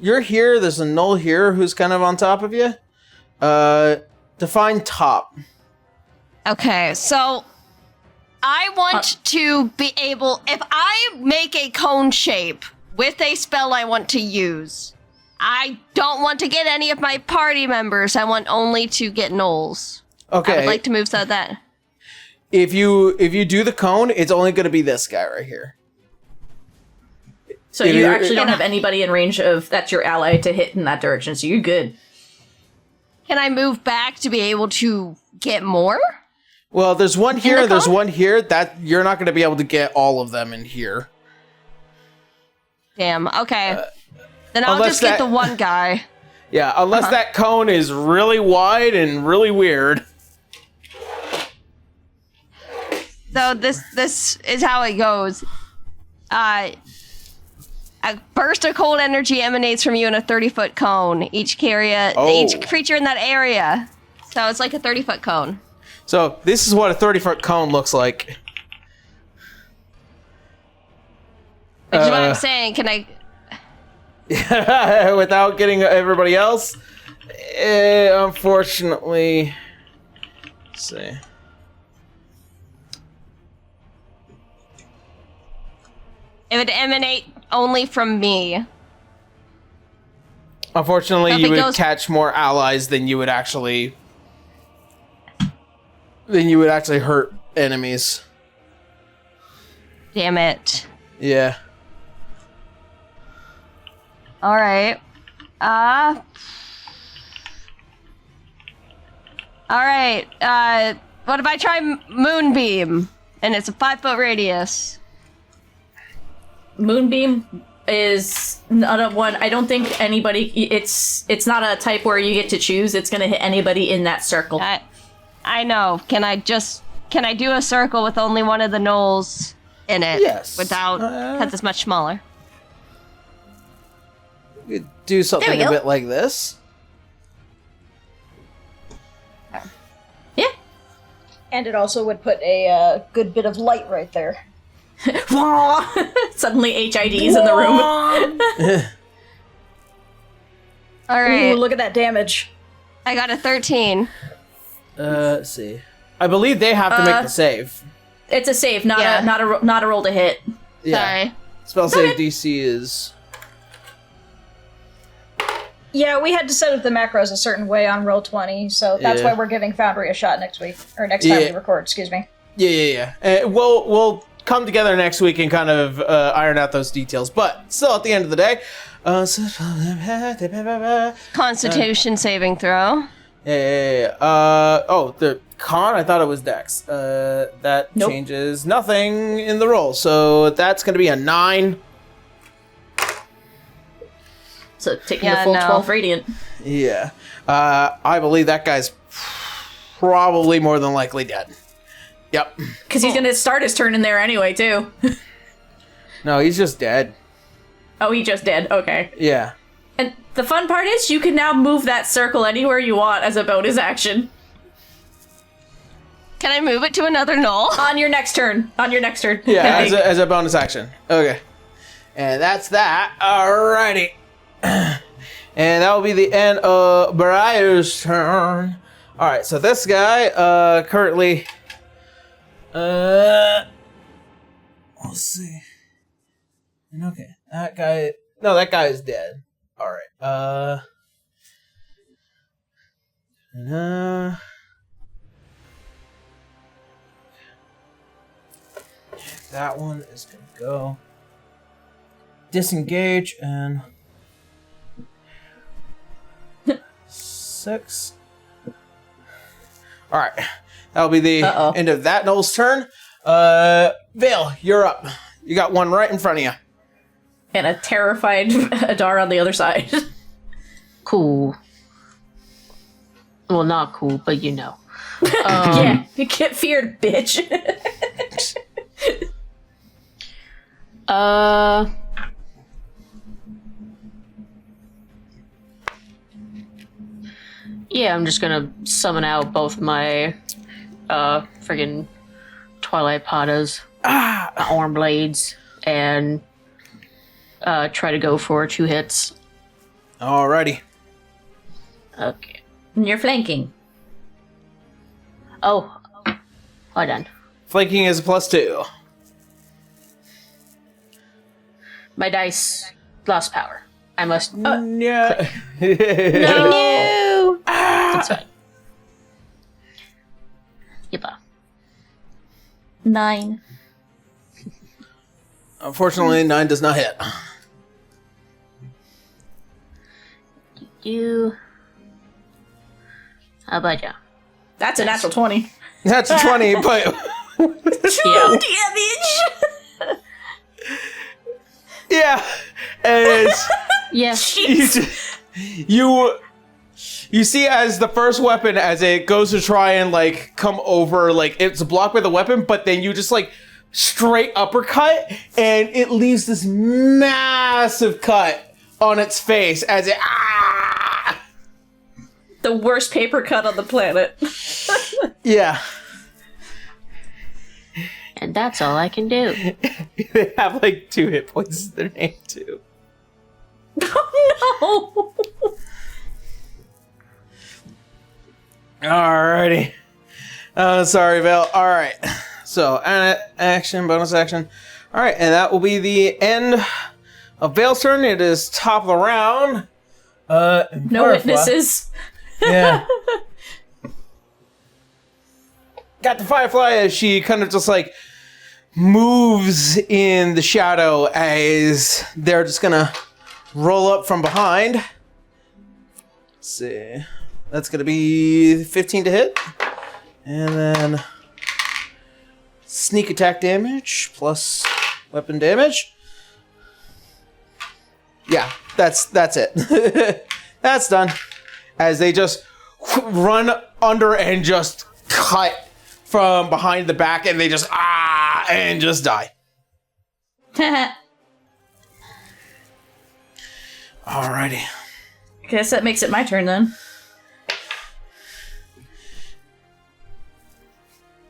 You're here. There's a Gnoll here who's kind of on top of you. Define top. Okay, so I want to be able, if I make a cone shape with a spell I want to use, I don't want to get any of my party members. I want only to get Gnolls. I Okay. would like to move so that. if you do the cone, it's only going to be this guy right here. So you actually don't have anybody in range of that's your ally to hit in that direction, so you're good. Can I move back to be able to get more? Well, there's one here, there's one here. That you're not going to be able to get all of them in here. Damn, okay. Then I'll just get the one guy. Yeah, unless that cone is really wide and really weird. So this is how it goes. A burst of cold energy emanates from you in a 30-foot cone. Each creature in that area. So it's like a 30-foot cone. So this is what a 30-foot cone looks like. Which is what I'm saying. Can I... Without getting everybody else? Unfortunately... Let's see. It would emanate only from me. Unfortunately, you would catch more allies than you would actually hurt enemies. Damn it. Yeah. All right. All right. What if I try Moonbeam? And it's a 5-foot radius. Moonbeam is not a one. I don't think anybody. It's not a type where you get to choose. It's gonna hit anybody in that circle. I know. Can I do a circle with only one of the gnolls in it? Yes. Without, because it's much smaller. You could do something a bit like this. Yeah. And it also would put a good bit of light right there. Suddenly HIDs in the room. All right. Ooh, look at that damage. I got a 13. Let's see. I believe they have to make the save. It's a save, not a roll to hit. Yeah. Sorry. Spell save DC is... Yeah, we had to set up the macros a certain way on Roll20, so that's why we're giving Foundry a shot next week. Or next time we record, excuse me. Yeah. We'll come together next week and kind of iron out those details. But still, at the end of the day... Constitution saving throw. The con, I thought it was Dex. That changes nothing in the roll. So that's going to be a 9. So taking the full 12 radiant. Yeah. I believe that guy's probably more than likely dead. Yep. Because he's going to start his turn in there anyway, too. No, he's just dead. Oh, he just did. Okay. Yeah. And the fun part is you can now move that circle anywhere you want as a bonus action. Can I move it to another gnoll? On your next turn. Yeah, as a bonus action. Okay. And that's that. Alrighty. And that will be the end of Briar's turn. Alright, so this guy, currently... let's see. Okay, that guy... No, that guy is dead. Alright, that one is gonna go. Disengage and... 6. Alright, that'll be the end of that Gnoll's turn. Vale, you're up. You got one right in front of you. And a terrified Adar on the other side. Cool. Well, not cool, but you know. Yeah, you get feared, bitch. Yeah, I'm just gonna summon out both my friggin' Twilight Patas, Arm Blades, and try to go for 2 hits. Alrighty. Okay. You're flanking. Oh, hold on. Flanking is a +2. My dice lost power. I must. Yeah. No. That's fine. Yep. 9. Unfortunately, 9 does not hit. You. How about ya? That's a natural 20. That's a 20, but Yeah. Damage! yeah, as Yes. you see as the first weapon, as it goes to try and like come over, like it's blocked by the weapon, but then you just like straight uppercut, and it leaves this massive cut on its face as it The worst paper cut on the planet. yeah. And that's all I can do. They have like 2 hit points in their name too. Oh no! Alrighty. Sorry, Val. Alright. So, action, bonus action. Alright, and that will be the end of Vale's turn. It is top of the round. No witnesses. Yeah. Got the Firefly as she kind of just like moves in the shadow as they're just gonna roll up from behind. Let's see. That's gonna be 15 to hit. And then sneak attack damage plus weapon damage. Yeah, that's it. That's done. As they just run under and just cut from behind the back, and they just and just die. Alrighty. Guess that makes it my turn then.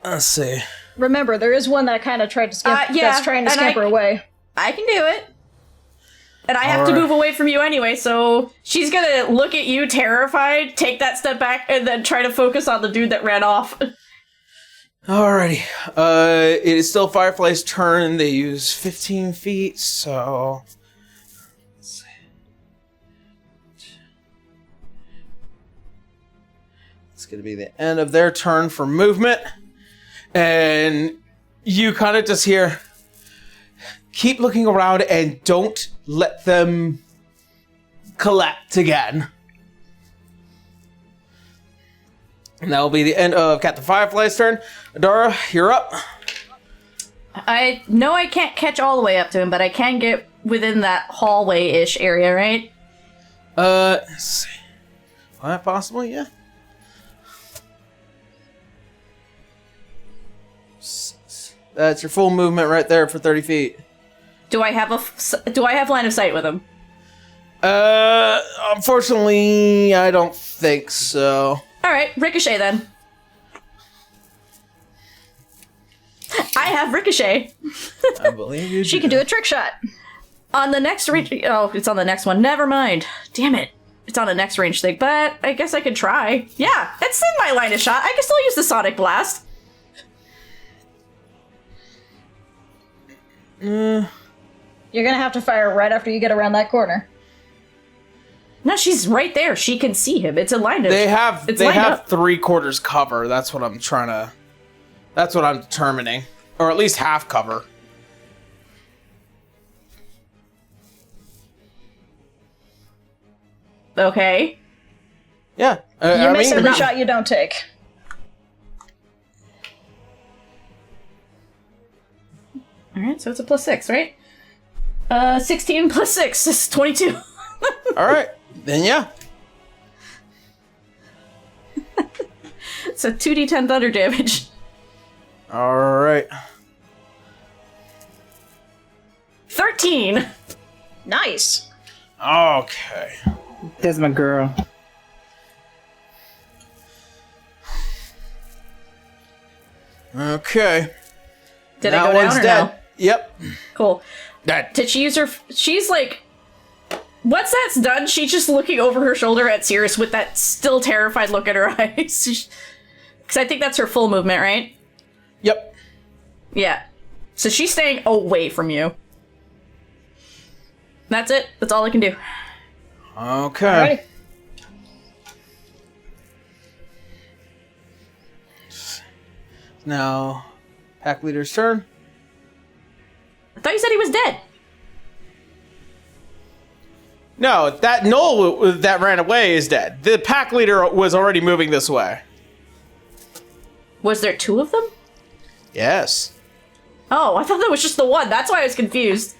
Let's see. Remember, there is one that kind of tried to that's trying to and scamper away. I can do it. And I have to Alright. move away from you anyway, so she's gonna look at you terrified, take that step back, and then try to focus on the dude that ran off. Alrighty. It is still Firefly's turn. They use 15 feet, so let's see. It's gonna be the end of their turn for movement. And you kind of just hear, keep looking around and don't let them collect again. And that will be the end of Captain Firefly's turn. Adara, you're up. I know I can't catch all the way up to him, but I can get within that hallway-ish area, right? Let's see. That possible, yeah. That's your full movement right there for 30 feet. Do I have line of sight with him? Unfortunately, I don't think so. Alright, Ricochet then. I have Ricochet. I believe you. She can do a trick shot. On the next range... Oh, it's on the next one. Never mind. Damn it. It's on a next range thing, but I guess I could try. Yeah, it's in my line of shot. I can still use the Sonic Blast. You're gonna have to fire right after you get around that corner. No, she's right there. She can see him. It's a line of... They have It's lined up. 3/4 cover. That's what I'm trying to. That's what I'm determining, or at least half cover. Okay. Yeah, You miss every shot you don't take. Alright, so it's a +6, right? 16 + 6 is 22. All right, then yeah. So 2d10 thunder damage. All right. 13! Nice. Okay. That's my girl. Okay. Did That I go down one's or dead. no? Yep. Cool. Dead. Did she use her... She's like... Once that's done, she's just looking over her shoulder at Sirius with that still terrified look in her eyes. Because I think that's her full movement, right? Yep. Yeah. So she's staying away from you. That's it. That's all I can do. Okay. Alrighty. Now, Pack leader's turn. I thought you said he was dead. No, that Gnoll that ran away is dead. The pack leader was already moving this way. Was there 2 of them? Yes. Oh, I thought that was just the one. That's why I was confused.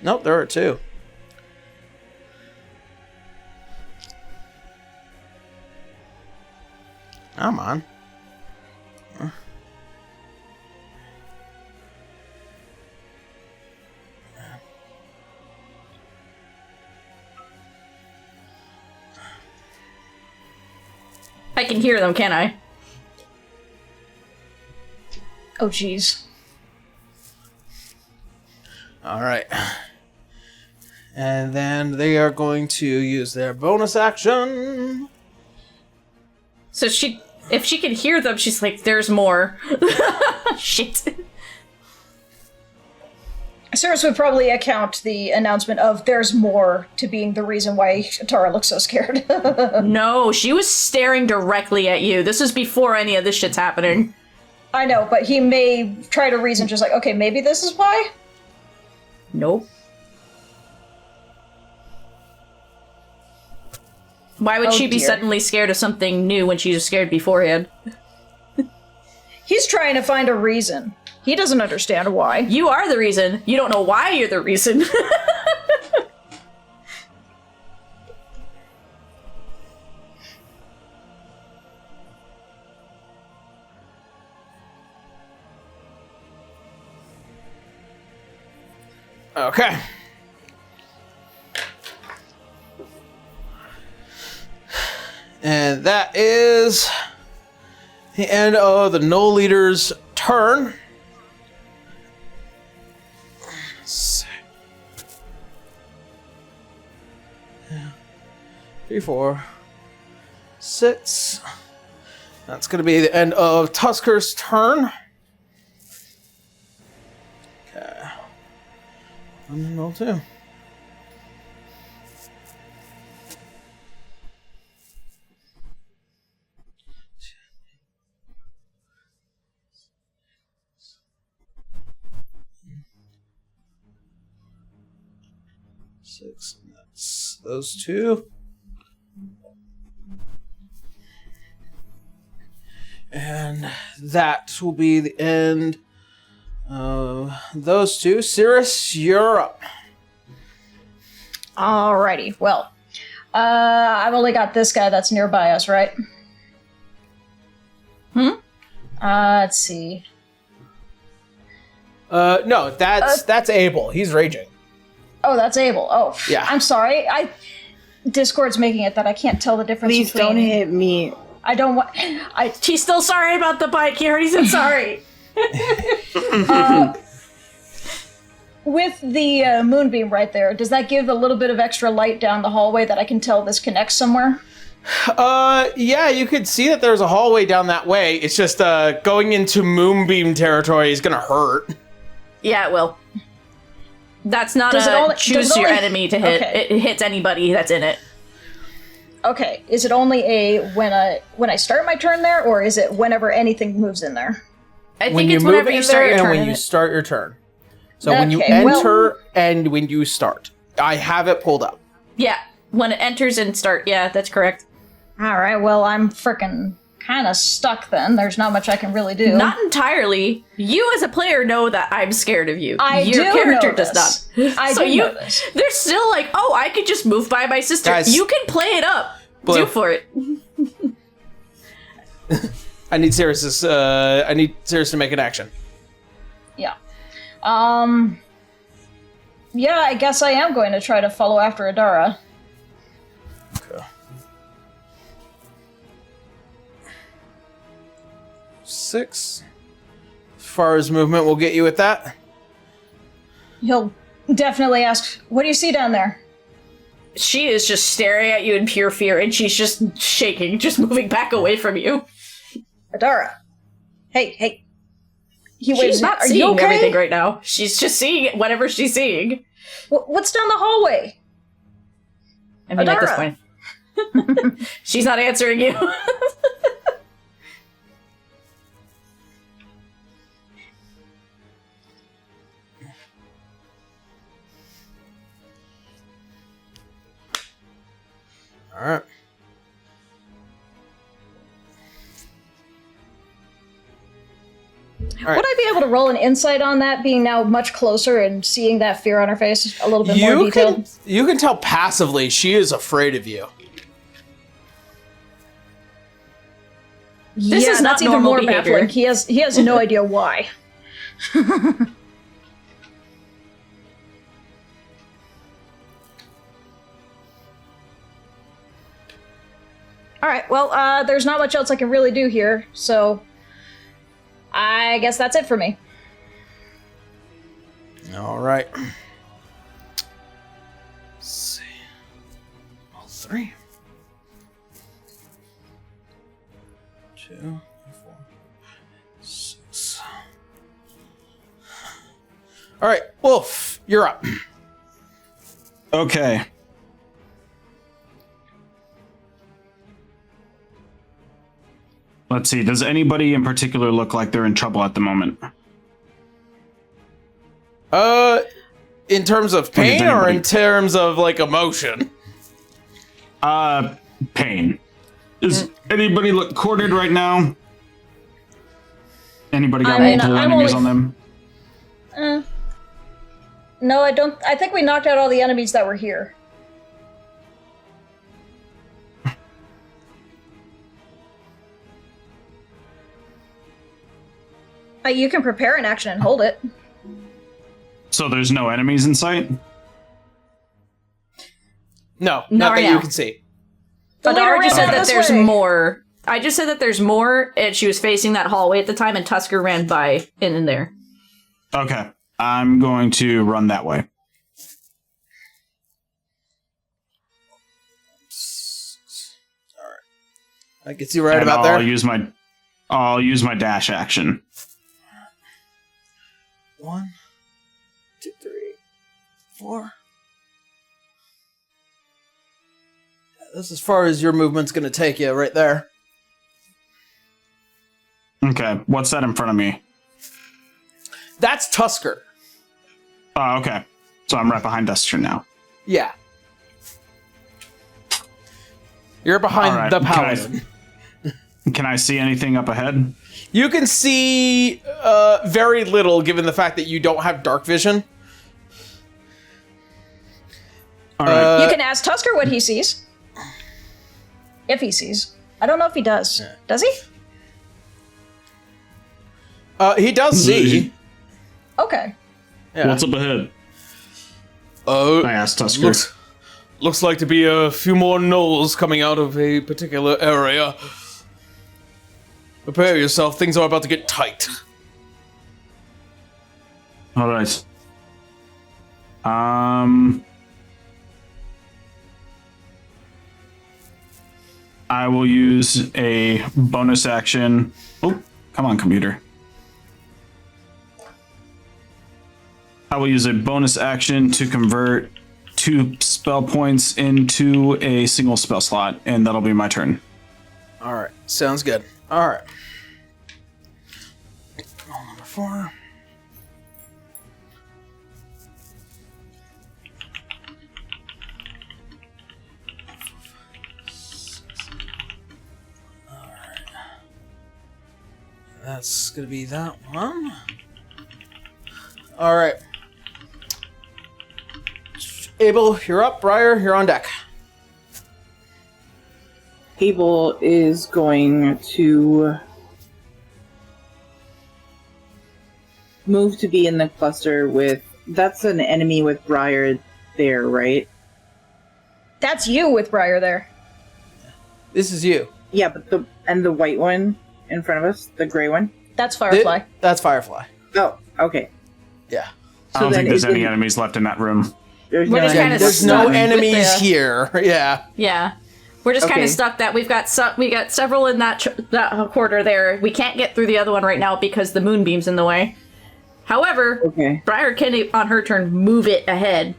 Nope, there are 2. Come on. I can hear them, can't I? Oh, jeez. All right. And then they are going to use their bonus action. So if she can hear them, she's like, there's more. Shit. Cirrus would probably account the announcement of "there's more" to being the reason why Tara looks so scared. No, she was staring directly at you. This is before any of this shit's happening. I know, but he may try to reason just like, okay, maybe this is why? Nope. Why would Oh, she be dear. suddenly scared of something new when she was scared beforehand? He's trying to find a reason. He doesn't understand why. You are the reason. You don't know why you're the reason. Okay. And that is the end of the Gnoll leader's turn. Let's see. 3, 4, 6. That's going to be the end of Tusker's turn. Okay. And roll 2. Six. That's those 2. And that will be the end of those 2. Cirrus, you're up. Alrighty, well, I've only got this guy that's nearby us, right? Let's see. No, that's Abel. He's raging. Oh, that's Abel. Oh, Yeah. I'm sorry. Discord's making it that I can't tell the difference Please between... don't hit me. I don't want... She's still sorry about the bike. He already said sorry. With the moonbeam right there, does that give a little bit of extra light down the hallway that I can tell this connects somewhere? Yeah, you could see that there's a hallway down that way. It's just going into moonbeam territory is gonna hurt. Yeah, it will. That's not Does it only- choose does it your only- enemy to hit. Okay. It hits anybody that's in it. Okay, is it only a when I start my turn there, or is it whenever anything moves in there? I When think you it's move whenever in you start there your and turn. when in you it. start your turn. So when you Okay, well- enter and when you start. I have it pulled up. Yeah, when it enters and start. Yeah, that's correct. Alright, well, I'm frickin' kind of stuck then. There's not much I can really do. Not entirely. You as a player know that I'm scared of you. Your do character know does this. not. I So do you, know this. they're still like, oh, I could just move by my sister. Guys. You can play it up. Blue. Do for it. I need Cirrus to make an action. Yeah. Yeah, I guess I am going to try to follow after Adara. Okay. 6. As far as movement will get you with that. He'll definitely ask, what do you see down there? She is just staring at you in pure fear, and she's just shaking, just moving back away from you. Adara. Hey. He waves. She's not Are you seeing okay? everything right now. She's just seeing whatever she's seeing. What's down the hallway? I mean, at this Adara. point. She's not answering you. All right. All right. Would I be able to roll an insight on that, being now much closer and seeing that fear on her face a little bit more detailed? You can tell passively she is afraid of you. This is not that's even normal more behavior. baffling. He has no idea why. All right. Well, there's not much else I can really do here, so I guess that's it for me. All right. Let's see. All 3. 2, 4, 6. All right, Wolf, you're up. Okay. Let's see. Does anybody in particular look like they're in trouble at the moment? In terms of pain or in terms of like emotion? Pain. Does anybody look cornered right now? Anybody got multiple enemies on them? No, I don't. I think we knocked out all the enemies that were here. You can prepare an action and hold it. So there's no enemies in sight? No, Not not right that you now. can see. The leader Adara just ran said that this there's way. more. I just said that there's more, and she was facing that hallway at the time, and Tusker ran by in there. Okay. I'm going to run that way. That gets you right And about I'll there. use my dash action. 1, 2, 3, 4. This is as far as your movement's going to take you, right there. Okay. What's that in front of me? That's Tusker. Oh, okay. So I'm right behind Duster now. Yeah. You're behind All right, the paladin. Can I see anything up ahead? You can see very little, given the fact that you don't have dark vision. All right. You can ask Tusker what he sees. If he sees. I don't know if he does. Yeah. Does he? He does see. Okay. Yeah. What's up ahead? I asked Tusker. Looks like to be a few more gnolls coming out of a particular area. Prepare yourself, things are about to get tight. All right. I will use a bonus action. Oh, come on, computer. I will use a bonus action to convert 2 spell points into a single spell slot, and that'll be my turn. Alright, sounds good. Alright. Roll number 4. That's gonna be that one. Alright. Abel, you're up. Briar, you're on deck. Abel is going to move to be in the cluster with... That's an enemy with Briar there, right? That's you with Briar there. This is you. Yeah, but the white one in front of us, the gray one. That's Firefly. That's Firefly. Oh, okay. Yeah. I don't then think there's is any it- enemies left in that room. There's We're no just kinda There's stuck no with enemies the- here. Yeah. Yeah. We're just kind Okay. of stuck that we got several in that quarter there. We can't get through the other one right now because the moonbeam's in the way. However, Okay. Briar can, on her turn, move it ahead.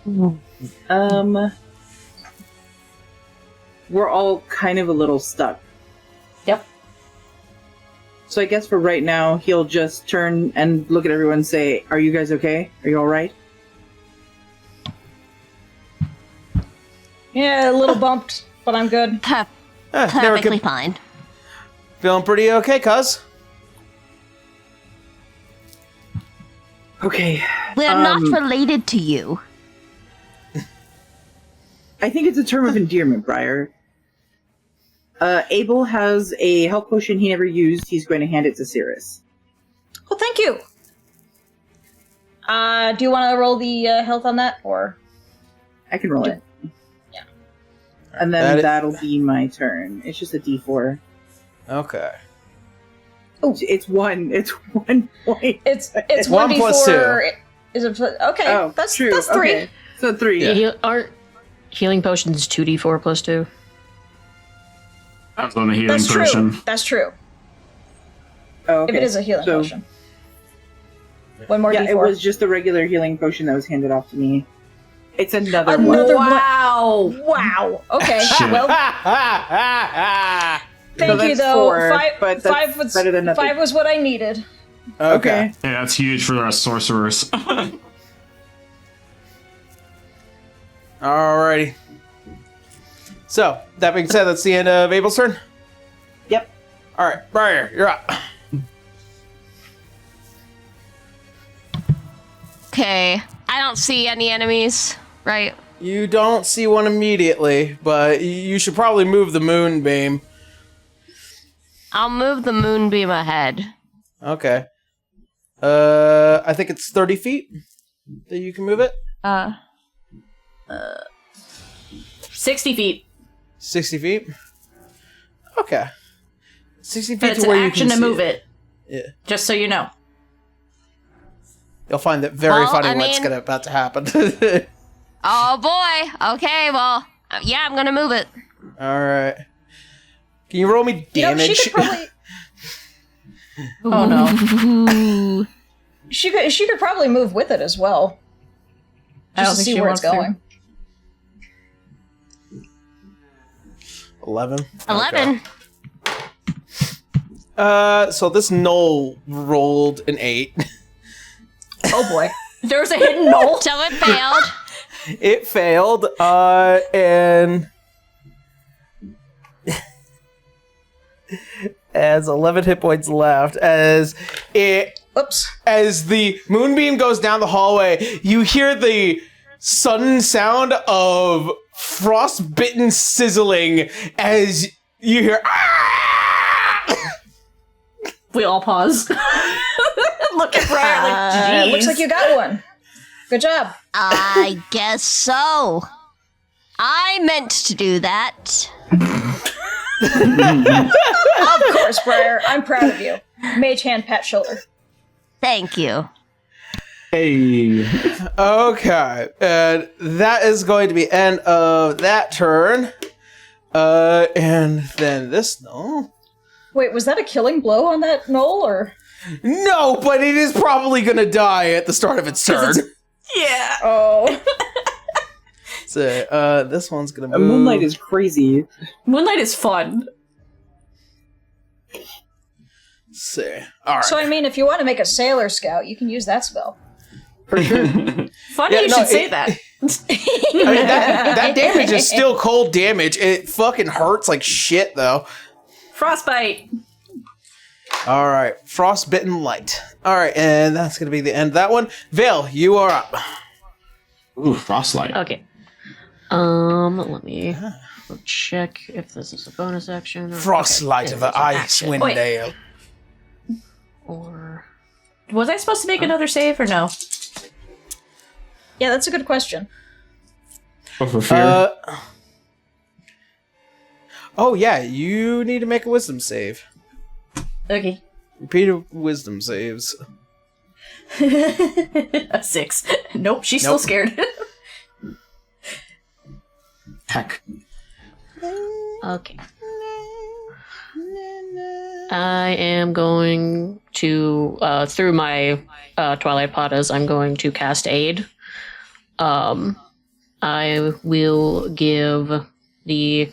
We're all kind of a little stuck. Yep. So I guess for right now, he'll just turn and look at everyone and say, "Are you guys okay? Are you all right?" Yeah, a little bumped, but I'm good. Per- Never perfectly good. fine. Feeling pretty okay, cuz? Okay. We're not related to you. I think it's a term of endearment, Briar. Abel has a health potion he never used. He's going to hand it to Cirrus. Well, thank you. Do you want to roll the health on that, or? I can roll it. Yeah. And then that'll be my turn. It's just a D4. Okay. It's 1. It's 1 point. It's One 1d4. plus 2. Is it? Okay, Oh, that's true. that's 3. Okay. So 3. Yeah. Aren't healing potions 2d4 plus 2? That was on the healing That's potion. true. That's true. Oh, okay. If it is a healing So- potion. One more Yeah, d4. it was just a regular healing potion that was handed off to me. It's another one. Another one. Wow. Wow. Okay. Shit. Well, Okay. thank you that's though. 4, but that's five was better than nothing. 5 was what I needed. Okay. Yeah, that's huge for us sorcerers. Alrighty. So, that being said, that's the end of Abel's turn. Yep. Alright, Briar, you're up. Okay. I don't see any enemies, right? You don't see one immediately, but you should probably move the moonbeam. I'll move the moonbeam ahead. Okay. I think it's 30 feet that you can move it. 60 feet. 60 feet. Okay. 60 feet But it's to an where you action can to see move it. Yeah. Just so you know. You'll find that very Well, funny I what's mean- about to happen. Oh boy. Okay, well, yeah, I'm gonna move it. Alright. Can you roll me You know, damage? she could probably Oh no. Ooh. she could probably move with it as well. I don't Just to think see she where it's wants to. going. 11. 11. So this Gnoll rolled an 8. Oh boy. There's a hidden knoll. So it failed. It failed, and as 11 hit points left, as Oops. the moonbeam goes down the hallway, you hear the sudden sound of frostbitten sizzling as you hear. We all pause. Look at Briar like, geez. Looks like you got one. Good job. I guess so. I meant to do that. Of course, Briar. I'm proud of you. Mage hand, pat shoulder. Thank you. Hey. Okay, and that is going to be end of that turn. And then this Gnoll. Wait, was that a killing blow on that Gnoll, or? No, but it is probably gonna die at the start of its turn. Yeah. Oh. So, this one's gonna move. Moonlight is crazy. Moonlight is fun. See. Alright. So, I mean, if you want to make a Sailor Scout, you can use that spell. Funny Yeah, you no, should say it- that. I mean, that damage is still cold damage. It fucking hurts like shit, though. Frostbite. Alright, Frostbitten Light. Alright, and that's gonna be the end of that one. Vale, you are up. Ooh, frostlight. Okay. Let me check if this is a bonus action. Or, Frostlight okay, of the it is an Ice action. Windale. Or Was I supposed to make another save or no? Yeah, that's a good question. Oh, for fear. Oh yeah, you need to make a wisdom save. Okay. Repeated wisdom saves. A 6. Nope, she's still Nope. scared. Heck. okay. I am going to through my Twilight Patas, I'm going to cast Aid. I will give the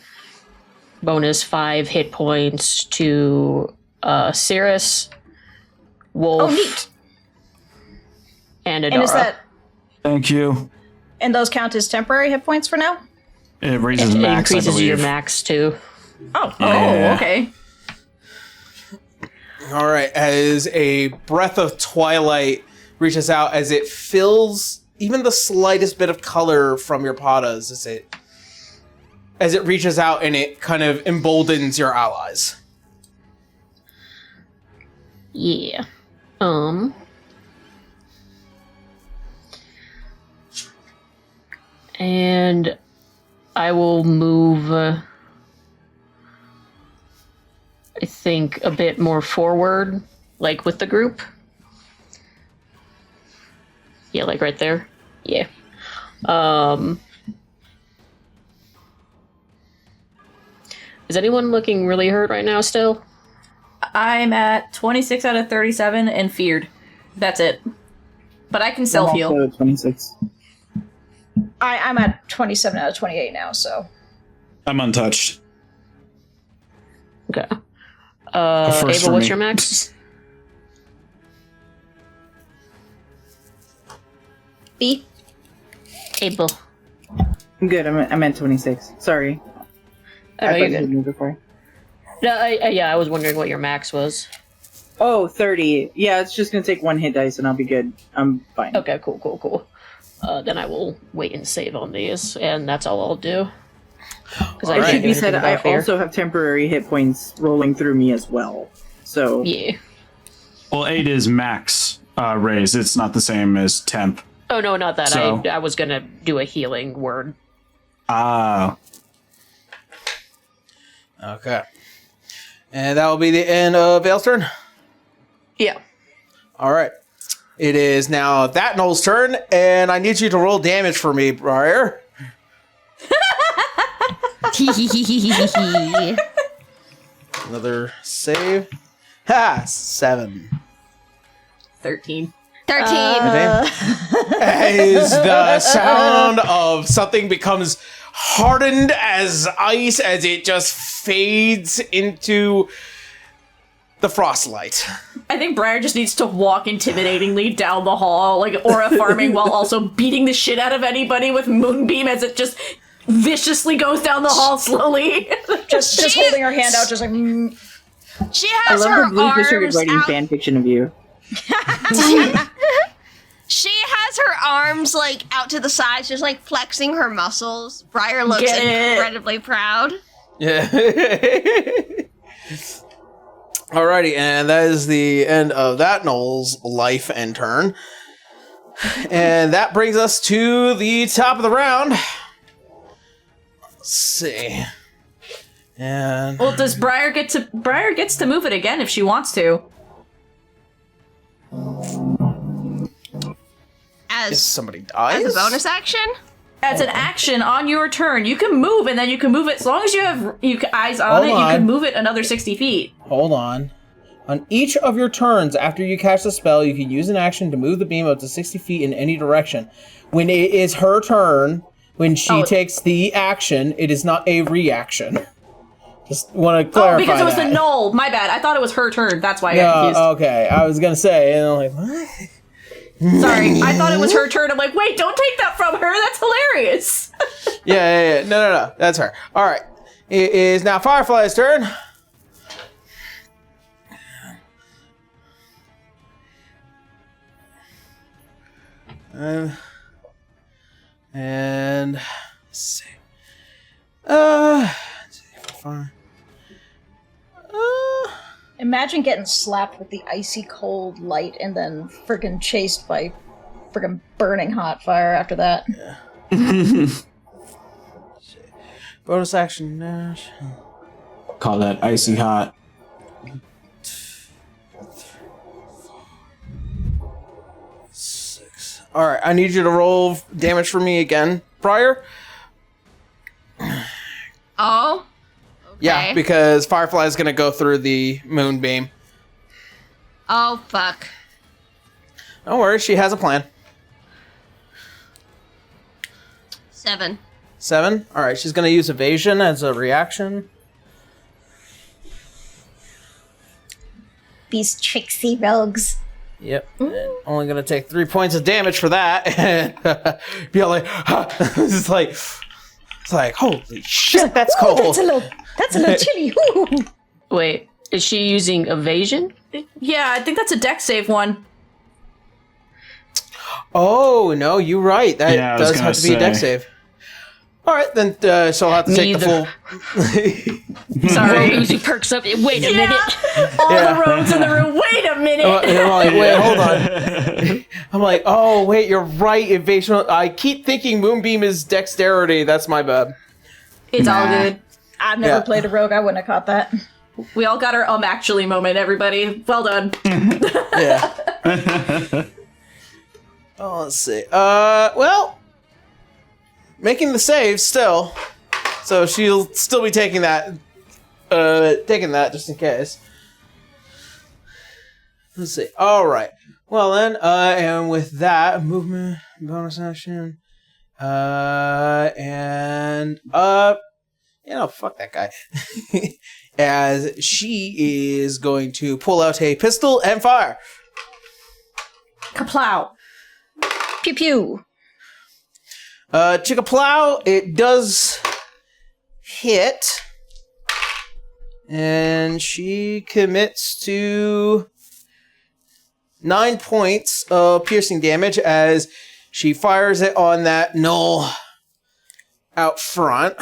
bonus 5 hit points to Cirrus, Wolf, Oh, neat. and Adara. And is that... Thank you. And those count as temporary hit points for now? It raises It max, I increases your believe. max too. Oh, Yeah. okay. All right, as a breath of twilight reaches out, as it fills even the slightest bit of color from your patas, as it reaches out and it kind of emboldens your allies. Yeah. And I will move, I think, a bit more forward, like with the group. Yeah, like right there. Yeah. Is anyone looking really hurt right now still? I'm at 26 out of 37 and feared. That's it. But I can self-heal. I'm also at 26. I'm at 27 out of 28 now, so. I'm untouched. Okay. first Abel, for what's me. your max? B. Abel. I'm good. I'm at 26. Sorry. Oh, no, I thought you're you good. knew before. No, I was wondering what your max was. Oh, 30. Yeah, it's just gonna take one hit dice and I'll be good. I'm fine. Okay, cool. Then I will wait and save on these, and that's all I'll do. Because It should be said, I also have temporary hit points rolling through me as well. So Yeah. Well, 8 is max raise. It's not the same as temp. Oh, no, not that. So- I was gonna do a healing word. Ah. Okay. And that will be the end of Vale's turn. Yeah. All right. It is now that Gnoll's turn, and I need you to roll damage for me, Briar. Another save. Ha! 7. 13. 13. As the sound of something becomes hardened as ice as it just fades into the frostlight. I think Briar just needs to walk intimidatingly down the hall, like aura farming, while also beating the shit out of anybody with Moonbeam as it just viciously goes down the hall slowly. Just holding her hand out, just like. She I has love her that Blue just started arms writing out. fan fiction of you. She has her arms like out to the sides, just like flexing her muscles. Briar looks Get it. incredibly proud. Yeah. Alrighty, and that is the end of that Gnoll's life and turn. And that brings us to the top of the round. Let's see. And Well, does Briar gets to move it again if she wants to. if As somebody dies, a bonus action. As an action on your turn, you can move, and then you can move it as long as you have eyes on Hold it. You on. can move it another 60 feet. hold on. On each of your turns after you cast a spell, you can use an action to move the beam up to 60 feet in any direction. When it is her turn, when she takes the action, it is not a reaction. Just want to clarify Oh, because it was that. the Gnoll. My bad. I thought it was her turn. That's why I got confused. Okay. I was gonna say, and I'm like, what? Sorry, I thought it was her turn. I'm like, wait, don't take that from her. That's hilarious. Yeah. No. That's her. All right. It is now Firefly's turn. And let's see. Fine. Imagine getting slapped with the icy cold light and then friggin' chased by friggin' burning hot fire after that. Bonus action dash. Call that icy hot. All right, I need you to roll damage for me again, Briar. Oh. Yeah, Okay. because Firefly is gonna go through the moonbeam. Oh fuck. Don't worry, she has a plan. 7. 7. All right, she's gonna use evasion as a reaction. These tricksy rogues. Yep. And only gonna take 3 points of damage for that. And be all like, it's like, It's like, holy shit, that's cold. That's a little chilly. Ooh. Wait, is she using evasion? Yeah, I think that's a deck save one. Oh, no, you're right. That Yeah, I was does have to be a deck save. All right, then, so I'll have to take the full... Sorry. Rosie perks up. Wait a minute. All the rogues in the room, wait a minute! I'm like, wait, hold on. I'm like, oh, wait, you're right. Evasion. I keep thinking Moonbeam is dexterity. That's my bad. It's all good. I've never played a rogue. I wouldn't have caught that. We all got our actually moment, everybody. Well done. Yeah. Oh, let's see. Well, making the save still, so she'll still be taking that. Just in case. Let's see. All right. Well then, and with that movement bonus action, and fuck that guy. As she is going to pull out a pistol and fire. Kaplow. Pew pew. Chicka-plow, it does hit. And she commits to 9 points of piercing damage as she fires it on that gnoll out front.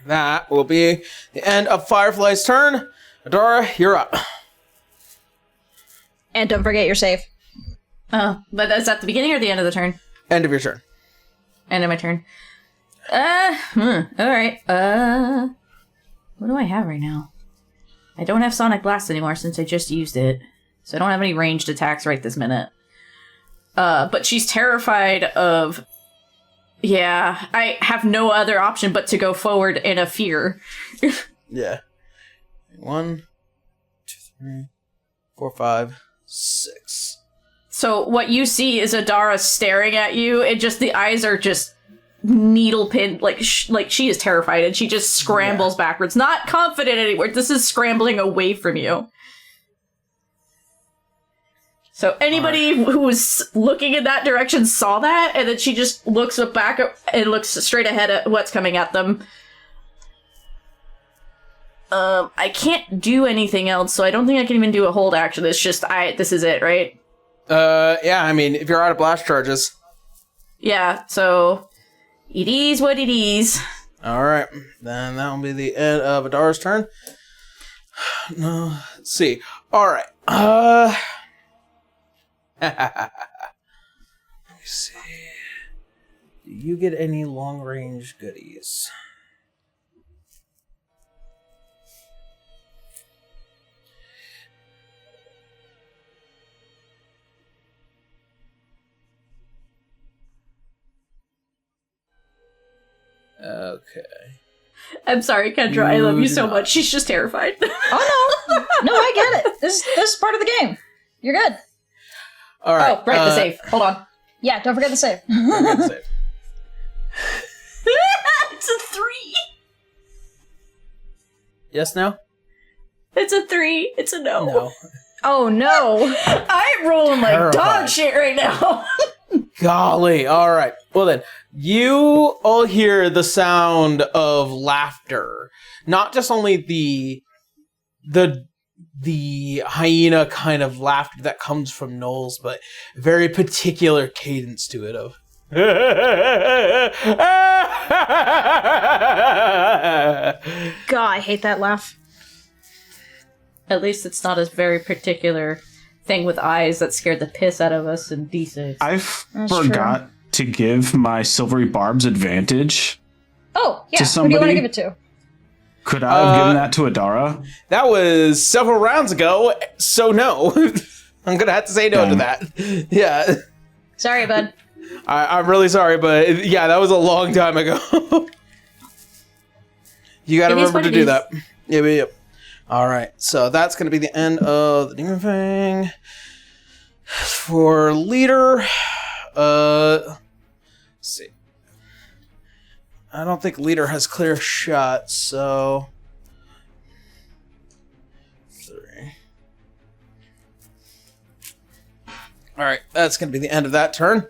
That will be the end of Firefly's turn. Adara, you're up. And don't forget your save. But that's at the beginning or the end of the turn? End of your turn. End of my turn. Alright. What do I have right now? I don't have Sonic Blast anymore since I just used it. So I don't have any ranged attacks right this minute. But she's terrified of... Yeah, I have no other option but to go forward in a fear. Yeah. 1, 2, 3, 4, 5, 6. So what you see is Adara staring at you, and just the eyes are just needle pinned, like she is terrified, and she just scrambles backwards. Not confident anymore. This is scrambling away from you. So anybody who was looking in that direction saw that, and then she just looks back and looks straight ahead at what's coming at them. I can't do anything else, so I don't think I can even do a hold action. It's just, this is it, right? Yeah, I mean, if you're out of blast charges. Yeah, so it is what it is. Alright, then that will be the end of Adara's turn. No, let's see. Alright, let me see. Do you get any long-range goodies? Okay. I'm sorry, Kendra. I love you so much. She's just terrified. Oh no, no, I get it. This is part of the game. You're good. All right. Oh, right, the save. Hold on. Yeah, don't forget the save. It's a 3. Yes, no? It's a 3. It's a no. No. Oh no. I'm rolling like dog Terrified. shit right now. Golly. All right. Well, then, you all hear the sound of laughter. Not just only the hyena kind of laughter that comes from Gnolls, but a very particular cadence to it of... God, I hate that laugh. At least it's not a very particular thing with eyes that scared the piss out of us in D6. I forgot to give my silvery barbs advantage. Oh, yeah. To Who do you want somebody? to give it to? Could I have given that to Adara? That was several rounds ago, so no. I'm gonna have to say no to Damn. that. Yeah. Sorry, bud. I'm really sorry, but yeah, that was a long time ago. You gotta It is remember what to it do is. that. Yep. Alright, so that's gonna be the end of the Demon Fang. For leader, let's see. I don't think leader has clear shot, so 3. All right, that's going to be the end of that turn.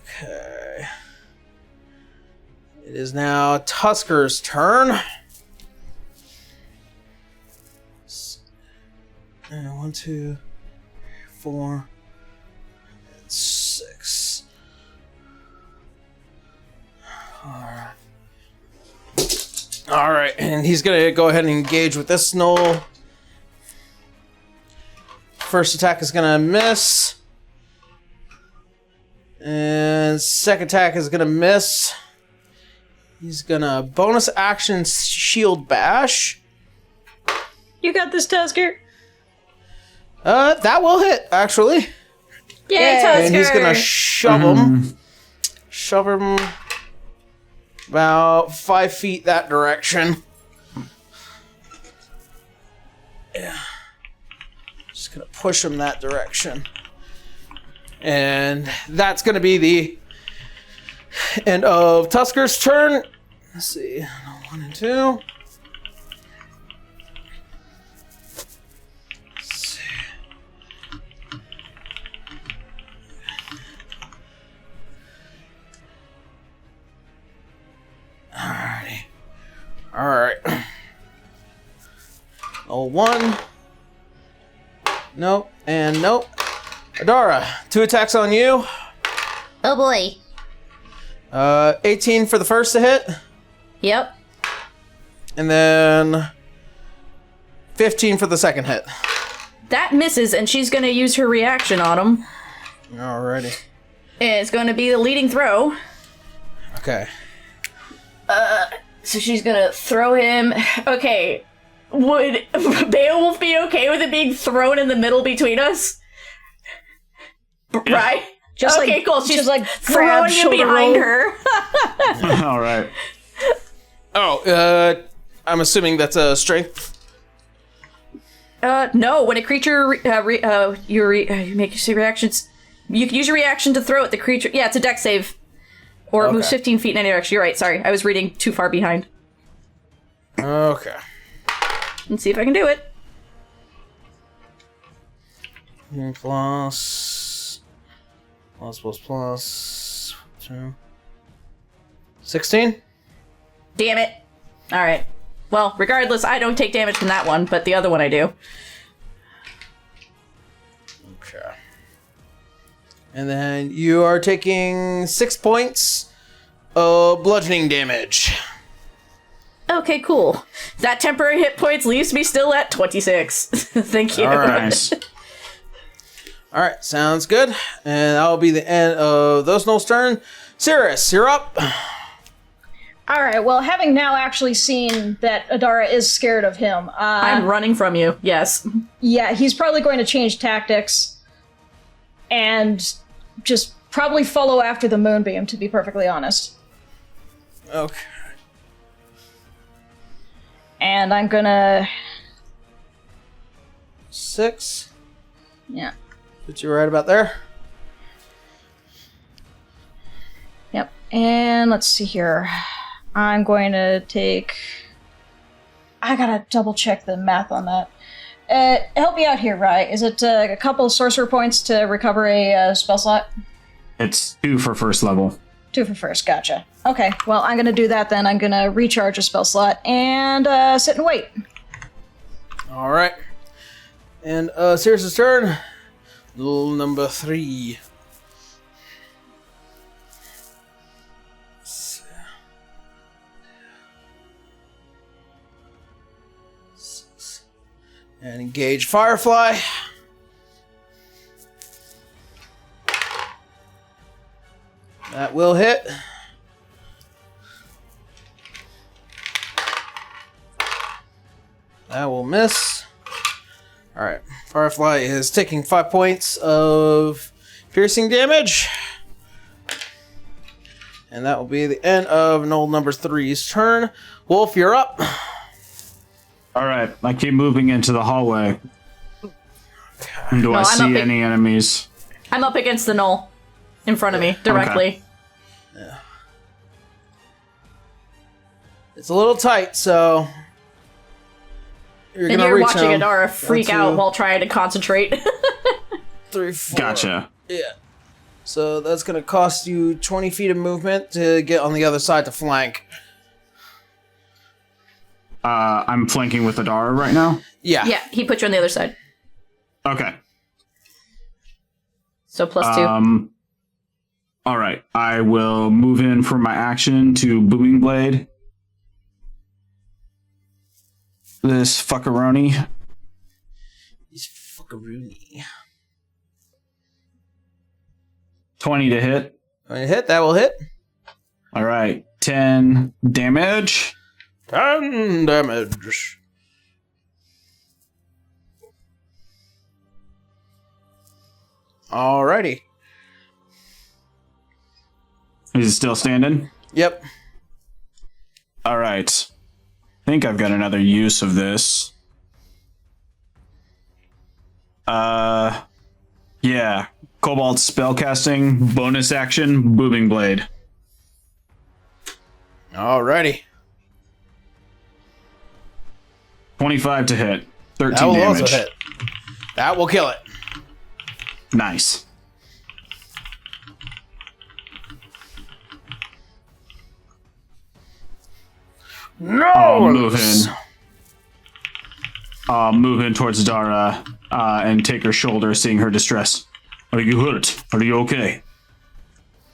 Okay. It is now Tusker's turn. 1, 2, 4, 6. All right, and he's gonna go ahead and engage with this Gnoll. First attack is gonna miss, and second attack is gonna miss. He's gonna bonus action shield bash. You got this, Tusker. That will hit, actually. Yay, Tusker! And he's gonna shove him. Shove him about 5 feet that direction. Yeah. Just gonna push him that direction. And that's gonna be the end of Tusker's turn. Let's see. 1 and 2. Alrighty. Alright. Oh, 1. Nope. And nope. Adara, 2 attacks on you. Oh boy. 18 for the first to hit. Yep. And then 15 for the second hit. That misses, and she's gonna use her reaction on him. Alrighty. It's gonna be the leading throw. Okay. So she's gonna throw him. Okay. Would Beowulf be okay with it being thrown in the middle between us? Right? Just okay, like, cool. She's just like throwing him behind her. All right. Oh, I'm assuming that's a strength. No. When a creature, you make your reactions. You can use your reaction to throw at the creature. Yeah, it's a dex save. Or it moves 15 feet in any direction. You're right, sorry. I was reading too far behind. Okay. Let's see if I can do it. Plus 2. 16? Damn it. Alright. Well, regardless, I don't take damage from that one, but the other one I do. Okay. And then you are taking 6 points of bludgeoning damage. Okay, cool. That temporary hit points leaves me still at 26. Thank you. All right. All right, sounds good. And that'll be the end of those Gnoll's turn. Cirrus, you're up. All right. Well, having now actually seen that Adara is scared of him, I'm running from you. Yes. yeah, he's probably going to change tactics and just probably follow after the moonbeam. To be perfectly honest. Okay. And I'm gonna. 6. Yeah. Put you right about there. Yep. And let's see here. I'm going to take. I gotta double check the math on that. Help me out here, right? Is it a couple of sorcerer points to recover a spell slot? It's 2 for first level. 2 for first, gotcha. Okay, well, I'm gonna do that then. I'm gonna recharge a spell slot and sit and wait. All right. And Cirrus's turn. Little number 3. And engage Firefly. That will hit. That will miss. Alright. Firefly is taking 5 points of piercing damage. And that will be the end of Gnoll number 3's turn. Wolf, you're up. All right, I keep moving into the hallway. Do I see any enemies? I'm up against the Gnoll. in front of me, directly. Yeah. It's a little tight, so And you're watching Adara freak out while trying to concentrate. 3, 4. Gotcha. Yeah. So that's going to cost you 20 feet of movement to get on the other side to flank. I'm flanking with Adara right now? Yeah. Yeah, he put you on the other side. Okay. So +2. Alright. I will move in for my action to Booming Blade. This fuckaroni. He's fuckaroonie. 20 to hit. When you hit, that will hit. Alright. 10 damage. 10 damage. Alrighty. Is it still standing? Yep. Alright. I think I've got another use of this. Yeah. Cobalt spellcasting, bonus action, Booming Blade. Alrighty. 25 to hit. 13 That will damage. also hit. That will kill it. Nice. No! I'll move in towards Dara and take her shoulder, seeing her distress. Are you hurt? Are you okay?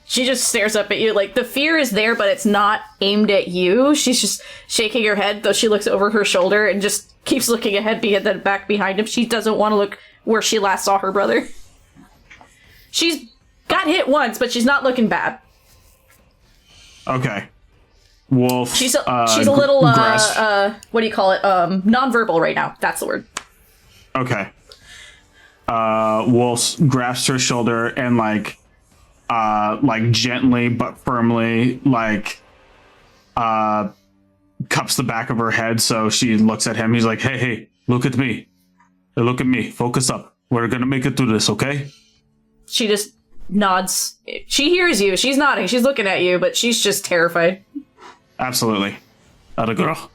She just stares up at you. Like, the fear is there, but it's not aimed at you. She's just shaking her head, though she looks over her shoulder and just keeps looking ahead, then back behind him. She doesn't want to look where she last saw her brother. She's got hit once, but she's not looking bad. Okay. Wolf. She's a little, what do you call it? Nonverbal right now. That's the word. Okay. Wolf grasps her shoulder and, like gently but firmly, cups the back of her head so she looks at him. He's like, hey, look at me. Look at me. Focus up. We're gonna make it through this, okay? She just nods. She hears you. She's nodding. She's looking at you, but she's just terrified. Absolutely. Atta girl.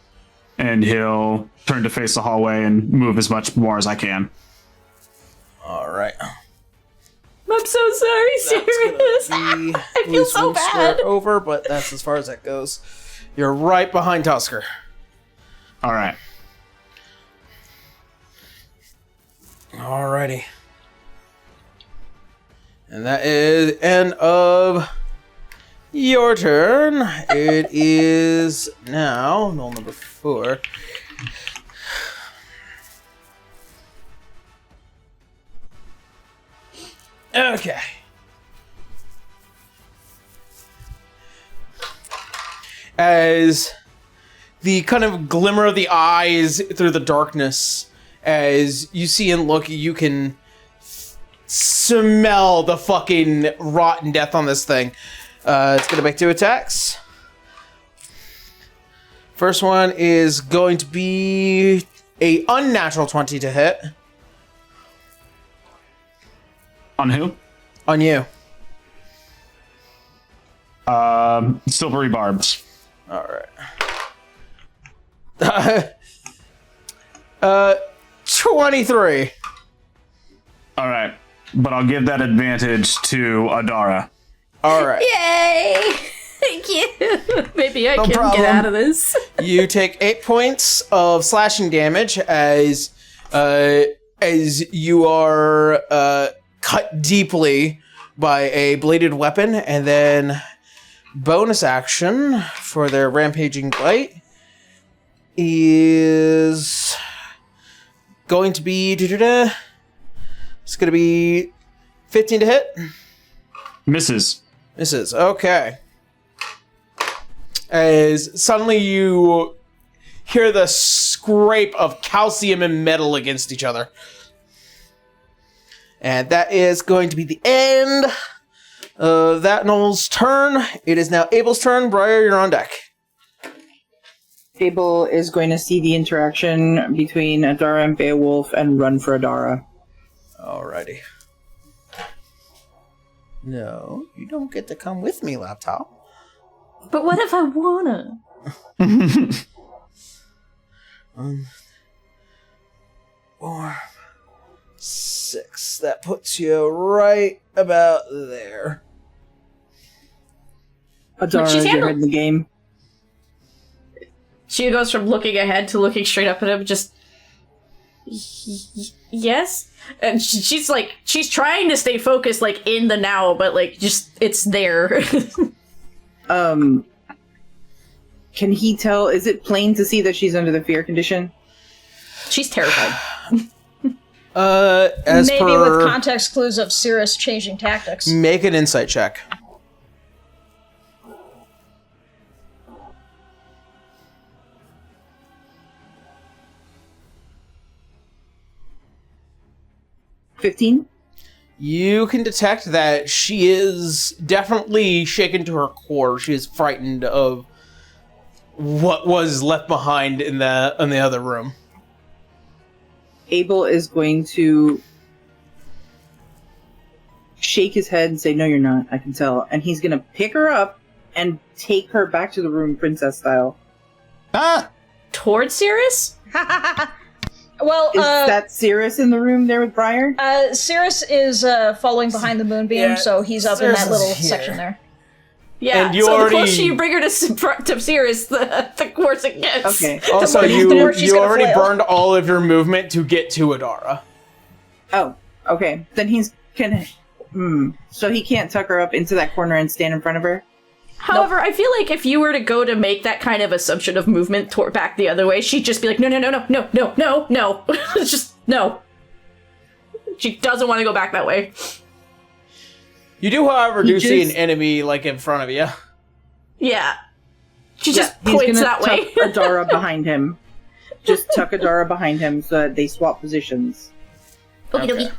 And he'll turn to face the hallway and move as much more as I can. Alright. I'm so sorry, Sirius. I feel so bad. Over, but that's as far as that goes. You're right behind Tusker. Alright. Alrighty. And that is end of your turn. It is now Gnoll number 4. Okay. As the kind of glimmer of the eyes through the darkness, as you see and look, you can smell the fucking rotten death on this thing. It's gonna make 2 attacks. First one is going to be a unnatural 20 to hit. On who? On you. Silvery barbs. Alright. 23. Alright. But I'll give that advantage to Adara. Alright. Yay! Thank you. Maybe I can problem. get out of this. You take 8 points of slashing damage as you are cut deeply by a bladed weapon, and then bonus action for their rampaging bite is going to be it's going to be 15 to hit. Misses. Okay. As suddenly you hear the scrape of calcium and metal against each other. And that is going to be the end of that Gnoll's turn. It is now Abel's turn. Briar, you're on deck. Abel is going to see the interaction between Adara and Beowulf and run for Adara. Alrighty. No, you don't get to come with me, laptop. But what if I wanna? 4, 6. That puts you right about there. Adara, She's you're in the game. She goes from looking ahead to looking straight up at him, just... Yes? And she's trying to stay focused, like, in the now, but, like, just, it's there. Can he tell, is it plain to see that she's under the fear condition? She's terrified. Maybe with context clues of Cirrus changing tactics. Make an insight check. $15? You can detect that she is definitely shaken to her core. She is frightened of what was left behind in the other room. Abel is going to shake his head and say, "No, you're not. I can tell." And he's going to pick her up and take her back to the room, princess style. Towards Cirrus? Well, Is that Cirrus in the room there with Briar? Cirrus is following behind the moonbeam, so he's up Cirrus in that little is here. section there. Yeah, And you so already- the closer you bring her to Cirrus, the worse it gets. Okay. Also, The more she's you gonna already flail. burned all of your movement to get to Adara. Oh, okay. Then he's gonna... So he can't tuck her up into that corner and stand in front of her? However, I feel like if you were to go to make that kind of assumption of movement back the other way, she'd just be like, no. Just, no. She doesn't want to go back that way. You do, however, He see an just- enemy, like, in front of you. Yeah. She just he's points gonna that way. tuck Adara behind him. Just tuck Adara behind him so that they swap positions. Okie-dokie.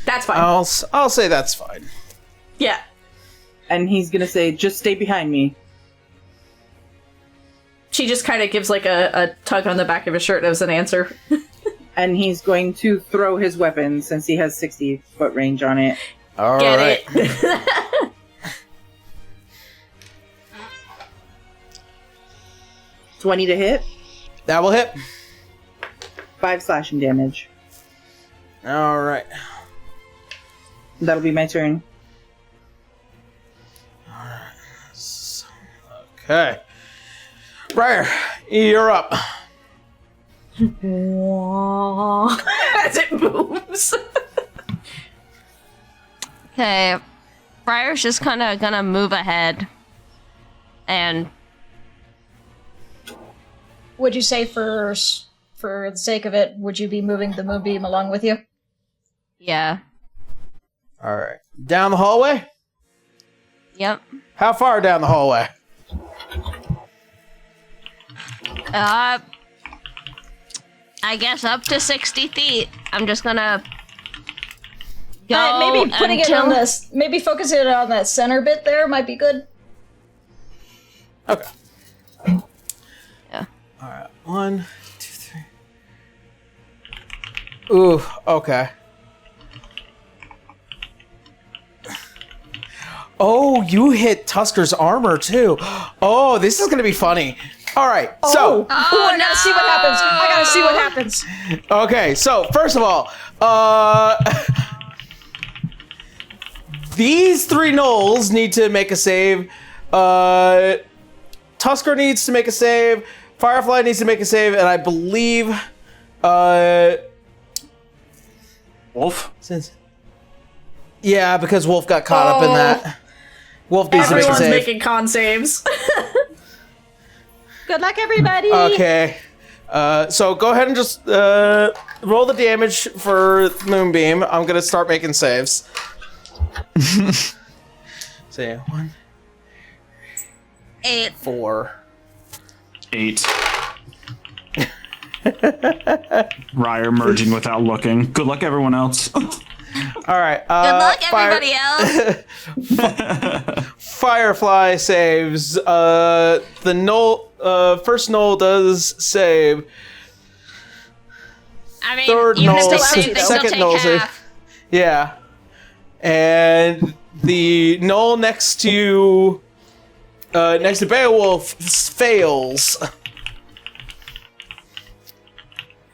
That's fine. I'll say that's fine. Yeah. And he's gonna say, "Just stay behind me." She just kind of gives like a tug on the back of his shirt as an answer. And he's going to throw his weapon since he has 60-foot range on it. All Get right. it? 20 to hit, That will hit. 5 slashing damage. All right. That'll be my turn. Okay. Briar, you're up. As it moves. Okay, Briar's just kind of gonna move ahead, and Would you say for the sake of it, would you be moving the moonbeam along with you? yeah, All right. Down the hallway? yep. How far down the hallway? I guess up to 60 feet. I'm just gonna go Maybe putting it on until- this, maybe focusing it on that center bit there might be good. Okay. Yeah. All right. 1, 2, 3. Ooh, okay. Oh, you hit Tusker's armor too. Oh, this is gonna be funny. All right, so I gotta see what happens. I gotta see what happens. okay, so first of all, these 3 gnolls need to make a save. Tusker needs to make a save. Firefly needs to make a save, and I believe Wolf? yeah, because Wolf got caught up in that. Wolf needs to make a Everyone's save. making con saves. Good luck, everybody. Okay. So go ahead and just roll the damage for Moonbeam. I'm gonna start making saves. So yeah, 1, 8. 4. 8. Ryer merging without looking. Good luck, everyone else. All right. Good luck, everybody else. Firefly saves. The Gnoll, first Gnoll does save. I mean, Third even if Gnoll, they save, they still second take Gnoll save. half. Yeah. And the Gnoll next to Beowulf fails.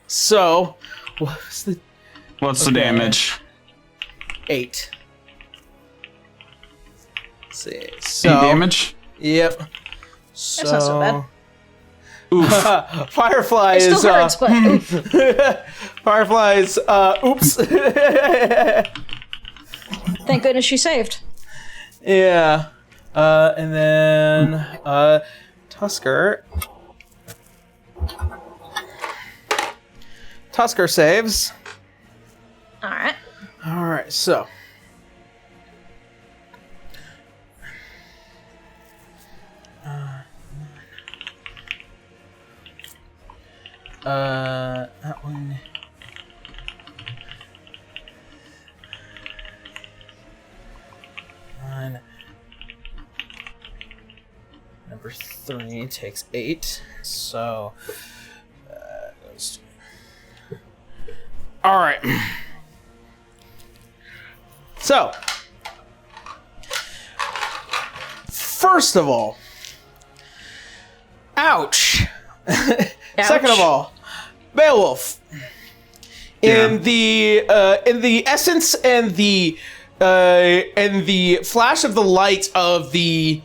So, what's the damage? 8. Let's see. So, 8 damage? Yep. That's not so bad. Oof. Firefly It is. still hurts, but oof. Firefly's. Oops. Thank goodness she saved. Yeah. And then Tusker. Tusker saves. Alright. Alright, so. That one. Number 3 takes 8, so those 2. All right. So, first of all, ouch. Second of all, Beowulf. In the essence and the flash of the light of the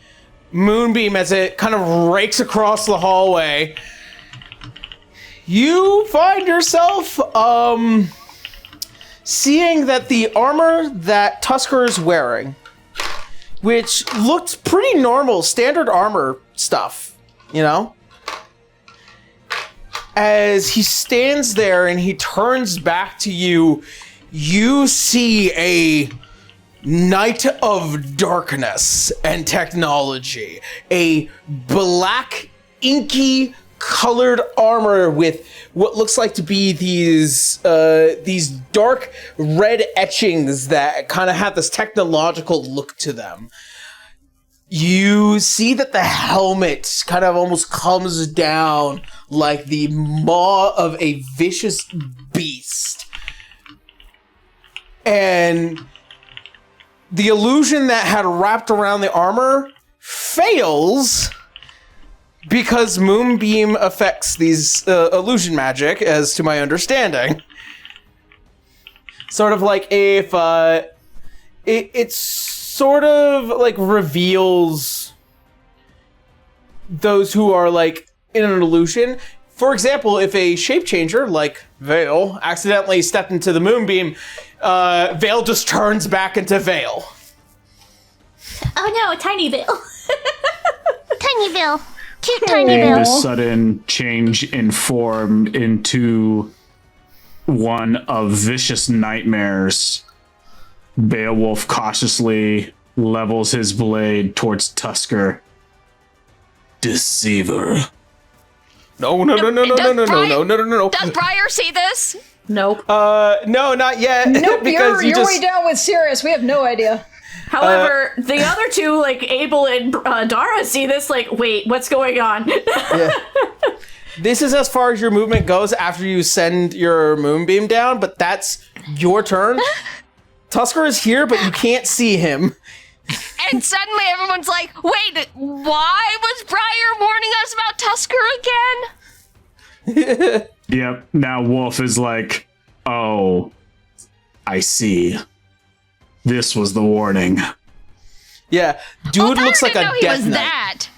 moonbeam as it kind of rakes across the hallway, you find yourself seeing that the armor that Tusker is wearing, which looked pretty normal, standard armor stuff, you know? As he stands there and he turns back to you, you see a Knight of Darkness and technology. A black, inky colored armor with what looks like to be these dark red etchings that kind of have this technological look to them. You see that the helmet kind of almost comes down like the maw of a vicious beast. And the illusion that had wrapped around the armor fails because Moonbeam affects these illusion magic, as to my understanding. Sort of like if it sort of like reveals those who are like in an illusion. For example, if a shape changer like Vale accidentally stepped into the Moonbeam, Vale just turns back into Vale. Oh no, Tiny Bill. Tiny Bill. Cute Tiny And Bill. this sudden change in form into one of vicious nightmares, Beowulf cautiously levels his blade towards Tusker. Deceiver. No. Does Briar see this? Nope. No, not yet. Nope, because you're way down with Sirius. We have no idea. However, the other two, like Abel and Dara, see this. Like, wait, what's going on? Yeah. This is as far as your movement goes after you send your moonbeam down, but that's your turn. Tusker is here, but you can't see him. And suddenly everyone's like, wait, why was Briar warning us about Tusker again? Yep, now Wolf is like, oh, I see. This was the warning. Yeah, dude looks like a know he death was knight. that.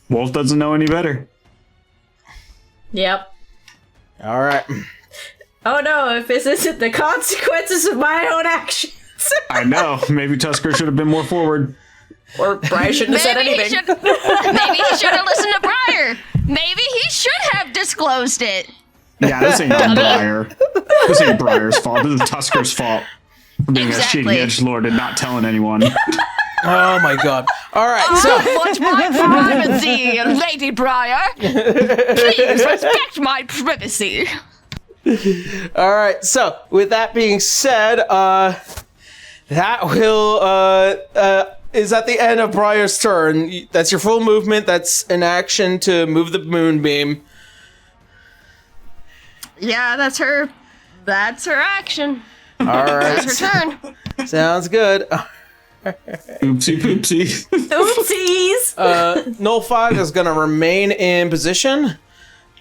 Wolf doesn't know any better. Yep. All right. Oh no, if this isn't the consequences of my own actions. I know. Maybe Tusker should have been more forward. Or Briar shouldn't have said Maybe anything. maybe he should have listened to Briar. Maybe he should have disclosed it. Yeah, this ain't Briar. This ain't Briar's fault. This is Tusker's fault. For being Exactly. a cheeky edgelord and not telling anyone. Oh my god. All right, so What's my privacy, Lady Briar? Please respect my privacy. all right. So with that being said, that will is at the end of Briar's turn. That's your full movement. That's an action to move the moonbeam. Yeah, that's her. That's her action. All right. That's her turn. Sounds good. Oopsie poopsie. Oopsies! Gnoll 5 is going to remain in position.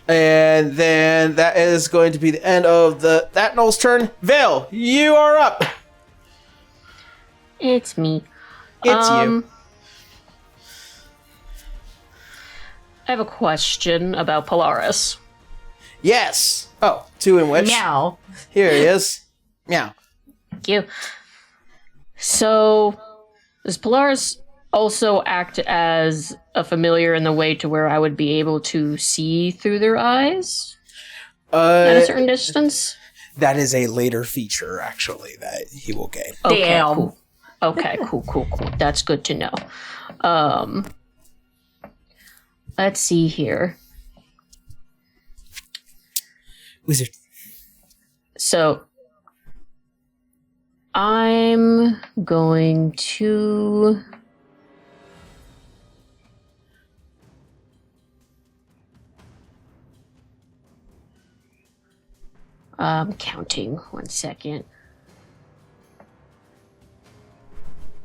And then that is going to be the end of that Gnoll's turn. Vale, you are up. It's me. It's you. I have a question about Polaris. Yes. Oh, 2 in which? Meow. Here he is. Meow. Thank you. So, does Polaris also act as a familiar in the way to where I would be able to see through their eyes at a certain distance? That is a later feature, actually, that he will gain. Okay, Damn. cool. Okay, cool. That's good to know. Let's see here. Wizard. So, I'm going to... counting. 1 second.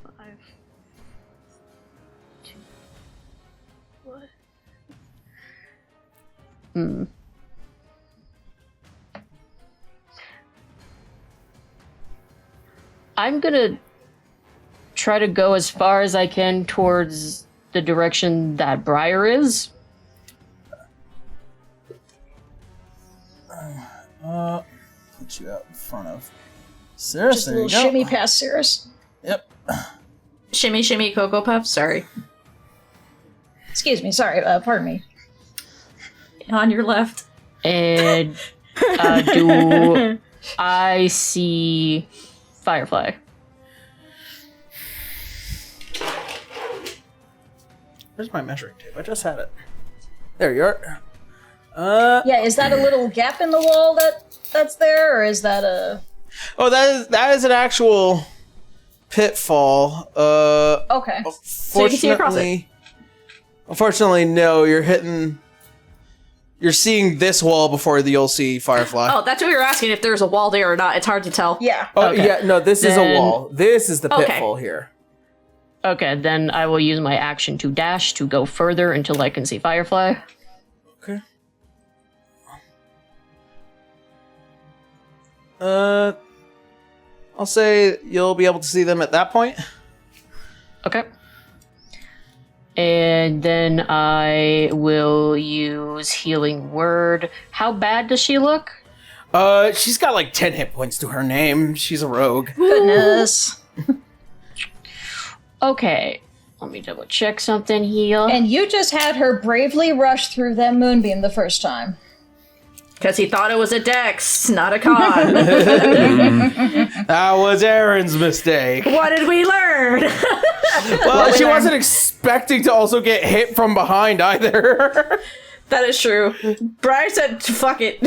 5, 2, 1. I'm gonna try to go as far as I can towards the direction that Briar is. Put you out in front of Cirrus. Just a There you little go. shimmy past Cirrus. Yep. Shimmy, shimmy, Cocoa Puff. Sorry. Excuse me, sorry, pardon me. On your left. And do I see Firefly? Where's my measuring tape? I just had it. There you are. Yeah, is that a little gap in the wall that's there, or is that a... Oh, that is an actual pitfall. Okay. So you can see across it. Unfortunately, no. You're seeing this wall before you'll see Firefly. Oh, that's what we were asking, if there's a wall there or not. It's hard to tell. Yeah. Oh, okay. yeah. No, this is a Then- wall. This is the Okay. pitfall here. Okay, then I will use my action to dash to go further until I can see Firefly. Okay. I'll say you'll be able to see them at that point. Okay. And then I will use Healing Word. How bad does she look? She's got like 10 hit points to her name. She's a rogue. Goodness. Okay, let me double check something here. And you just had her bravely rush through that moonbeam the first time. Because he thought it was a dex, not a con. That was Aaron's mistake. What did we learn? Well, she wasn't expecting to also get hit from behind either. That is true. Briar said, fuck it.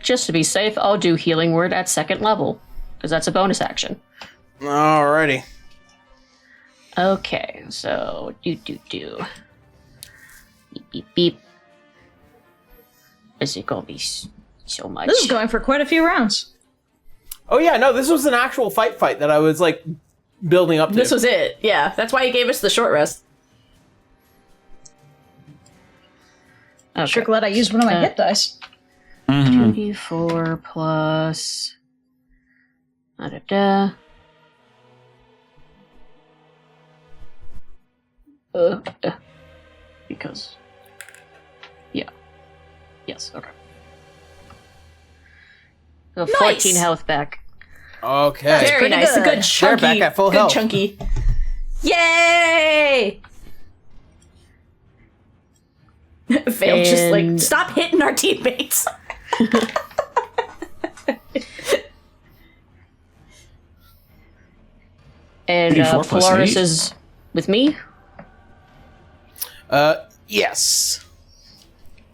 Just to be safe, I'll do Healing Word at 2nd level, because that's a bonus action. Alrighty. Okay, so Beep beep beep. Is it gonna be so much? This is going for quite a few rounds. Oh yeah, no, this was an actual fight that I was like building up to. This was it. Yeah, that's why he gave us the short rest. Okay. Sure glad I used one of my hit dice. 2d4 plus... Da-da-da. Because... Yeah. Yes, okay. So 14 health back. Okay. Very pretty nice. good. A good chunky. back at full good health. chunky. Yay! Vale just like, And- stop hitting our teammates. And 84 plus Polaris 8. is with me? Yes.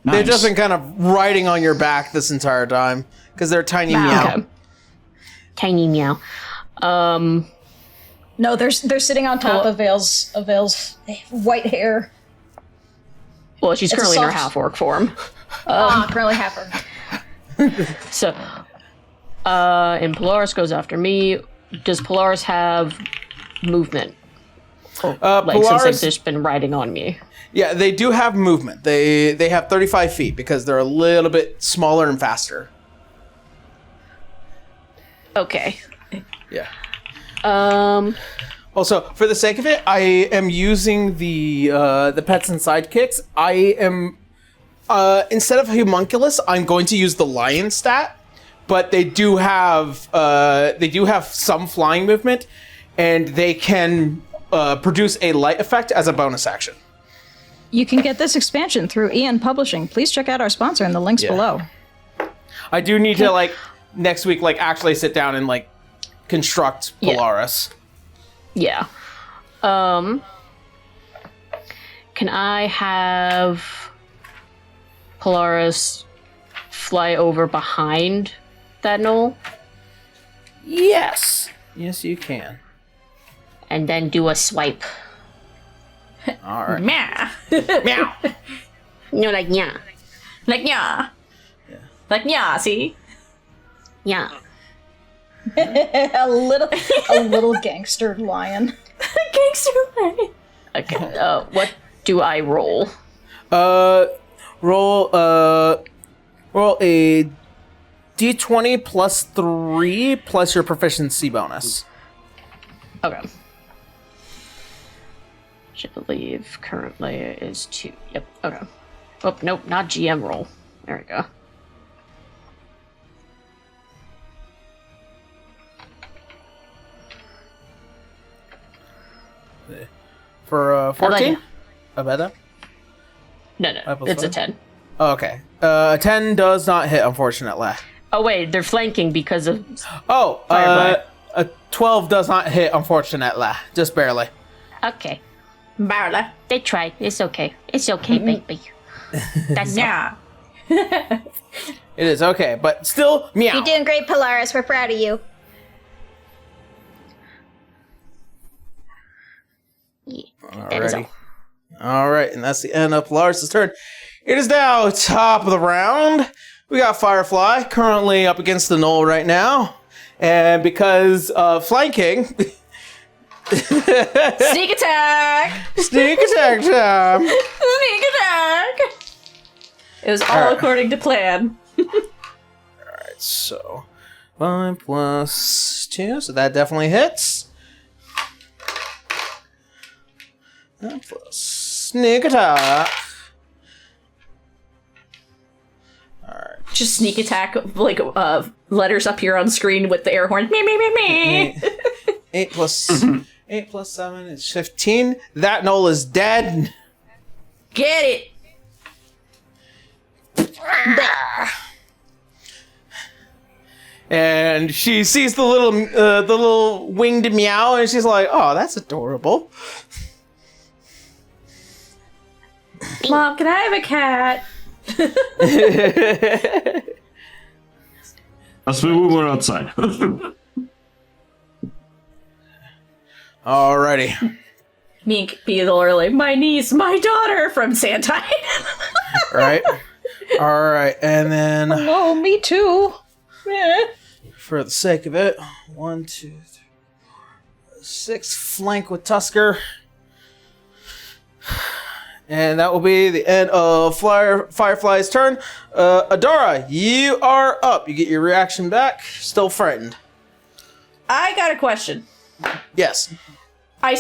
Nice. They've just been kind of riding on your back this entire time because they're tiny meow. Okay. Tiny meow. No, they're sitting on top of Vale's white hair. Well, she's It's a currently in her soft- half-orc form. Currently half her. So, and Polaris goes after me. does Polaris have movement? Since Polaris, they've just been riding on me. yeah, they do have movement. They have 35 feet because they're a little bit smaller and faster. Okay. Yeah. Also, for the sake of it, I am using the pets and sidekicks. I am instead of homunculus, I'm going to use the lion stat, but they do have some flying movement, and they can produce a light effect as a bonus action. You can get this expansion through Ian Publishing. Please check out our sponsor in the links below. I do need to next week actually sit down and construct Polaris. Yeah. Can I have Polaris fly over behind that Gnoll? Yes. Yes, you can. And then do a swipe. All right. Meow. Meow. No, like, yeah. Like, yeah. Like, yeah, see? Yeah. a little gangster lion. Gangster lion. Okay, what do I roll? Roll a d20 plus 3 plus your proficiency bonus. Okay. Which I believe currently is 2. Yep, okay. Oh, nope, not GM roll. There we go. For 14? About that? No, it's a 10. Oh, okay. 10 does not hit, unfortunately. Oh, wait, they're flanking because of... Oh, a 12 does not hit, unfortunately. Just barely. Okay. Barla. They tried. It's okay. It's okay, baby. That's Yeah. It is okay, but still, meow. You're doing great, Polaris. We're proud of you. Alrighty. Alright, and that's the end of Polaris' turn. It is now top of the round. We got Firefly currently up against the Gnoll right now. And because flanking... Sneak attack! Sneak attack time! Sneak attack! It was all according to plan. Alright, so 5 plus 2, so that definitely hits. And plus sneak attack. Alright. Just sneak attack, letters up here on screen with the air horn. Me, me, me, me. 8 plus 8 plus 7 is 15. That Gnoll is dead. Get it! And she sees the little winged meow, and she's like, "Oh, that's adorable." Mom, can I have a cat? That's when we're outside. Alrighty. Me and Beetle are like, my niece, my daughter from Santine. Right. Alright, and then Oh, me too. for the sake of it, 1, 2, 3, 4, 6, flank with Tusker. And that will be the end of Firefly's turn. Adara, you are up. You get your reaction back. Still frightened. I got a question. Yes. I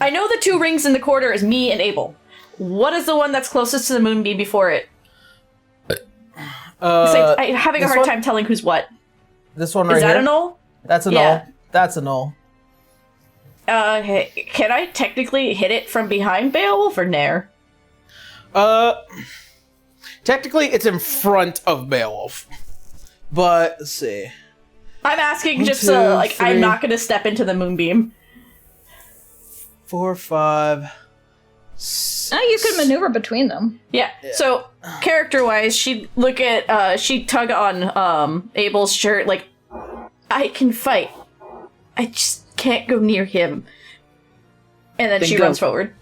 know the 2 rings in the corner is me and Abel. What is the one that's closest to the moonbeam before it? I'm having a hard time telling who's what. This one right here? Is that here? a Gnoll? That's a Gnoll. Yeah. That's a Gnoll. Can I technically hit it from behind Beowulf or Nair? Technically, it's in front of Beowulf. But, let's see. I'm asking 1, just 2, so, 3, I'm not gonna step into the moonbeam. 4, 5, You could maneuver between them. Yeah. So, character-wise, she tug on Abel's shirt, like, I can fight. I just can't go near him. And then she runs forward.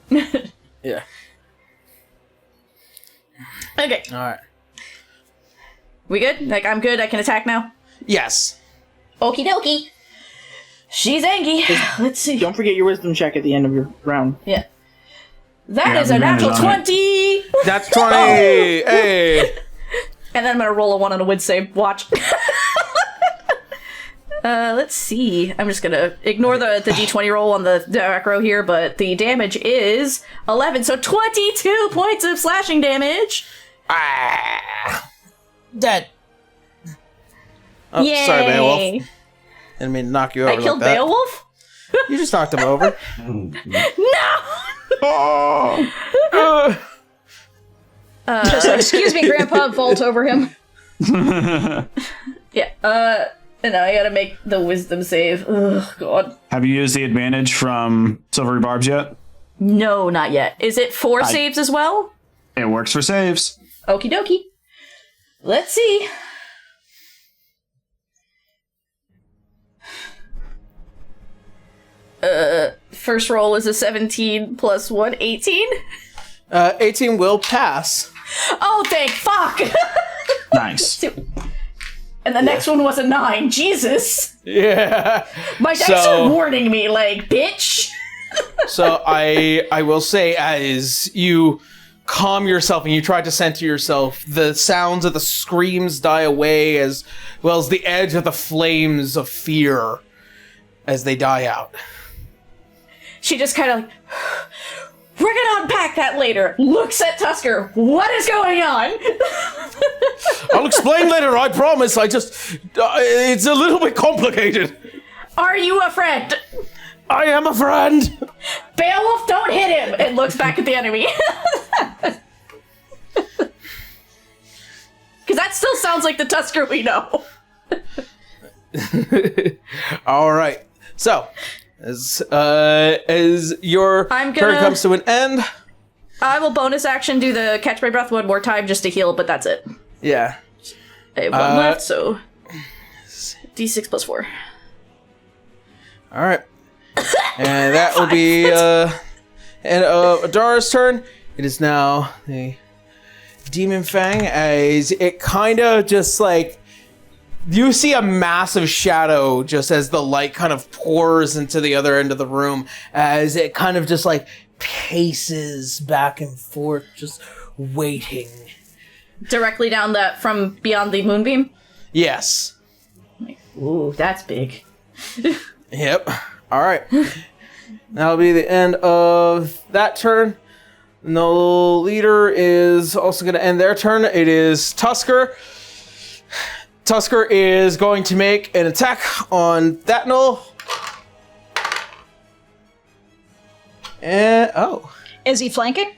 Yeah. Okay. Alright. We good? I'm good? I can attack now? Yes. Okie dokie. She's angry. Let's see. Don't forget your wisdom check at the end of your round. Yeah. That Yeah, is a natural advantage 20! That's 20! Hey! And then I'm gonna roll a 1 on a win save. Watch. Let's see. I'm just gonna ignore the d20 roll on the back row here, but the damage is 11, so 22 points of slashing damage! Dead. Oh, Yay! sorry, Beowulf. Didn't mean to knock you over I killed like that. Beowulf? You just knocked him over. No! Just like, excuse me, Grandpa, vault over him. Yeah, and now I gotta make the wisdom save. Ugh, God. Have you used the advantage from Silvery Barbs yet? No, not yet. Is it 4 saves as well? It works for saves. Okie dokie. Let's see. First roll is a 17 plus 1, 18? 18 will pass. Oh, thank fuck! Nice. And the next one was a 9. Jesus! Yeah. My dice So- are warning me, like, bitch! So I will say, as you calm yourself and you try to center yourself, the sounds of the screams die away, as well as the edge of the flames of fear as they die out. She just kind of like, we're gonna unpack that later. Looks at Tusker. What is going on? I'll explain later, I promise. I just... it's a little bit complicated. Are you a friend? I am a friend. Beowulf, don't hit him! And looks back at the enemy. Because that still sounds like the Tusker we know. All right. So, as your I'm turn gonna- comes to an end... I will bonus action do the catch my breath one more time just to heal, but that's it. Yeah. I have 1 left, so... D6 plus 4. All right. And that will be Adara's turn. It is now the Demon Fang, as it kind of just like you see a massive shadow just as the light kind of pours into the other end of the room, as it kind of just like paces back and forth, just waiting. Directly down that from beyond the moonbeam? Yes. Ooh, that's big. Yep. All right. That'll be the end of that turn. No leader is also going to end their turn. It is Tusker. Tusker is going to make an attack on that Gnoll. And Is he flanking?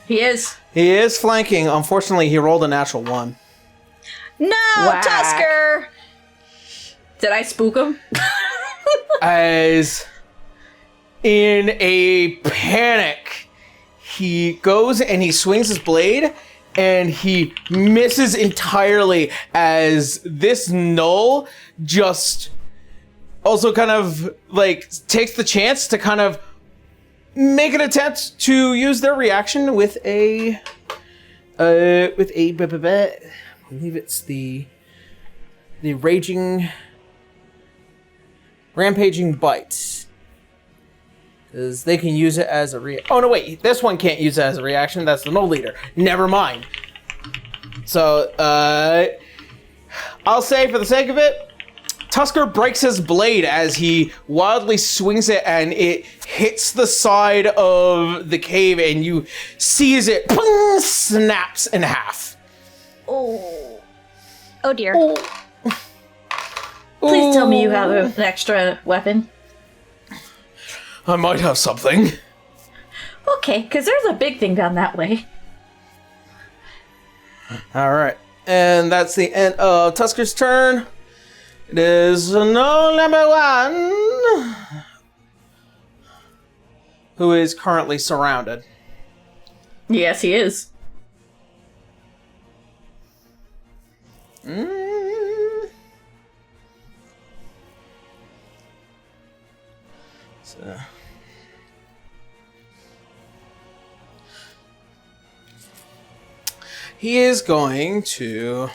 He is. he is flanking. Unfortunately, he rolled a natural 1. No, Whack. Tusker! Did I spook him? As in a panic, he goes and he swings his blade and he misses entirely, as this Gnoll just also kind of like takes the chance to kind of make an attempt to use their reaction with I believe it's the rampaging bite, because they can use it as a oh no, wait, this one can't use it as a reaction. That's the Gnoll leader. Never mind. So I'll say, for the sake of it, Tusker breaks his blade as he wildly swings it, and it hits the side of the cave, and you see as it snaps in half. Oh dear. Please tell me you have an extra weapon. I might have something. Okay, because there's a big thing down that way. All right, and that's the end of Tusker's turn. It is Gnoll number 1, who is currently surrounded. Yes, he is. So. He is going to...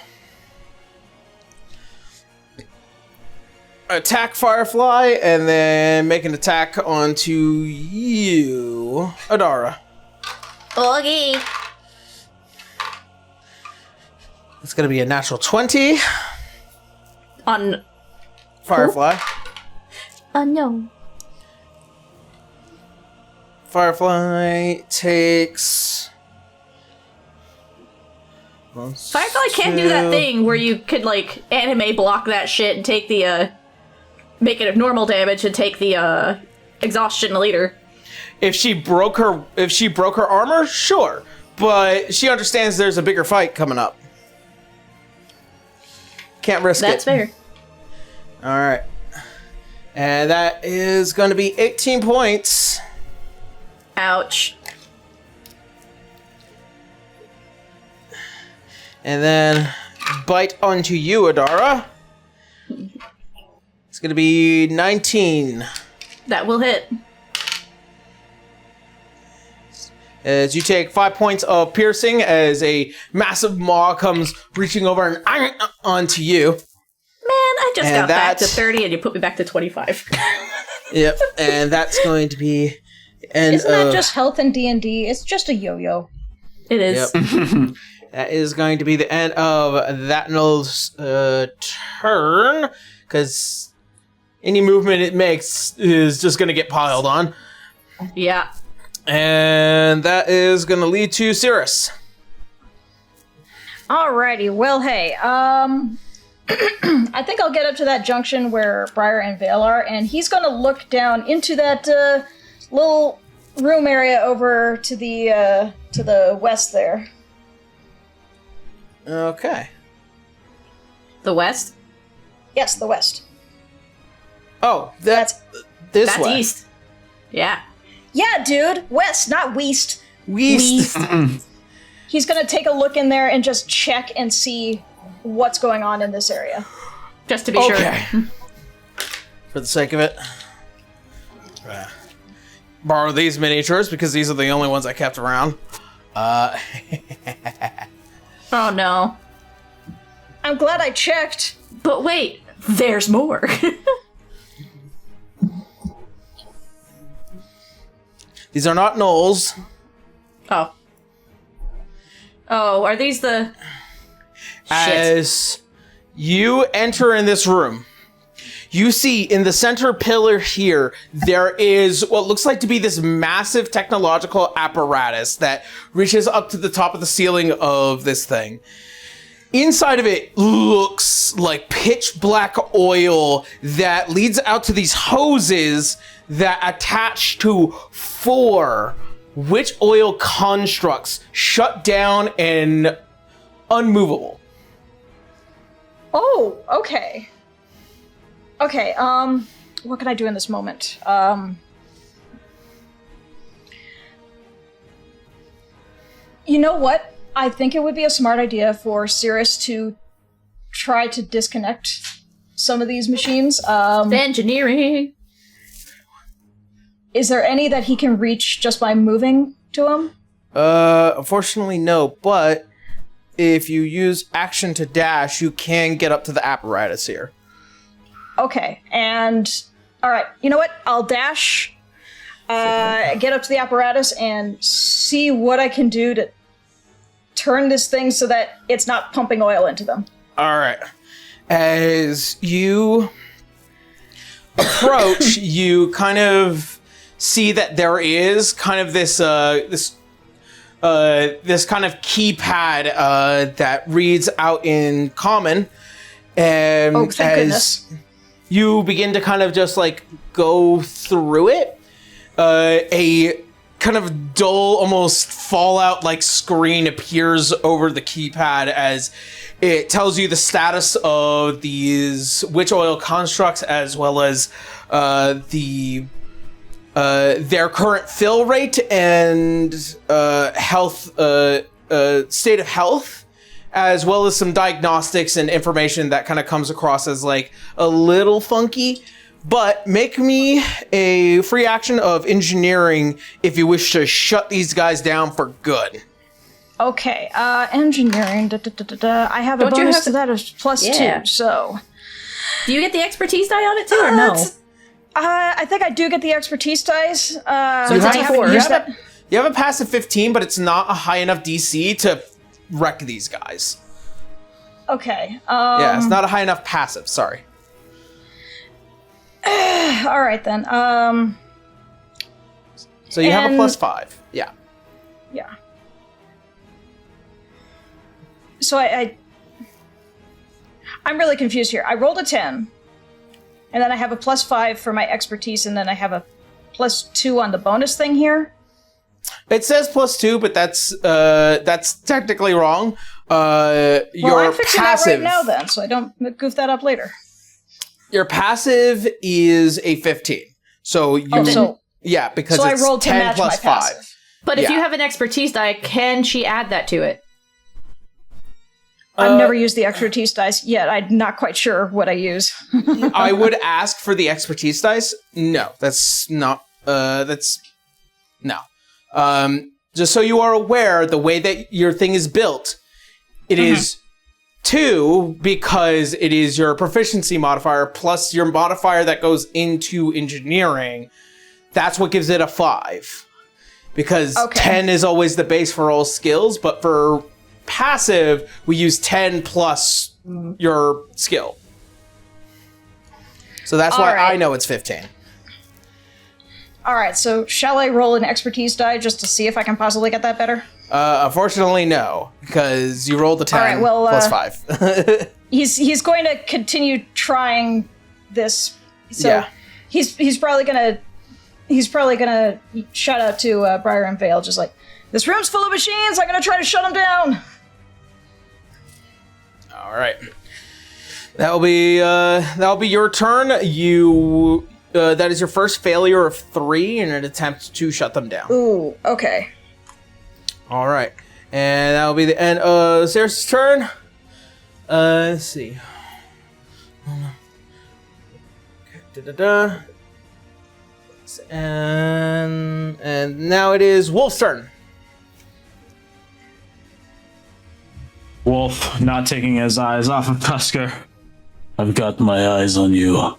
attack Firefly, and then make an attack onto you, Adara. Okay. It's going to be a natural 20. On Firefly. No. Firefly takes... Firefly can't do that thing where you could, like, anime block that shit and take the, make it normal damage and take the, exhaustion later. If she broke her armor, sure. But she understands there's a bigger fight coming up. Can't risk it. That's fair. Alright. And that is going to be 18 points. Ouch. And then bite onto you, Adara. It's going to be 19. That will hit. As you take 5 points of piercing as a massive maw comes reaching over and onto you. Man, I just And got back to 30 and you put me back to 25. Yep, and that's going to be the end Isn't that just health in D&D? It's just a yo-yo. It is. Yep. That is going to be the end of that Gnoll's turn, because any movement it makes is just going to get piled on. Yeah. And that is going to lead to Cirrus. Alrighty, well, hey, I think I'll get up to that junction where Briar and Vale are, and he's gonna look down into that little room area over to the west there. Okay. The west? Yes, the west. Oh, that's this That's way. east. Yeah. Yeah, dude, west, not west. West. He's gonna take a look in there and just check and see what's going on in this area. Just to be Okay. sure. For the sake of it. Borrow these miniatures because these are the only ones I kept around. Oh no. I'm glad I checked. But wait, there's more. These are not gnolls. Oh. Oh, are these the... Shit. As you enter in this room, you see in the center pillar here, there is what looks like to be this massive technological apparatus that reaches up to the top of the ceiling of this thing. Inside of it looks like pitch black oil that leads out to these hoses that attach to 4 witch oil constructs shut down and unmovable. Oh, okay. Okay, what can I do in this moment? You know what? I think it would be a smart idea for Cirrus to try to disconnect some of these machines. Engineering. Is there any that he can reach just by moving to them? Unfortunately, no, but if you use action to dash, you can get up to the apparatus here. Okay, and alright, you know what? I'll dash, get up to the apparatus and see what I can do to turn this thing so that it's not pumping oil into them. Alright. As you approach, you kind of see that there is kind of this this kind of keypad that reads out in common, and Oh, thank goodness. you begin to kind of just like go through it, a kind of dull, almost Fallout like screen appears over the keypad as it tells you the status of these witch oil constructs as well as their current fill rate and health state of health, as well as some diagnostics and information that kind of comes across as like a little funky. But make me a free action of engineering if you wish to shut these guys down for good. Okay, engineering, I have a Don't you bonus have to that of plus Yeah. 2, so... Do you get the expertise die on it too, or no? I think I do get the expertise dice. So it's a D4. You have a passive 15, but it's not a high enough DC to wreck these guys. Okay. Yeah, it's not a high enough passive. Sorry. All right then. So you have a +5. Yeah. Yeah. So I'm really confused here. I rolled a 10, and then I have a +5 for my expertise, and then I have a +2 on the bonus thing here. It says +2, but that's technically wrong. Well, Your I'm fixing passive, that right now then, so I don't goof that up later. Your passive is a 15. So you because so it's I rolled to 10 match my plus 5. passive. But if Yeah. you have an expertise die, can she add that to it? I've never used the expertise dice yet. I'm not quite sure what I use. I would ask for the expertise dice. No, that's not. That's no. Just so you are aware, the way that your thing is built, it is 2 because it is your proficiency modifier plus your modifier that goes into engineering. That's what gives it a 5. Because 10 is always the base for all skills, but for passive, we use 10 plus your skill. So that's why I know it's 15. All right, so shall I roll an expertise die just to see if I can possibly get that better? Unfortunately, no, because you rolled a 10 All right, well, plus 5. He's going to continue trying this. So Yeah. he's probably gonna shout out to Briar and Vale, just like, this room's full of machines. I'm gonna try to shut them down. All right, that'll be your turn. You that is your first failure of 3 in an attempt to shut them down. Ooh, okay. All right, and that'll be the end of Sarah's turn. Let's see. Okay, and now it is Wolf's turn. Wolf, not taking his eyes off of Tusker. I've got my eyes on you.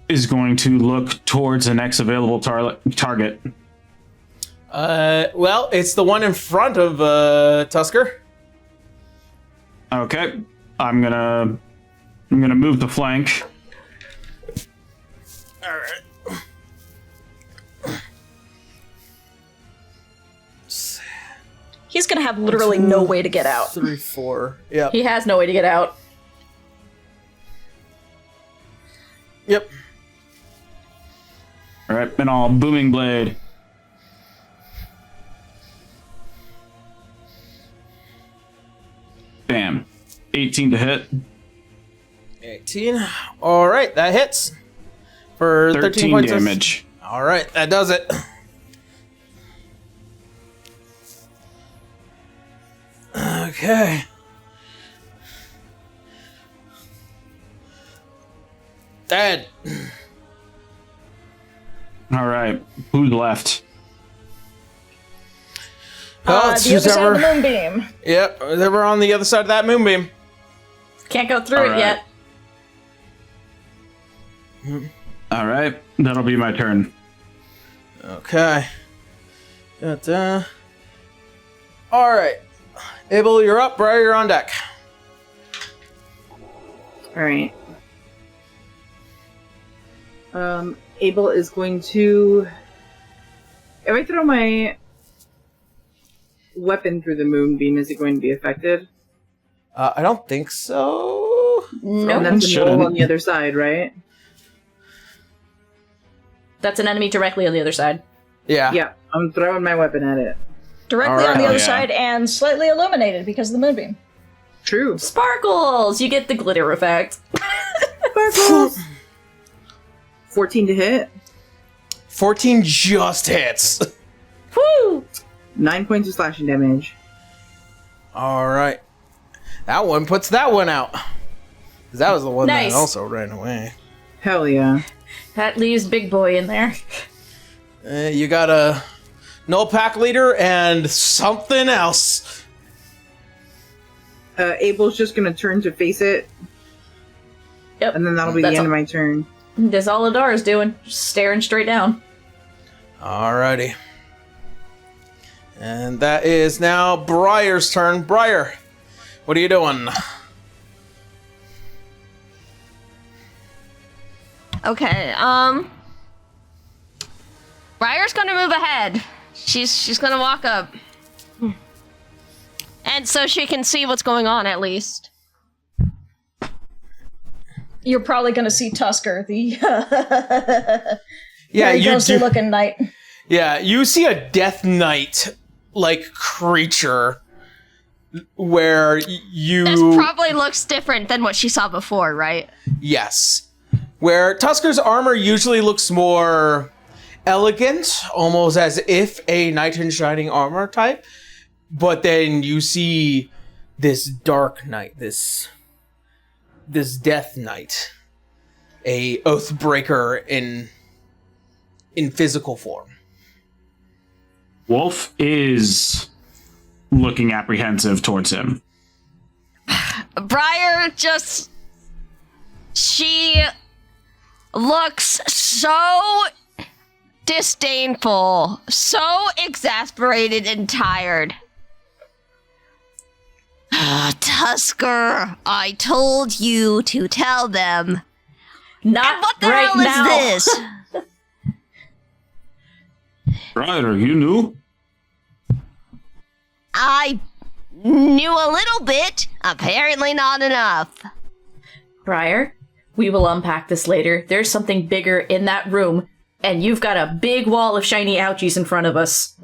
Is going to look towards the next available target. Well, it's the one in front of Tusker. Okay, I'm gonna move the flank. All right. He's gonna have literally no way to get out. 3, 4. Yep. He has no way to get out. Yep. All right, and I'll booming blade. Bam, 18 to hit. 18. All right, that hits for 13 points damage. All right, that does it. Okay. Dead. All right, who's left? Oh, The other side of the moonbeam. Yep, they were on the other side of that moonbeam. Can't go through it yet. All right, that'll be my turn. Okay. All right. Abel, you're up. Briar, you're on deck. All right. Abel is going to. If I throw my weapon through the moonbeam, is it going to be affected? I don't think so. No, And that's a shouldn't. Gnoll on the other side, right? that's an enemy directly on the other side. Yeah. Yeah, I'm throwing my weapon at it. Directly All on the right. other Yeah. side and slightly illuminated because of the moonbeam. True. Sparkles! You get the glitter effect. Sparkles! 14 to hit. 14 just hits. Woo! 9 points of slashing damage. All right. That one puts that one out. 'Cause that was the one Nice. that also ran away. Hell yeah. That leaves Big Boy in there. You got a Gnoll pack leader and something else. Abel's just gonna turn to face it. Yep. And then that'll be the end of my turn. That's all Adara's doing. Just staring straight down. Alrighty. And that is now Briar's turn. Briar, what are you doing? Okay, Briar's gonna move ahead. She's gonna walk up. And so she can see what's going on, at least. You're probably going to see Tusker, the Yeah, very you ghostly do. looking knight. Yeah, you see a Death Knight-like creature where you... This probably looks different than what she saw before, right? Yes. Where Tusker's armor usually looks more elegant, almost as if a knight in shining armor type. But then you see this Dark Knight, this Death Knight, a Oathbreaker in physical form. Wolf is looking apprehensive towards him. Briar just... She looks so disdainful, so exasperated and tired. Tusker, I told you to tell them. Not And what the right hell now. is this? Ryder, you knew? I knew a little bit, apparently not enough. Briar, we will unpack this later. There's something bigger in that room, and you've got a big wall of shiny ouchies in front of us.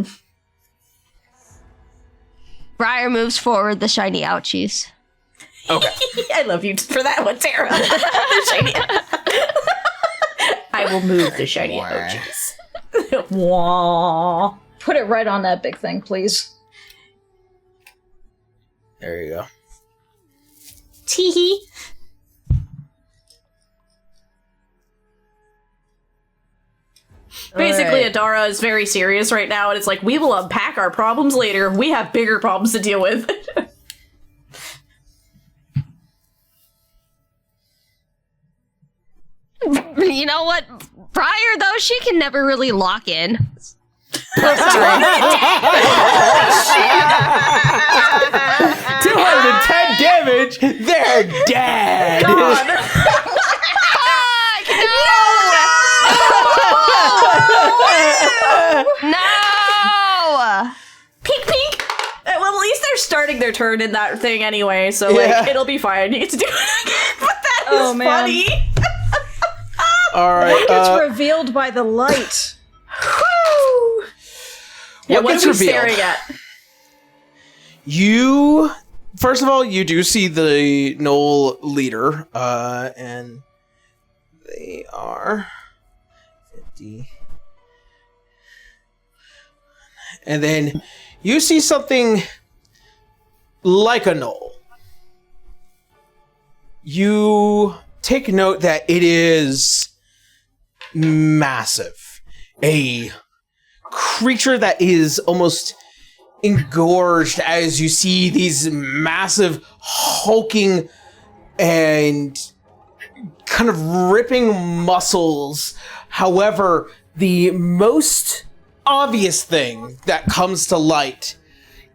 Briar moves forward the shiny ouchies. Okay. I love you for that one, Tara. The shiny. I will move the shiny ouchies. Wah. Put it right on that big thing, please. There you go. Teehee. Basically, Adara is very serious right now, and it's like, we will unpack our problems later. We have bigger problems to deal with. You know what? Briar, though, she can never really lock in. 210 damage, they're dead! Fuck! No! No! Peek, peek! Well, at least they're starting their turn in that thing anyway, so, like, Yeah. it'll be fine. You get to do it again, but that is Oh, man. funny! Alright, What gets revealed by the light? Woo! Yeah, What what gets are we revealed? staring at? you... First of all, you do see the Gnoll leader, and they are 50. And then you see something like a Gnoll. You take note that it is massive. A creature that is almost engorged as you see these massive hulking and kind of ripping muscles. However, the most obvious thing that comes to light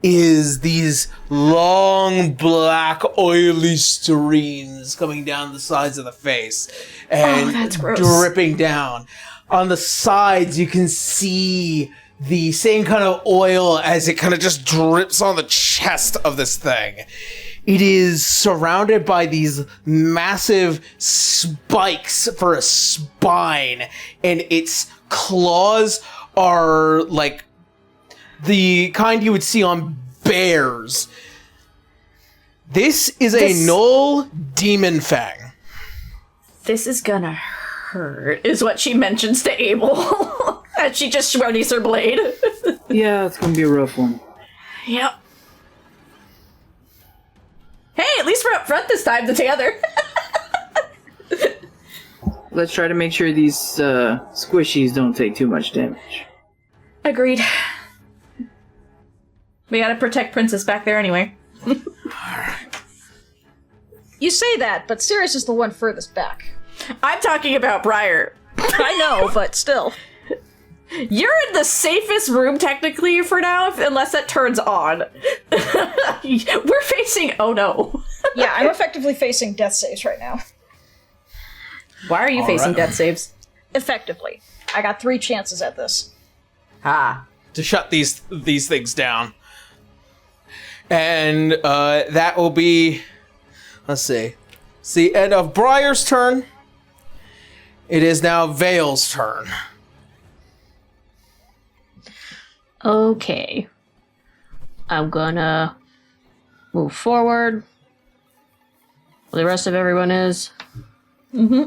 is these long black oily streams coming down the sides of the face and that's gross. dripping down. On the sides you can see the same kind of oil as it kind of just drips on the chest of this thing. It is surrounded by these massive spikes for a spine, and its claws are like the kind you would see on bears. This is a Gnoll demon fang. This is gonna hurt, is what she mentions to Abel. As she just readies her blade. Yeah, it's gonna be a rough one. Yep. Hey, at least we're up front this time together. Let's try to make sure these squishies don't take too much damage. Agreed. We gotta protect Princess back there anyway. You say that, but Sirius is the one furthest back. I'm talking about Briar. I know, but still. You're in the safest room, technically, for now, unless that turns on. We're facing... Oh, no. Yeah, I'm effectively facing death saves right now. Why are you facing death saves? Effectively. I got 3 chances at this. To shut these things down. And that will be... Let's see. It's the end of Briar's turn. It is now Vale's turn. Okay. I'm gonna move forward. The rest of everyone is. Mm-hmm.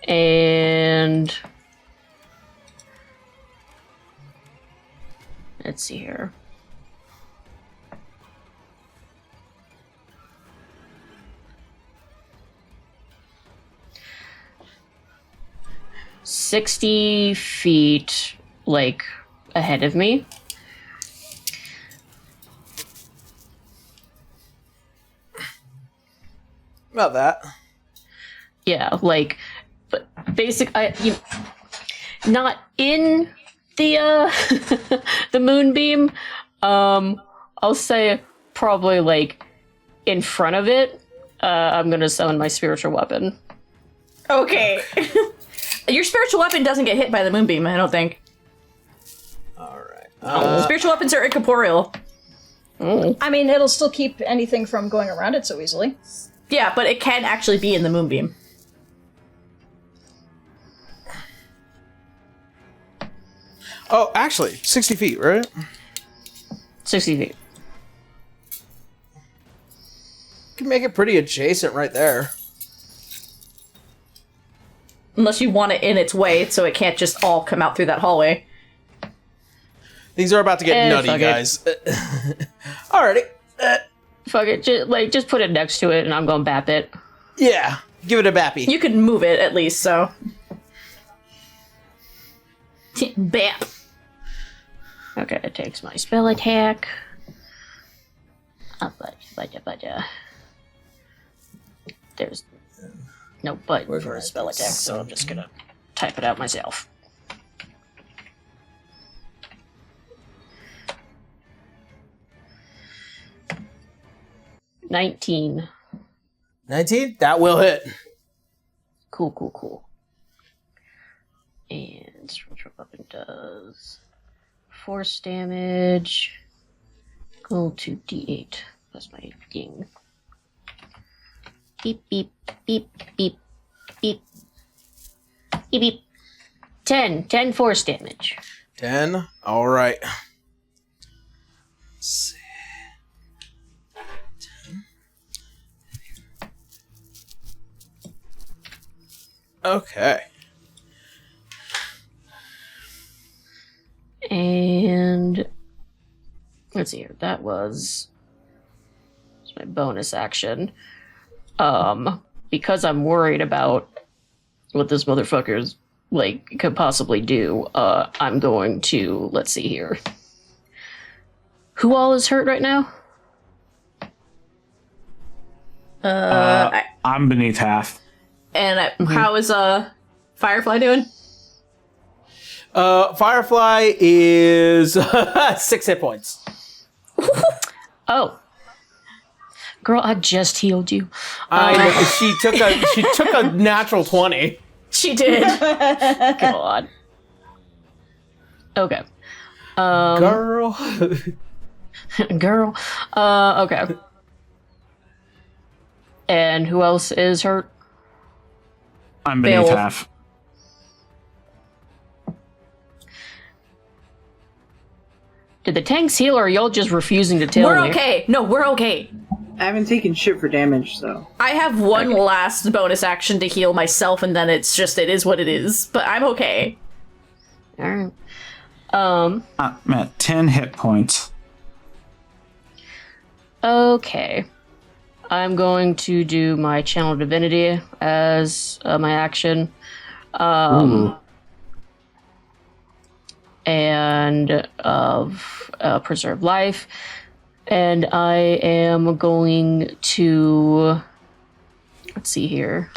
And let's see here. $60 feet, like, ahead of me. About that. Yeah, like, but not in the the moonbeam. I'll say probably like in front of it. I'm gonna summon my spiritual weapon. Okay. Your spiritual weapon doesn't get hit by the moonbeam, I don't think. Alright. Spiritual weapons are incorporeal. I mean, it'll still keep anything from going around it so easily. Yeah, but it can actually be in the moonbeam. Oh, actually, 60 feet, right? 60 feet. You can make it pretty adjacent right there. Unless you want it in its way, so it can't just all come out through that hallway. These are about to get nutty, fuck it. guys. Alrighty. Fuck it, just put it next to it, and I'm gonna bap it. Yeah, give it a bappy. You can move it, at least, so... Bap. Okay, it takes my spell attack. There's no button for a spell attack, so I'm just gonna type it out myself. $19. 19? That will hit. Cool. And spiritual weapon does force damage. Go to D8. That's my thing. Beep, beep, beep, beep, beep. Beep, beep. 10 force damage. 10? Alright. Let's see. 10. Okay. And let's see here. That's my bonus action. Because I'm worried about what this motherfucker's could possibly do, I'm going to, let's see here. Who all is hurt right now? I'm beneath half. And how is Firefly doing? Firefly is 6 hit points. Oh. Girl, I just healed you. She took a natural 20. She did. God. Okay. Girl. Girl. Okay. And who else is hurt? I'm beneath Beowulf. half. Did the tanks heal, or are y'all just refusing to tell We're me? okay. No, we're okay. I haven't taken shit for damage, so. I have one last bonus action to heal myself, and then it's just, it is what it is. But I'm okay. Alright. I'm at 10 hit points. Okay. I'm going to do my Channel Divinity as my action. And Preserve Life. And I am going to... Let's see here.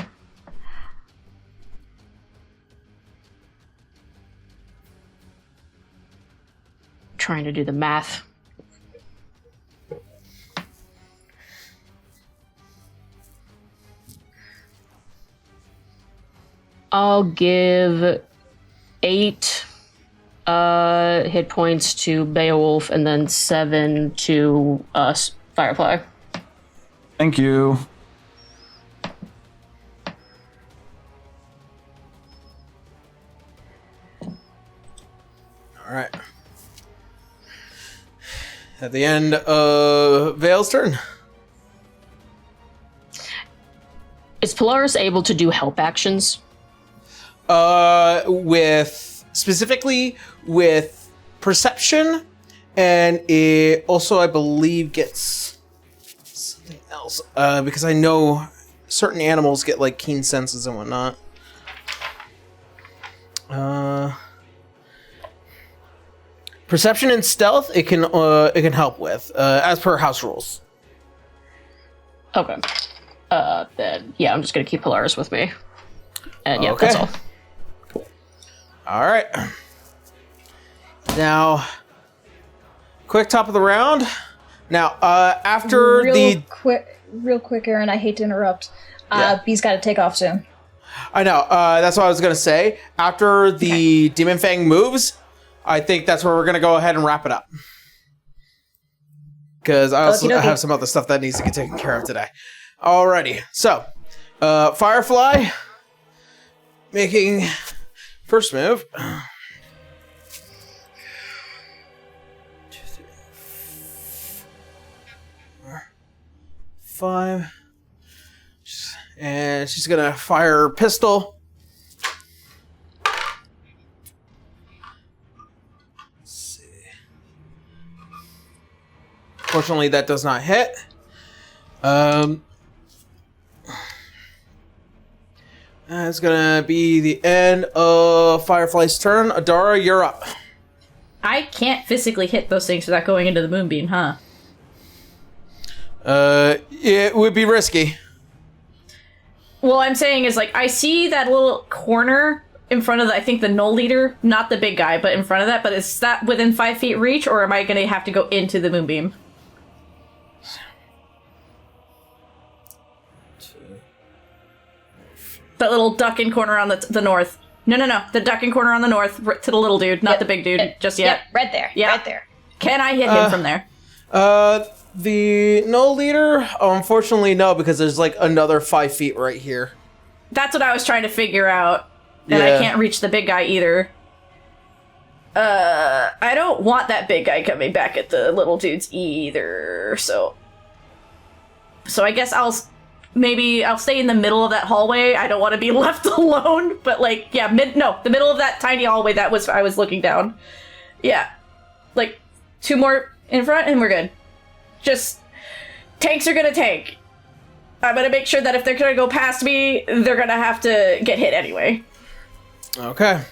Trying to do the math. I'll give 8 hit points to Beowulf and then 7 to Firefly. Thank you. All right. At the end of Vale's turn. Is Polaris able to do help actions? Specifically with perception, and it also, I believe, gets something else. Because I know certain animals get like keen senses and whatnot. Perception and stealth, it can help with, as per house rules. Okay. Then yeah, I'm just gonna keep Polaris with me. And yeah, Okay. that's all. All right. Now, quick top of the round. Now, after Real quick, Aaron, I hate to interrupt. Yeah. B's got to take off soon. I know. That's what I was gonna say. After the Demon Fang moves, I think that's where we're gonna go ahead and wrap it up. Because I also Okey-dokey. have some other stuff that needs to get taken care of today. Alrighty. So, Firefly making first move. 2, 3, 4, 5. And she's gonna fire her pistol. Let's see. Fortunately, that does not hit. That's gonna be the end of Firefly's turn. Adara, you're up. I can't physically hit those things without going into the moonbeam, huh? It would be risky. Well, I'm saying is, like, I see that little corner in front of, I think, the Gnoll leader. Not the big guy, but in front of that. But is that within 5 feet reach, or am I going to have to go into the moonbeam? That little ducking corner on the north. No. The ducking corner on the north to the little dude, not the big dude, just yet. Yep, right there. Yeah. Right there. Can I hit him from there? The Gnoll leader? Unfortunately, no, because there's like another 5 feet right here. That's what I was trying to figure out. And Yeah. I can't reach the big guy either. I don't want that big guy coming back at the little dudes either, so I guess I'll stay in the middle of that hallway. I don't want to be left alone, but like, yeah, the middle of that tiny hallway I was looking down. Yeah. Like, 2 more in front and we're good. Just, tanks are gonna tank. I'm gonna make sure that if they're gonna go past me, they're gonna have to get hit anyway. Okay.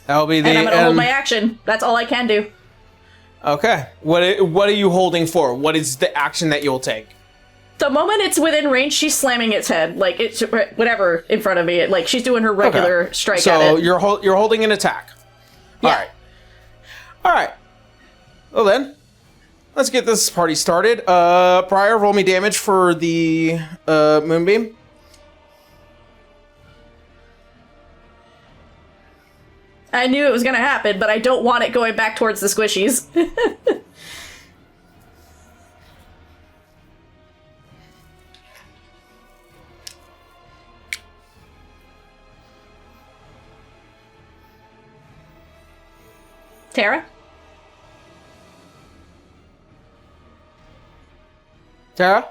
That'll be the And I'm gonna hold my action. That's all I can do. Okay. What are you holding for? What is the action that you'll take? The moment it's within range, she's slamming its head. Like, it's whatever in front of me. Like, she's doing her regular strike so at it. you're holding an attack. Yeah. All right. Well then, let's get this party started. Prior, roll me damage for the moonbeam. I knew it was gonna happen, but I don't want it going back towards the squishies. Tara? Tara?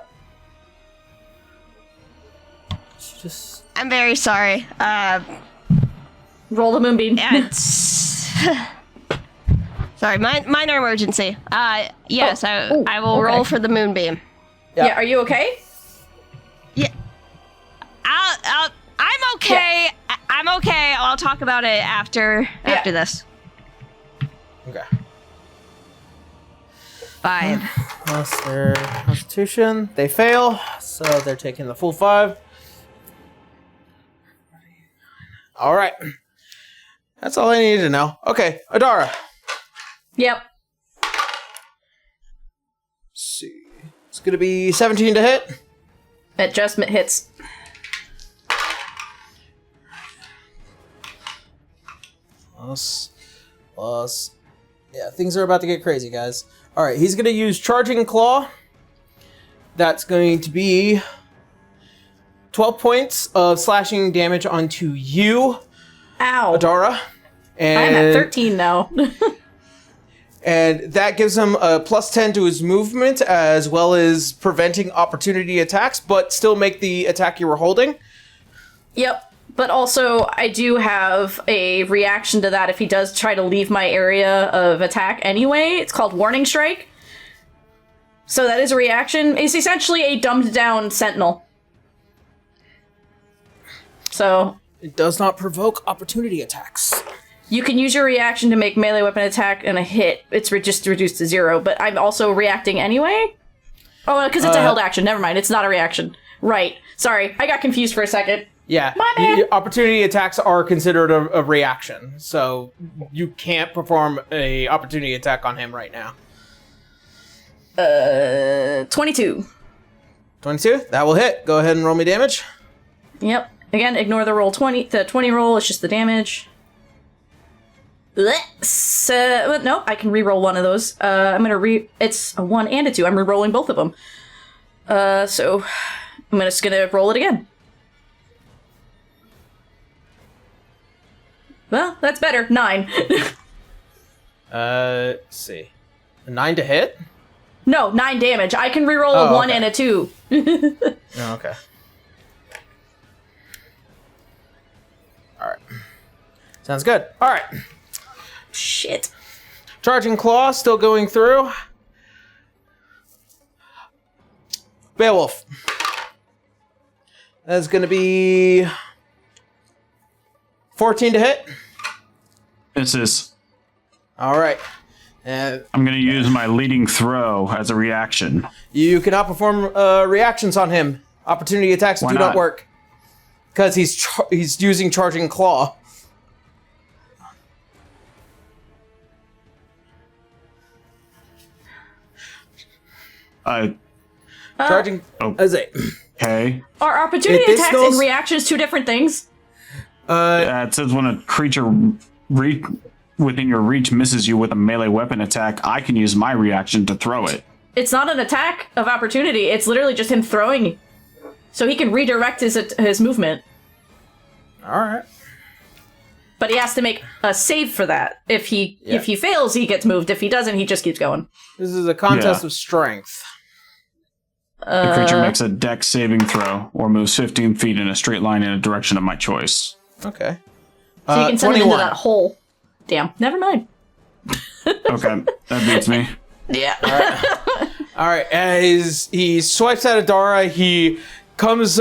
I'm very sorry. Roll the moonbeam. It's Sorry, minor emergency. Yes, I will okay. roll for the moonbeam. Yeah, are you okay? Yeah. I'm okay. Yeah. I'm okay. I'll talk about it after this. Okay. 5. Plus their constitution. They fail, so they're taking the full 5. Alright. That's all I needed to know. Okay, Adara. Yep. Let's see. It's gonna be 17 to hit. Adjustment hits. Plus. Yeah, things are about to get crazy, guys. Alright, he's gonna use Charging Claw. That's going to be 12 points of slashing damage onto you, Ow. Adara. And I'm at 13 now. And that gives him a plus 10 to his movement, as well as preventing opportunity attacks, but still make the attack you were holding. Yep. But also, I do have a reaction to that if he does try to leave my area of attack anyway. It's called Warning Strike. So that is a reaction. It's essentially a dumbed-down sentinel. So It does not provoke opportunity attacks. you can use your reaction to make melee weapon attack and a hit. It's just reduced to 0, but I'm also reacting anyway? Oh, because it's a held action. Never mind, it's not a reaction. Right. Sorry, I got confused for a second. Yeah, My bad. opportunity attacks are considered a reaction, so you can't perform a opportunity attack on him right now. 22. 22, that will hit. Go ahead and roll me damage. Yep. Again, ignore the roll 20. The 20 roll, it's just the damage. So, no, I can re-roll one of those. I'm gonna it's a 1 and a 2. I'm re-rolling both of them. So I'm just gonna roll it again. Well, that's better. 9. Let's see. A 9 to hit? No, 9 damage. I can re-roll a 1 okay. and a 2. Oh, okay. Alright. Sounds good. Alright. Shit. Charging Claw, still going through. Beowulf. That's going to be 14 to hit. Misses. All right. I'm going to use my leading throw as a reaction. You cannot perform reactions on him. Opportunity attacks Why do not not? work. Because he's using Charging Claw. Charging... Oh. As a... Okay. Are opportunity This attacks goes- and reactions two different things? It says when a creature within your reach misses you with a melee weapon attack, I can use my reaction to throw it. It's not an attack of opportunity. It's literally just him throwing. So he can redirect his movement. All right. But he has to make a save for that. If he fails, he gets moved. If he doesn't, he just keeps going. This is a contest Yeah. of strength. The creature makes a dex saving throw or moves 15 feet in a straight line in a direction of my choice. Okay. So you can send him into 21. that hole. Damn. Never mind. Okay, that beats me. Yeah. All right. As he swipes at Adara, he comes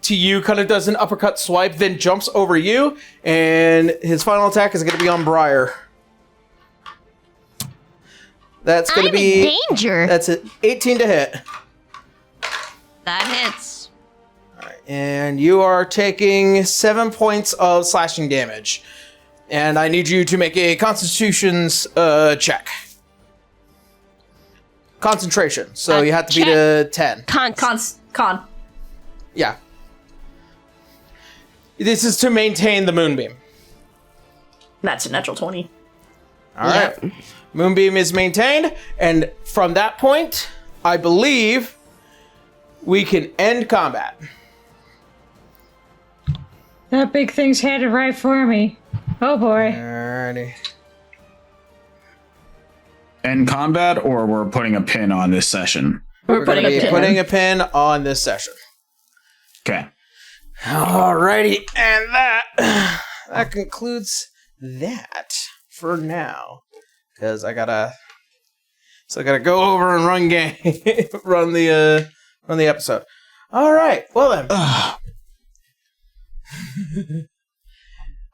to you, kind of does an uppercut swipe, then jumps over you, and his final attack is going to be on Briar. That's going to I'm be... in danger. That's it. 18 to hit. That hits. And you are taking 7 points of slashing damage. And I need you to make a Constitution's check. Concentration. So you have to beat a 10. Con. Yeah. This is to maintain the Moonbeam. That's a natural 20. All right. Moonbeam is maintained. And from that point, I believe we can end combat. That big thing's headed right for me. Oh boy. Alrighty. End combat, or we're putting a pin on this session? We're Going putting to a be pin. putting a pin on this session. Okay. Alrighty, and that concludes that. for now, because I gotta go over and run game, run the episode. All right, well then.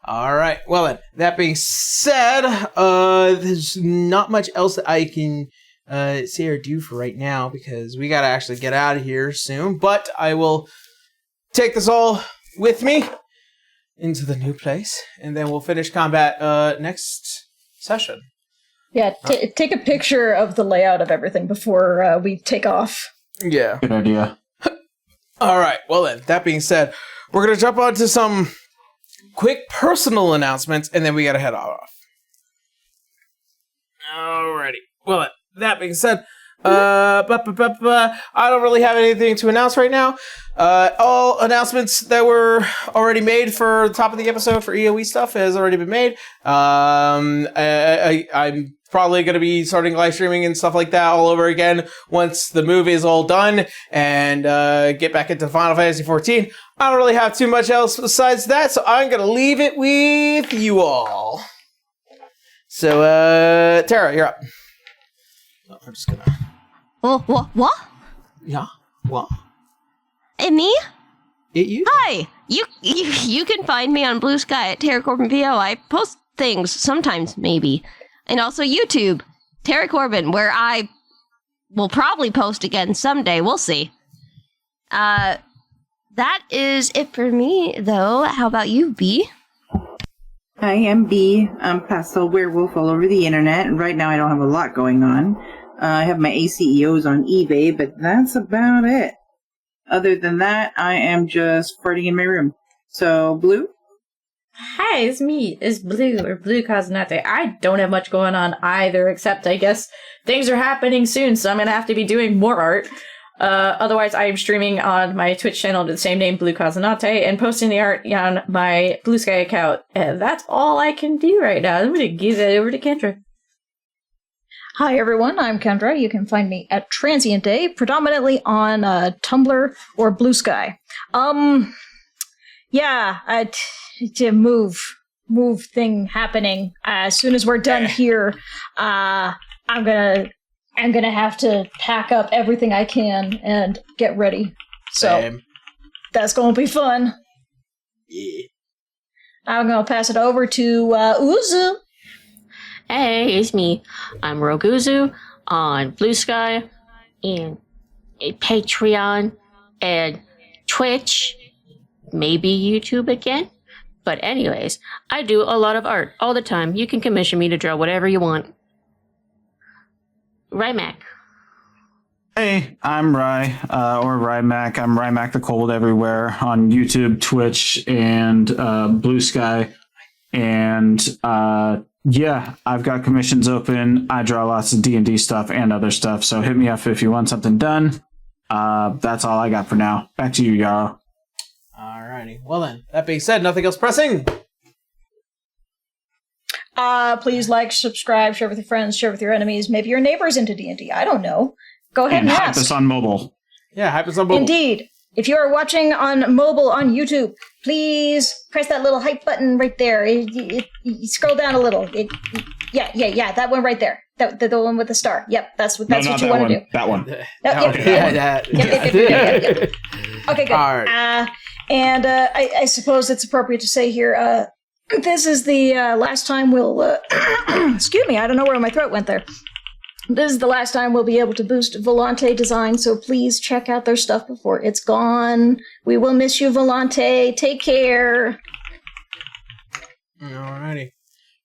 All right, well then. That being said, there's not much else that I can say or do for right now because we gotta actually get out of here soon. But I will take this all with me into the new place, and then we'll finish combat next session. Yeah, take a picture of the layout of everything before we take off. Yeah. Good idea. All right, well then, that being said, we're going to jump on to some quick personal announcements, and then we got to head off. Alrighty. Well, that being said, I don't really have anything to announce right now. All announcements that were already made for the top of the episode for EOE stuff has already been made. I'm probably going to be starting live streaming and stuff like that all over again once the move is all done and get back into Final Fantasy XIV. I don't really have too much else besides that, so I'm going to leave it with you all. So, Tara, you're up. Oh, I'm just gonna... What? Yeah? What? And me? You? Hi! You can find me on Blue Sky at Tara Corbin VO. I post things sometimes, maybe. And also YouTube, Tara Corbin, where I will probably post again someday. We'll see. That is it for me, though. How about you, B? I am B. I'm Pastel Werewolf all over the internet, and right now I don't have a lot going on. I have my ACEOs on eBay, but that's about it. Other than that, I am just farting in my room. So, Blue? Hi, it's me. It's Blue, or Blue Cosnate. I don't have much going on either, except I guess things are happening soon, so I'm going to have to be doing more art. Otherwise, I am streaming on my Twitch channel to the same name, Blue Cosnate, and posting the art on my Blue Sky account. And that's all I can do right now. I'm going to give that over to Kendra. Hi everyone, I'm Kendra. You can find me at Transient Day, predominantly on Tumblr or Blue Sky. Move thing happening. As soon as we're done here, I'm gonna have to pack up everything I can and get ready. So that's gonna be fun. Yeah. I'm gonna pass it over to Uzu. Hey, it's me. I'm Roguzu on Blue Sky and Patreon and Twitch, maybe YouTube again. But anyways, I do a lot of art all the time. You can commission me to draw whatever you want. Rymac. Hey, I'm Ry, or Rymac. I'm Rymac the Cold everywhere on YouTube, Twitch, and Blue Sky. And yeah, I've got commissions open. I draw lots of D&D stuff and other stuff, so hit me up if you want something done. That's all I got for now. Back to you, Yarrow. Alrighty. Well then, that being said, nothing else pressing. Please like, subscribe, share with your friends, share with your enemies. Maybe your neighbor's into D&D. I don't know. Go ahead and hype ask. us on mobile. Yeah, hype us on mobile. Indeed. If you are watching on mobile on YouTube, please press that little hype button right there. You scroll down a little. Yeah, that one right there. The one with the star. Yep, that's what you want to do. That one. Yep. Okay, good. All right. And I suppose it's appropriate to say here, this is the last time we'll... excuse me, I don't know where my throat went there. This is the last time we'll be able to boost Volante design, so please check out their stuff before it's gone. We will miss you, Volante. Take care. Alrighty.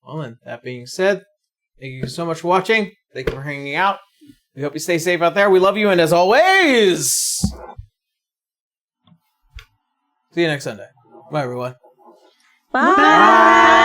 Well then, that being said, thank you so much for watching. Thank you for hanging out. We hope you stay safe out there. We love you, and as always, see you next Sunday. Bye, everyone. Bye.